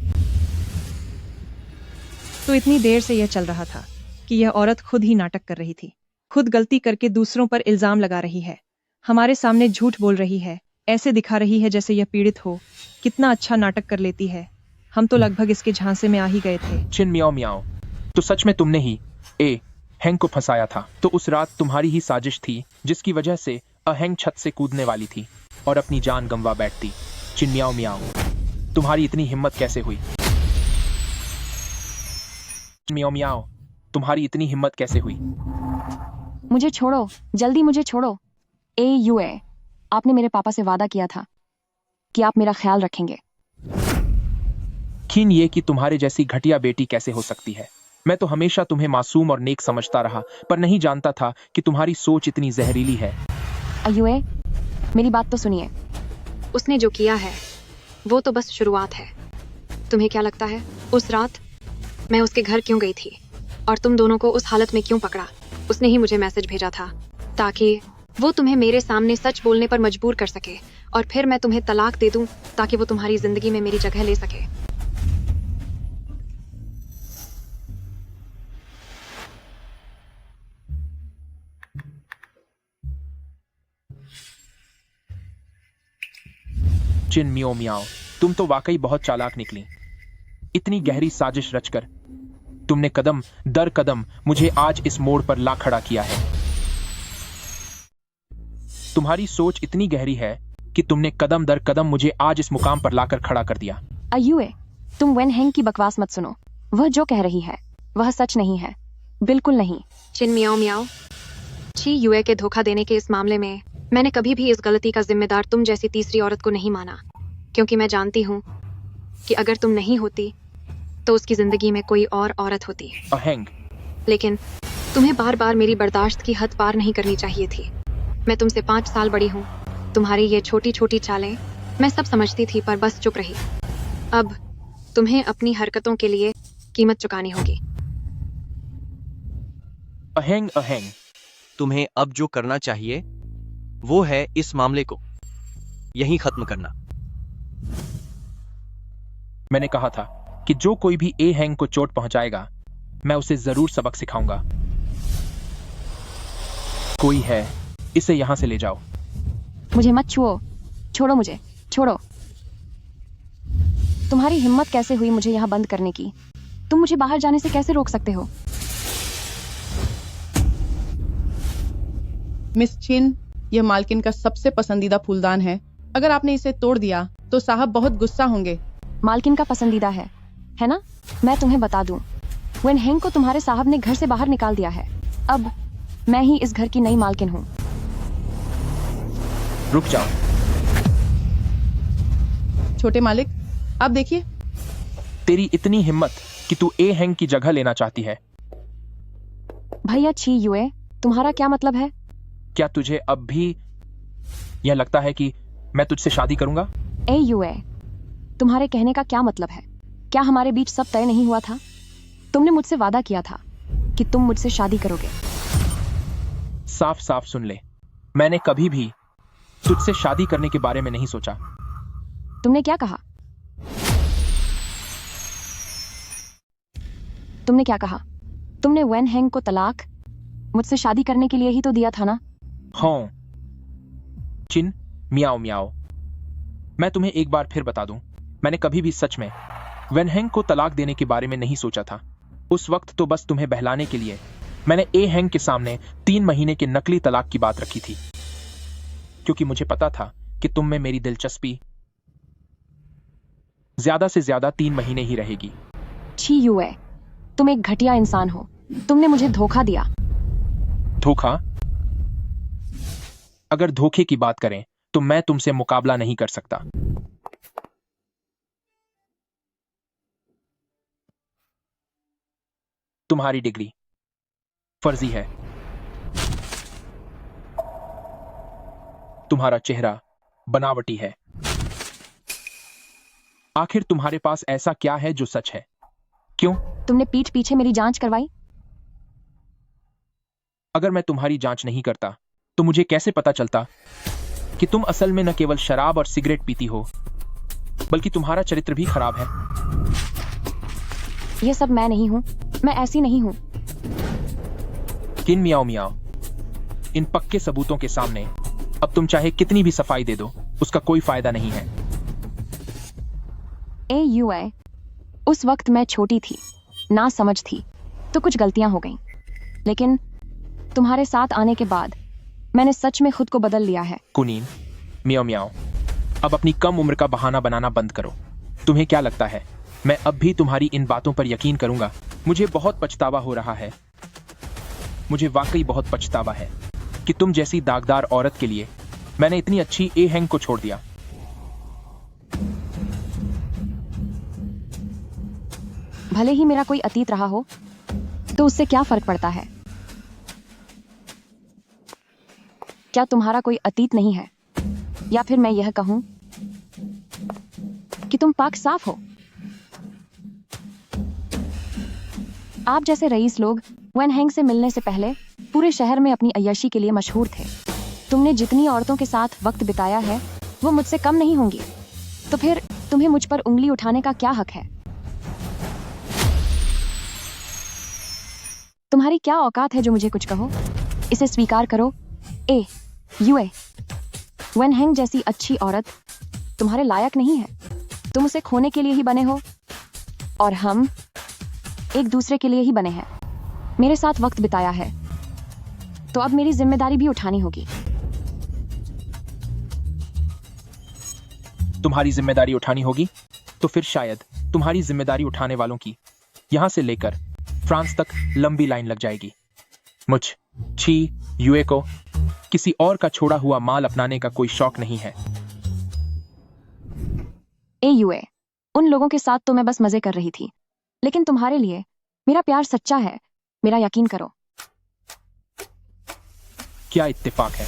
तो इतनी देर से यह चल रहा था कि यह औरत खुद ही नाटक कर रही थी, खुद गलती करके दूसरों पर इल्जाम लगा रही है, हमारे सामने झूठ बोल रही है, ऐसे दिखा रही है जैसे यह पीड़ित हो। कितना अच्छा नाटक कर लेती है। हम तो लगभग इसके झांसे में आ ही गए थे। चिन मियाओ मियाओ, तो सच में तुमने ही हेंग को फंसाया था? तो उस रात तुम्हारी ही साजिश थी जिसकी वजह से अहेंग छत से कूदने वाली थी और अपनी जान गंवा बैठती। चिन मियाओ मियाओ, तुम्हारी इतनी हिम्मत कैसे हुई? मियाओ मियाओ, तुम्हारी इतनी हिम्मत कैसे हुई? मुझे छोड़ो, जल्दी मुझे छोड़ो। यूए, आपने मेरे पापा से वादा किया था कि आप मेरा ख्याल रखेंगे। यकीन ये कि तुम्हारे जैसी घटिया बेटी कैसे हो सकती है। मैं तो हमेशा तुम्हें मासूम और नेक समझता रहा, पर नहीं जानता था कि तुम्हारी सोच इतनी जहरीली है। यूए, मेरी बात तो सुनिए। उसने जो किया है वो तो बस शुरुआत है। तुम्हें क्या लगता है उस रात मैं उसके घर क्यों गई थी और तुम दोनों को उस हालत में क्यों पकड़ा? उसने ही मुझे मैसेज भेजा था ताकि वो तुम्हें मेरे सामने सच बोलने पर मजबूर कर सके, और फिर मैं तुम्हें तलाक दे दूं ताकि वो तुम्हारी जिंदगी में मेरी जगह ले सके। चिन मियो मियाओ, तुम तो वाकई बहुत चालाक निकली। इतनी गहरी साजिश रचकर तुमने कदम दर कदम मुझे आज इस मोड़ पर ला खड़ा किया है। तुम्हारी सोच इतनी गहरी है कि तुमने कदम दर कदम मुझे आज इस मुकाम पर लाकर खड़ा कर दिया। अयुए, तुम वेन हेंग की बकवास मत सुनो। वह जो कह रही है वह सच नहीं है, बिल्कुल नहीं। चिन मियाओ मियाओ, ची युए के धोखा देने के इस मामले में मैंने कभी भी इस गलती का जिम्मेदार तुम जैसी तीसरी औरत को नहीं माना, क्योंकि मैं जानती हूँ कि अगर तुम नहीं होती तो उसकी जिंदगी में कोई और औरत होती। अहेंग, लेकिन तुम्हें बार बार मेरी बर्दाश्त की हद पार नहीं करनी चाहिए थी। मैं तुमसे 5 साल बड़ी हूँ। तुम्हारी ये छोटी छोटी चालें मैं सब समझती थी, पर बस चुप रही। अब तुम्हें अपनी हरकतों के लिए कीमत चुकानी होगी। अहेंग अहेंग, तुम्हें अब जो करना चाहिए वो है इस मामले को यहीं खत्म करना। मैंने कहा था कि जो कोई भी ए हैंग को चोट पहुंचाएगा मैं उसे जरूर सबक सिखाऊंगा। कोई है, इसे यहां से ले जाओ। मुझे मत छुओ, छोड़ो मुझे, छोड़ो। तुम्हारी हिम्मत कैसे हुई मुझे यहाँ बंद करने की? तुम मुझे बाहर जाने से कैसे रोक सकते हो? मिस चिन, यह मालकिन का सबसे पसंदीदा फूलदान है। अगर आपने इसे तोड़ दिया तो साहब बहुत गुस्सा होंगे। मालकिन का पसंदीदा है ना? मैं तुम्हें बता दूं, वेन हेंग को तुम्हारे साहब ने घर से बाहर निकाल दिया है। अब मैं ही इस घर की नई मालकिन हूँ। रुक जाओ। छोटे मालिक, आप देखिए। तेरी इतनी हिम्मत कि तू ए हैंग की जगह लेना चाहती है। भैया छी युए, तुम्हारा क्या मतलब है? क्या तुझे अब भी यह लगता है कि मैं तुझसे शादी करूंगा? ए युए, तुम्हारे कहने का क्या मतलब है? क्या हमारे बीच सब तय नहीं हुआ था? तुमने मुझसे वादा किया था कि तुम मुझसे शादी करोगे। साफ साफ सुन ले, मैंने कभी भी तुझसे शादी करने के बारे में नहीं सोचा। तुमने क्या कहा? तुमने क्या कहा? तुमने वेन हेंग को तलाक मुझसे शादी करने के लिए ही तो दिया था ना? हाँ चिन मियाओ मियाओ, मैं तुम्हें एक बार फिर बता दूं, मैंने कभी भी सच में वेन हेंग को तलाक देने के बारे में नहीं सोचा था। उस वक्त तो बस तुम्हें बहलाने के लिए मैंने ए हैंग के सामने 3 महीने के नकली तलाक की बात रखी थी, क्योंकि मुझे पता था कि तुम में मेरी दिलचस्पी ज्यादा से ज्यादा 3 महीने ही रहेगी। छी युए, तुम एक घटिया इंसान हो। तुमने मुझे धोखा दिया। धोखा? अगर धोखे की बात करें तो मैं तुमसे मुकाबला नहीं कर सकता। तुम्हारी डिग्री फर्जी है, तुम्हारा चेहरा बनावटी है। आखिर तुम्हारे पास ऐसा क्या है जो सच है? क्यों? तुमने पीठ पीछे मेरी जांच करवाई। अगर मैं तुम्हारी जांच नहीं करता तो मुझे कैसे पता चलता कि तुम असल में न केवल शराब और सिगरेट पीती हो, बल्कि तुम्हारा चरित्र भी खराब है। ये सब मैं नहीं हूं, मैं ऐसी नहीं हूं। किन मियाओ मियाओ, इन पक्के सबूतों के सामने अब तुम चाहे कितनी भी सफाई दे दो, उसका कोई फायदा नहीं है। ए युए, उस वक्त मैं छोटी थी, ना समझ थी, तो कुछ गलतियां हो गईं। लेकिन तुम्हारे साथ आने के बाद मैंने सच में खुद को बदल लिया है। कुनीन मियाओ मियाओ, अब अपनी कम उम्र का बहाना बनाना बंद करो। तुम्हें क्या लगता है मैं अब भी तुम्हारी इन बातों पर यकीन करूंगा? मुझे बहुत पछतावा हो रहा है, मुझे वाकई बहुत पछतावा है कि तुम जैसी दागदार औरत के लिए मैंने इतनी अच्छी ए हैंग को छोड़ दिया। भले ही मेरा कोई अतीत रहा हो, तो उससे क्या फर्क पड़ता है? क्या तुम्हारा कोई अतीत नहीं है? या फिर मैं यह कहूं कि तुम पाक साफ हो? आप जैसे रईस लोग वेन हेंग से मिलने से पहले पूरे शहर में अपनी अय्याशी के लिए मशहूर थे। तुमने जितनी औरतों के साथ वक्त बिताया है वो मुझसे कम नहीं होंगी, तो फिर तुम्हें मुझ पर उंगली उठाने का क्या हक है? तुम्हारी क्या औकात है जो मुझे कुछ कहो? इसे स्वीकार करो। ए युए, वेन हेंग जैसी अच्छी औरत तुम्हारे लायक नहीं है। तुम उसे खोने के लिए ही बने हो और हम एक दूसरे के लिए ही बने हैं। मेरे साथ वक्त बिताया है तो अब मेरी जिम्मेदारी भी उठानी होगी। तुम्हारी जिम्मेदारी उठानी होगी तो फिर शायद तुम्हारी जिम्मेदारी उठाने वालों की यहां से लेकर फ्रांस तक लंबी लाइन लग जाएगी। मुझ छी यूए को किसी और का छोड़ा हुआ माल अपनाने का कोई शौक नहीं है। ए यूए, उन लोगों के साथ तो मैं बस मजे कर रही थी, लेकिन तुम्हारे लिए मेरा प्यार सच्चा है, मेरा यकीन करो। क्या इत्तेफाक है,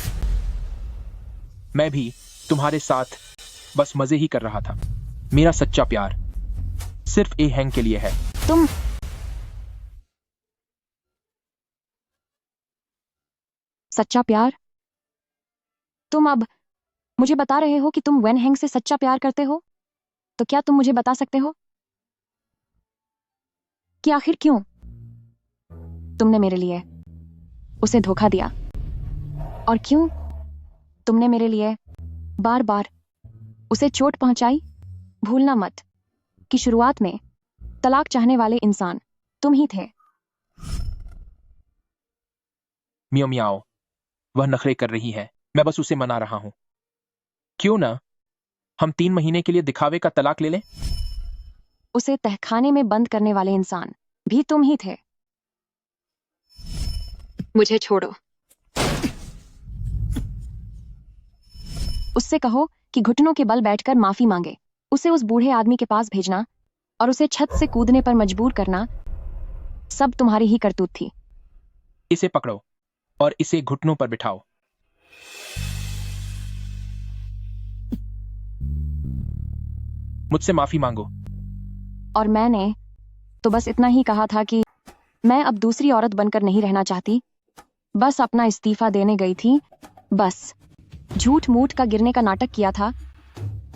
मैं भी तुम्हारे साथ बस मजे ही कर रहा था। मेरा सच्चा प्यार सिर्फ ए हैंग के लिए है। तुम सच्चा प्यार? तुम अब मुझे बता रहे हो कि तुम वेन हैंग से सच्चा प्यार करते हो? तो क्या तुम मुझे बता सकते हो कि आखिर क्यों तुमने मेरे लिए उसे धोखा दिया और क्यों तुमने मेरे लिए बार बार उसे चोट पहुंचाई? भूलना मत कि शुरुआत में तलाक चाहने वाले इंसान तुम ही थे। मियाओ मियाओ, वह नखरे कर रही है, मैं बस उसे मना रहा हूं। क्यों ना हम 3 महीने के लिए दिखावे का तलाक ले लें? उसे तहखाने में बंद करने वाले इंसान भी तुम ही थे। मुझे छोड़ो। उससे कहो कि घुटनों के बल बैठकर माफी मांगे। उसे उस बूढ़े आदमी के पास भेजना और उसे छत से कूदने पर मजबूर करना सब तुम्हारी ही करतूत थी। इसे पकड़ो और इसे घुटनों पर बिठाओ। मुझसे माफी मांगो। और मैंने तो बस इतना ही कहा था कि मैं अब दूसरी औरत बनकर नहीं रहना चाहती, बस अपना इस्तीफा देने गई थी। बस झूठ मूठ का गिरने का नाटक किया था,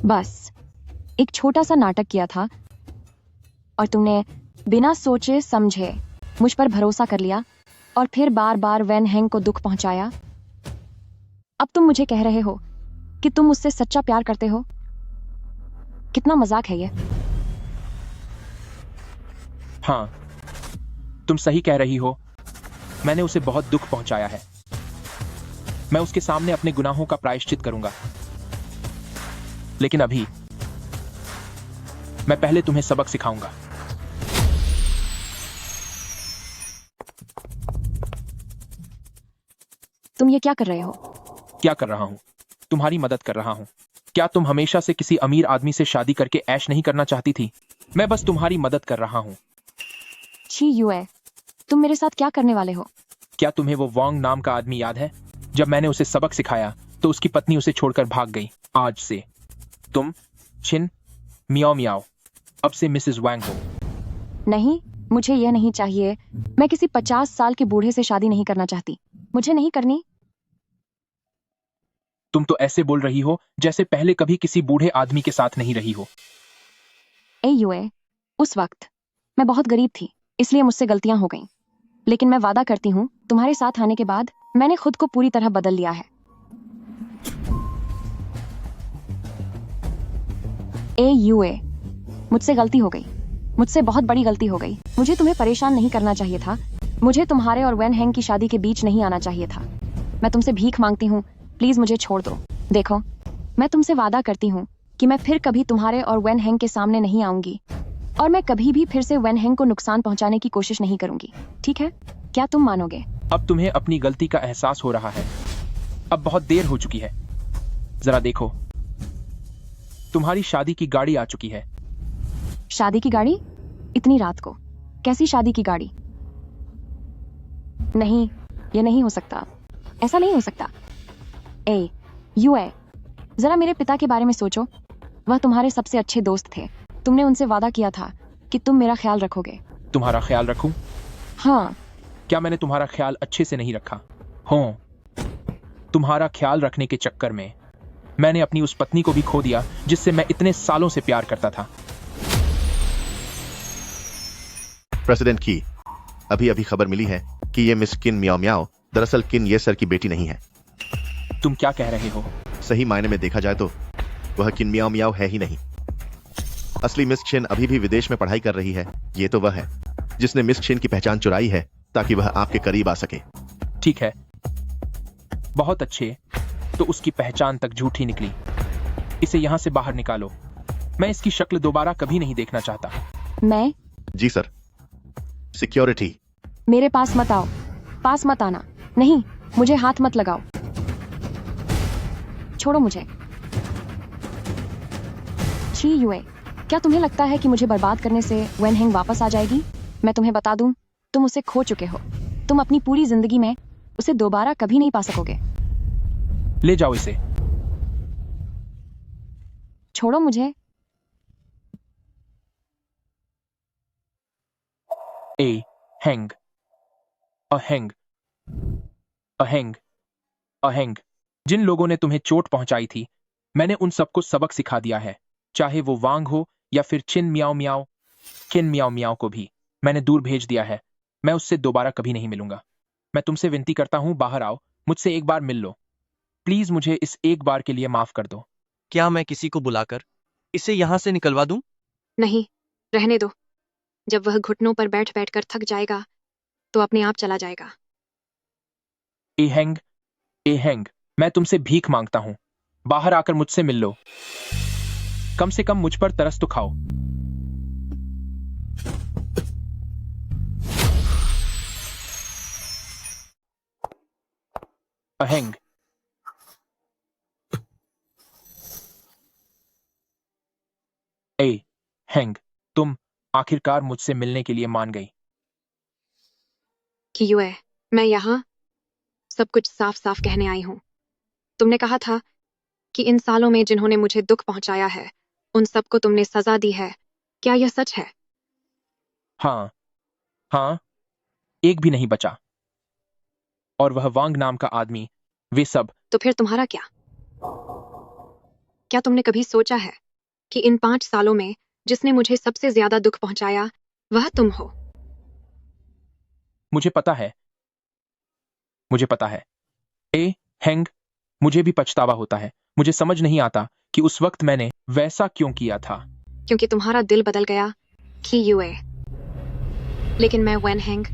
बस एक छोटा सा नाटक किया था और तुमने बिना सोचे समझे मुझ पर भरोसा कर लिया और फिर बार बार वेन हैंग को दुख पहुंचाया। अब तुम मुझे कह रहे हो कि तुम मुझसे सच्चा प्यार करते हो। कितना मजाक है ये। हाँ, तुम सही कह रही हो। मैंने उसे बहुत दुख पहुंचाया है। मैं उसके सामने अपने गुनाहों का प्रायश्चित करूंगा, लेकिन अभी मैं पहले तुम्हें सबक सिखाऊंगा। तुम ये क्या कर रहे हो? क्या कर रहा हूं? तुम्हारी मदद कर रहा हूं। क्या तुम हमेशा से किसी अमीर आदमी से शादी करके ऐश नहीं करना चाहती थी? मैं बस तुम्हारी मदद कर रहा हूं। छी यूए, तुम मेरे साथ क्या करने वाले हो? क्या तुम्हें वो वांग नाम का आदमी याद है? जब मैंने उसे सबक सिखाया तो उसकी पत्नी उसे छोड़कर भाग गई। आज से तुम छिन मियाओ मियाओ अब से मिसेस वांग हो। नहीं, मुझे यह नहीं चाहिए। मैं किसी 50 साल के बूढ़े से शादी नहीं करना चाहती। मुझे नहीं करनी। तुम तो ऐसे बोल रही हो जैसे पहले कभी किसी बूढ़े आदमी के साथ नहीं रही हो। ए यूए, उस वक्त मैं बहुत गरीब थी, इसलिए मुझसे गलतियां हो गईं। लेकिन मैं वादा करती हूँ तुम्हारे साथ आने के बाद मैंने खुद को पूरी तरह बदल लिया है। ए यूए, मुझसे गलती हो गई, मुझसे बहुत बड़ी गलती हो गई। मुझे तुम्हें परेशान नहीं करना चाहिए था। मुझे तुम्हारे और वेन हैंग की शादी के बीच नहीं आना चाहिए था। मैं तुमसे भीख मांगती हूँ, प्लीज मुझे छोड़ दो। देखो, मैं तुमसे वादा करती हूँ कि मैं फिर कभी तुम्हारे और वेन हैंग के सामने नहीं आऊंगी और मैं कभी भी फिर से वेन हैंग को नुकसान पहुंचाने की कोशिश नहीं करूंगी। ठीक है? क्या तुम मानोगे? अब तुम्हें अपनी गलती का एहसास हो रहा है। अब बहुत देर हो चुकी है। जरा देखो, तुम्हारी शादी की गाड़ी आ चुकी है। शादी की गाड़ी? इतनी रात को? कैसी शादी की गाड़ी? नहीं, ये नहीं हो सकता। ऐसा नहीं हो सकता। ए यूए, जरा मेरे पिता के बारे में सोचो। वह तुम्हारे सबसे अच्छे दोस्त थे। तुमने उनसे वादा किया था कि तुम मेरा ख्याल रखोगे। तुम्हारा ख्याल रखूं? हाँ। क्या मैंने तुम्हारा ख्याल अच्छे से नहीं रखा? हो, तुम्हारा ख्याल रखने के चक्कर में मैंने अपनी उस पत्नी को भी खो दिया जिससे मैं इतने सालों से प्यार करता था। प्रेसिडेंट की अभी अभी खबर मिली है कि ये मिस किन मियाओ मियाओ दरअसल किन ये सर की बेटी नहीं है। तुम क्या कह रहे हो? सही मायने में देखा जाए तो वह किन मियाओ मियाओ है ही नहीं। असली मिस चेन अभी भी विदेश में पढ़ाई कर रही है। ये तो वह है जिसने मिस चेन की पहचान चुराई है ताकि वह आपके करीब आ सके। ठीक है, बहुत अच्छे। तो उसकी पहचान तक झूठी निकली। इसे यहां से बाहर निकालो। मैं इसकी शक्ल दोबारा कभी नहीं देखना चाहता। मैं? जी सर। सिक्योरिटी। मेरे पास मत आओ, पास मत आना। नहीं, मुझे हाथ मत लगाओ, छोड़ो मुझे। छी युए, क्या तुम्हें लगता है कि मुझे बर्बाद करने से वेन हेंग वापस आ जाएगी? मैं तुम्हें बता दूं, तुम उसे खो चुके हो। तुम अपनी पूरी जिंदगी में उसे दोबारा कभी नहीं पा सकोगे। ले जाओ इसे। छोड़ो मुझे। ए हैंग, अहेंग, अहेंग, अहेंग। जिन लोगों ने तुम्हें चोट पहुंचाई थी, मैंने उन सबको सबक सिखा दिया है। चाहे वो वांग हो या फिर चिन मियाओ मियाओ, किन मियाओ मियाओ को भी मैंने दूर भेज दिया है। मैं उससे दोबारा कभी नहीं मिलूंगा। मैं तुमसे विनती करता हूं, बाहर आओ, मुझसे एक बार मिल लो। प्लीज मुझे इस एक बार के लिए माफ कर दो। क्या मैं किसी को बुलाकर इसे यहां से निकलवा दूं? नहीं, रहने दो। जब वह घुटनों पर बैठ बैठ कर थक जाएगा तो अपने आप चला जाएगा। ए हैंग, मैं तुमसे भीख मांगता हूं, बाहर आकर मुझसे मिल लो। कम से कम मुझ पर तरस तो खाओ। अहेंग, ए हैंग, तुम आखिरकार मुझसे मिलने के लिए मान गई। कियुए, मैं यहाँ सब कुछ साफ साफ कहने आई हूँ। तुमने कहा था कि इन सालों में जिन्होंने मुझे दुख पहुंचाया है, उन सबको तुमने सजा दी है। क्या यह सच है? हाँ, हाँ, एक भी नहीं बचा। और वह वांग नाम का आदमी, वे सब। तो फिर तुम्हारा क्या? क्या तुमने कभी सोचा है कि इन 5 सालों में जिसने मुझे सबसे ज्यादा दुख पहुंचाया वह तुम हो? मुझे पता है, मुझे पता है। ए हैंग, मुझे भी पछतावा होता है। मुझे समझ नहीं आता कि उस वक्त मैंने वैसा क्यों किया था। क्योंकि तुम्हारा दिल बदल गया, कियुए। लेकिन मैं वेन हेंग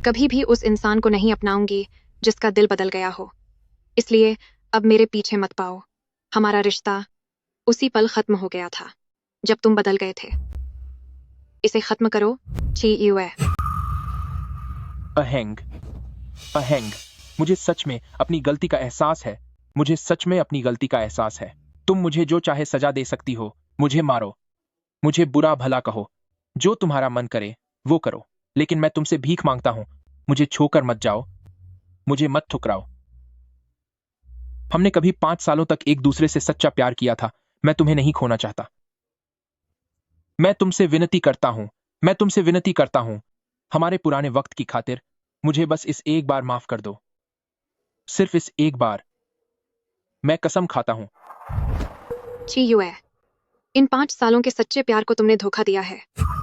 कभी भी उस इंसान को नहीं अपनाऊंगी जिसका दिल बदल गया हो। इसलिए अब मेरे पीछे मत पाओ। हमारा रिश्ता उसी पल खत्म हो गया था जब तुम बदल गए थे। इसे खत्म करो, चियुए। अहेंग, अहेंग, मुझे सच में अपनी गलती का एहसास है। मुझे सच में अपनी गलती का एहसास है। तुम मुझे जो चाहे सजा दे सकती हो। मुझे मारो, मुझे बुरा भला कहो, जो तुम्हारा मन करे वो करो। लेकिन मैं तुमसे भीख मांगता हूं, मुझे छोकर मत जाओ, मुझे मत ठुकराओ। हमने कभी 5 सालों तक एक दूसरे से सच्चा प्यार किया था। मैं तुम्हें नहीं खोना चाहता। मैं तुमसे विनती करता हूं, मैं तुमसे विनती करता हूं, हमारे पुराने वक्त की खातिर मुझे बस इस एक बार माफ कर दो। सिर्फ इस एक बार। मैं कसम खाता हूं। चियुए, इन 5 सालों के सच्चे प्यार को तुमने धोखा दिया है।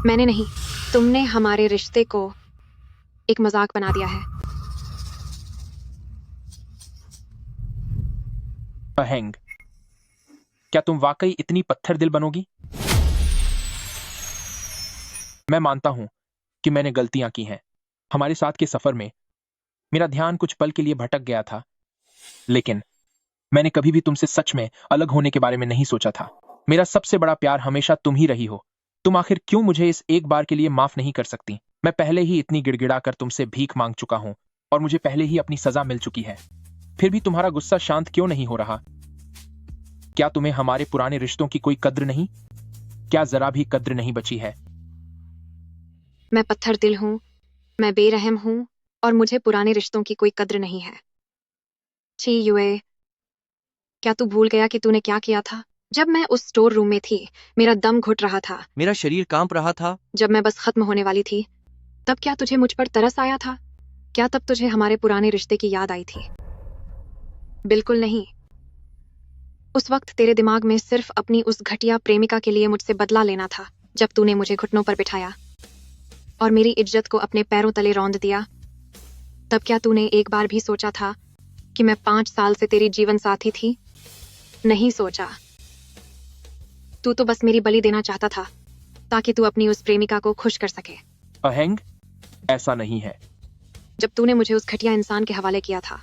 मैंने नहीं। तुमने हमारे रिश्ते को एक मजाक बना दिया है। अहेंग, क्या तुम वाकई इतनी पत्थर दिल बनोगी? मैं मानता हूं कि मैंने गलतियां की हैं। हमारे साथ के सफर में मेरा ध्यान कुछ पल के लिए भटक गया था, लेकिन मैंने कभी भी तुमसे सच में अलग होने के बारे में नहीं सोचा था। मेरा सबसे बड़ा प्यार हमेशा तुम ही रही हो। तुम आखिर क्यों मुझे इस एक बार के लिए माफ नहीं कर सकती? मैं पहले ही इतनी गिड़गिड़ा कर तुमसे भीख मांग चुका हूं और मुझे पहले ही अपनी सजा मिल चुकी है। फिर भी तुम्हारा गुस्सा शांत क्यों नहीं हो रहा? क्या तुम्हें हमारे पुराने रिश्तों की कोई कद्र नहीं? क्या जरा भी कद्र नहीं बची है? मैं पत्थर दिल हूं, मैं बेरहम हूं और मुझे पुराने रिश्तों की कोई कद्र नहीं है। चियुए, क्या तू भूल गया कि तूने क्या किया था? जब मैं उस स्टोर रूम में थी, मेरा दम घुट रहा था, मेरा शरीर कांप रहा था। जब मैं बस खत्म होने वाली थी, तब क्या तुझे मुझ पर तरस आया था? क्या तब तुझे हमारे पुराने रिश्ते की याद आई थी? बिल्कुल नहीं। उस वक्त तेरे दिमाग में सिर्फ अपनी उस घटिया प्रेमिका के लिए मुझसे बदला लेना था। जब तूने मुझे घुटनों पर बिठाया और मेरी इज्जत को अपने पैरों तले रौंद दिया, तब क्या तूने एक बार भी सोचा था कि मैं 5 साल से तेरी जीवन साथी थी? नहीं सोचा। तू तो बस मेरी बलि देना चाहता था ताकि तू अपनी उस प्रेमिका को खुश कर सके। अहेंग, ऐसा नहीं है। जब तूने मुझे उस घटिया इंसान के हवाले किया था,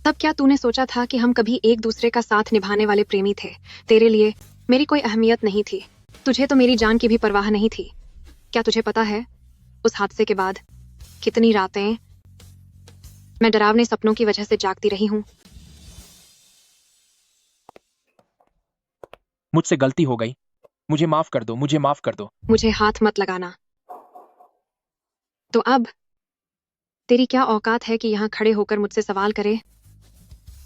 तब क्या तूने सोचा था कि हम कभी एक दूसरे का साथ निभाने वाले प्रेमी थे? तेरे लिए मेरी कोई अहमियत नहीं थी। तुझे तो मेरी जान की भी परवाह नहीं थी। क्या तुझे पता है उस हादसे के बाद कितनी रातें मैं डरावने सपनों की वजह से जागती रही हूँ? मुझसे गलती हो गई, मुझे माफ कर दो, मुझे माफ कर दो। मुझे हाथ मत लगाना। तो अब तेरी क्या औकात है कि यहाँ खड़े होकर मुझसे सवाल करे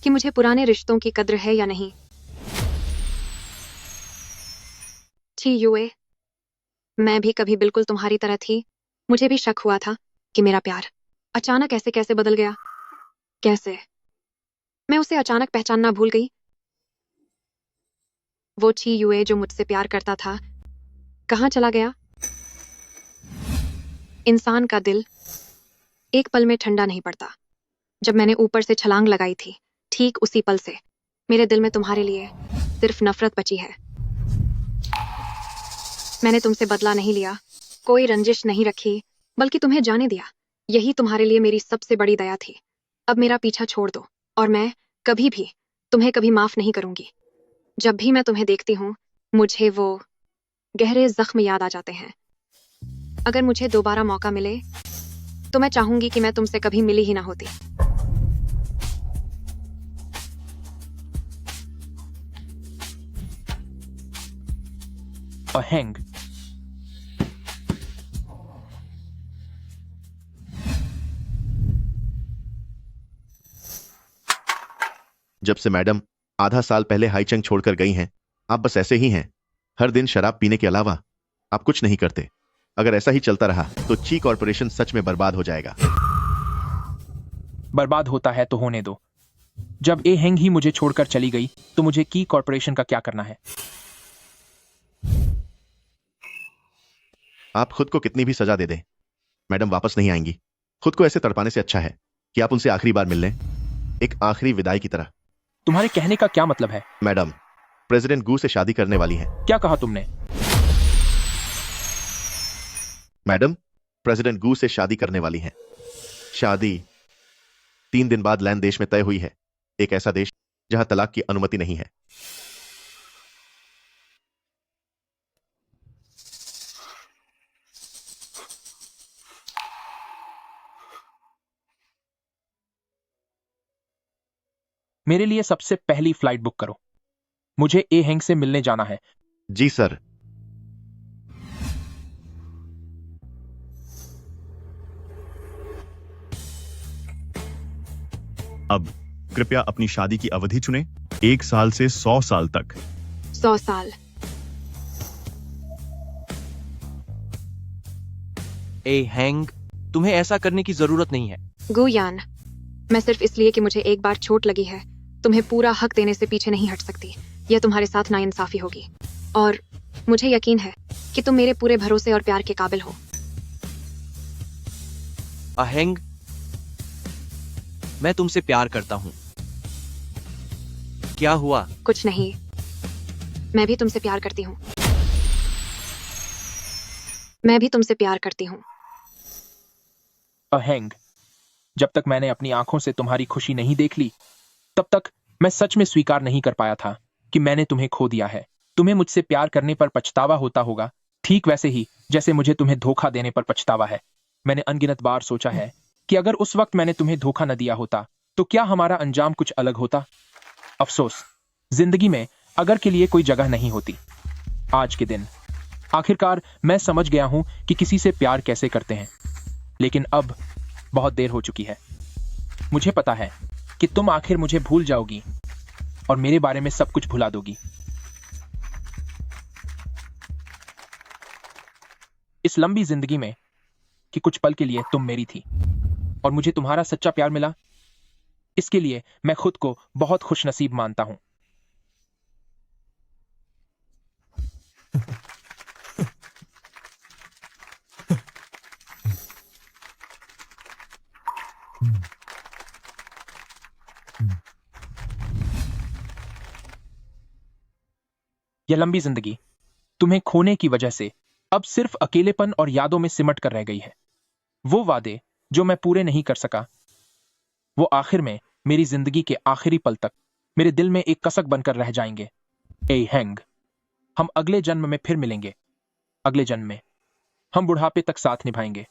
कि मुझे पुराने रिश्तों की कद्र है या नहीं? छी यूए, मैं भी कभी बिल्कुल तुम्हारी तरह थी। मुझे भी शक हुआ था कि मेरा प्यार अचानक ऐसे कैसे बदल गया। कैसे मैं उसे अचानक पहचानना भूल गई। वो छी यूए जो मुझसे प्यार करता था, कहाँ चला गया? इंसान का दिल एक पल में ठंडा नहीं पड़ता। जब मैंने ऊपर से छलांग लगाई थी, ठीक उसी पल से मेरे दिल में तुम्हारे लिए सिर्फ नफरत बची है। मैंने तुमसे बदला नहीं लिया, कोई रंजिश नहीं रखी, बल्कि तुम्हें जाने दिया। यही तुम्हारे लिए मेरी सबसे बड़ी दया थी। अब मेरा पीछा छोड़ दो और मैं कभी भी तुम्हें कभी माफ नहीं करूंगी। जब भी मैं तुम्हें देखती हूँ, मुझे वो गहरे जख्म याद आ जाते हैं। अगर मुझे दोबारा मौका मिले तो मैं चाहूंगी कि मैं तुमसे कभी मिली ही ना होती। अहेंग, जब से मैडम आधा साल पहले हाईचंग छोड़कर गई हैं, आप बस ऐसे ही हैं। हर दिन शराब पीने के अलावा आप कुछ नहीं करते। अगर ऐसा ही चलता रहा तो ची कॉर्पोरेशन सच में बर्बाद हो जाएगा। बर्बाद होता है तो होने दो। जब ए हेंग ही मुझे छोड़कर चली गई तो मुझे की कॉर्पोरेशन का क्या करना है? आप खुद को कितनी भी सजा दे दें, मैडम वापस नहीं आएंगी। खुद को ऐसे तड़पाने से अच्छा है कि आप उनसे आखिरी बार मिल लें, एक आखिरी विदाई की तरह। तुम्हारे कहने का क्या मतलब है? मैडम प्रेसिडेंट गू से शादी करने वाली हैं। क्या कहा तुमने? मैडम प्रेसिडेंट गू से शादी करने वाली हैं। शादी 3 दिन बाद लैन देश में तय हुई है, एक ऐसा देश जहां तलाक की अनुमति नहीं है। मेरे लिए सबसे पहली फ्लाइट बुक करो। मुझे ए हेंग से मिलने जाना है। जी सर। अब कृपया अपनी शादी की अवधि चुनें, 1 साल से 100 साल तक। 100 साल। ए हैंग, तुम्हें ऐसा करने की जरूरत नहीं है। गुयान, मैं सिर्फ इसलिए कि मुझे एक बार चोट लगी है तुम्हें पूरा हक देने से पीछे नहीं हट सकती। यह तुम्हारे साथ नाइंसाफी होगी और मुझे यकीन है कि तुम मेरे पूरे भरोसे और प्यार के काबिल हो। अहेंग, मैं तुमसे प्यार करता हूं। क्या हुआ? कुछ नहीं, मैं भी तुमसे प्यार करती हूँ। मैं भी तुमसे प्यार करती हूँ। अहेंग, जब तक मैंने अपनी आंखों से तुम्हारी खुशी नहीं देख ली, तब तक मैं सच में स्वीकार नहीं कर पाया था कि मैंने तुम्हें खो दिया है। तुम्हें मुझसे प्यार करने पर पछतावा होता होगा, ठीक वैसे ही जैसे मुझे तुम्हें धोखा देने पर पछतावा है। मैंने अनगिनत बार सोचा है कि अगर उस वक्त मैंने तुम्हें धोखा न दिया होता तो क्या हमारा अंजाम कुछ अलग होता। अफसोस, जिंदगी में अगर के लिए कोई जगह नहीं होती। आज के दिन आखिरकार मैं समझ गया हूं कि किसी से प्यार कैसे करते हैं, लेकिन अब बहुत देर हो चुकी है। मुझे पता है कि तुम आखिर मुझे भूल जाओगी और मेरे बारे में सब कुछ भुला दोगी। इस लंबी जिंदगी में कि कुछ पल के लिए तुम मेरी थी और मुझे तुम्हारा सच्चा प्यार मिला, इसके लिए मैं खुद को बहुत खुशनसीब मानता हूं। यह लंबी जिंदगी तुम्हें खोने की वजह से अब सिर्फ अकेलेपन और यादों में सिमट कर रह गई है। वो वादे जो मैं पूरे नहीं कर सका, वो आखिर में मेरी जिंदगी के आखिरी पल तक मेरे दिल में एक कसक बनकर रह जाएंगे। ए हैंग, हम अगले जन्म में फिर मिलेंगे। अगले जन्म में हम बुढ़ापे तक साथ निभाएंगे।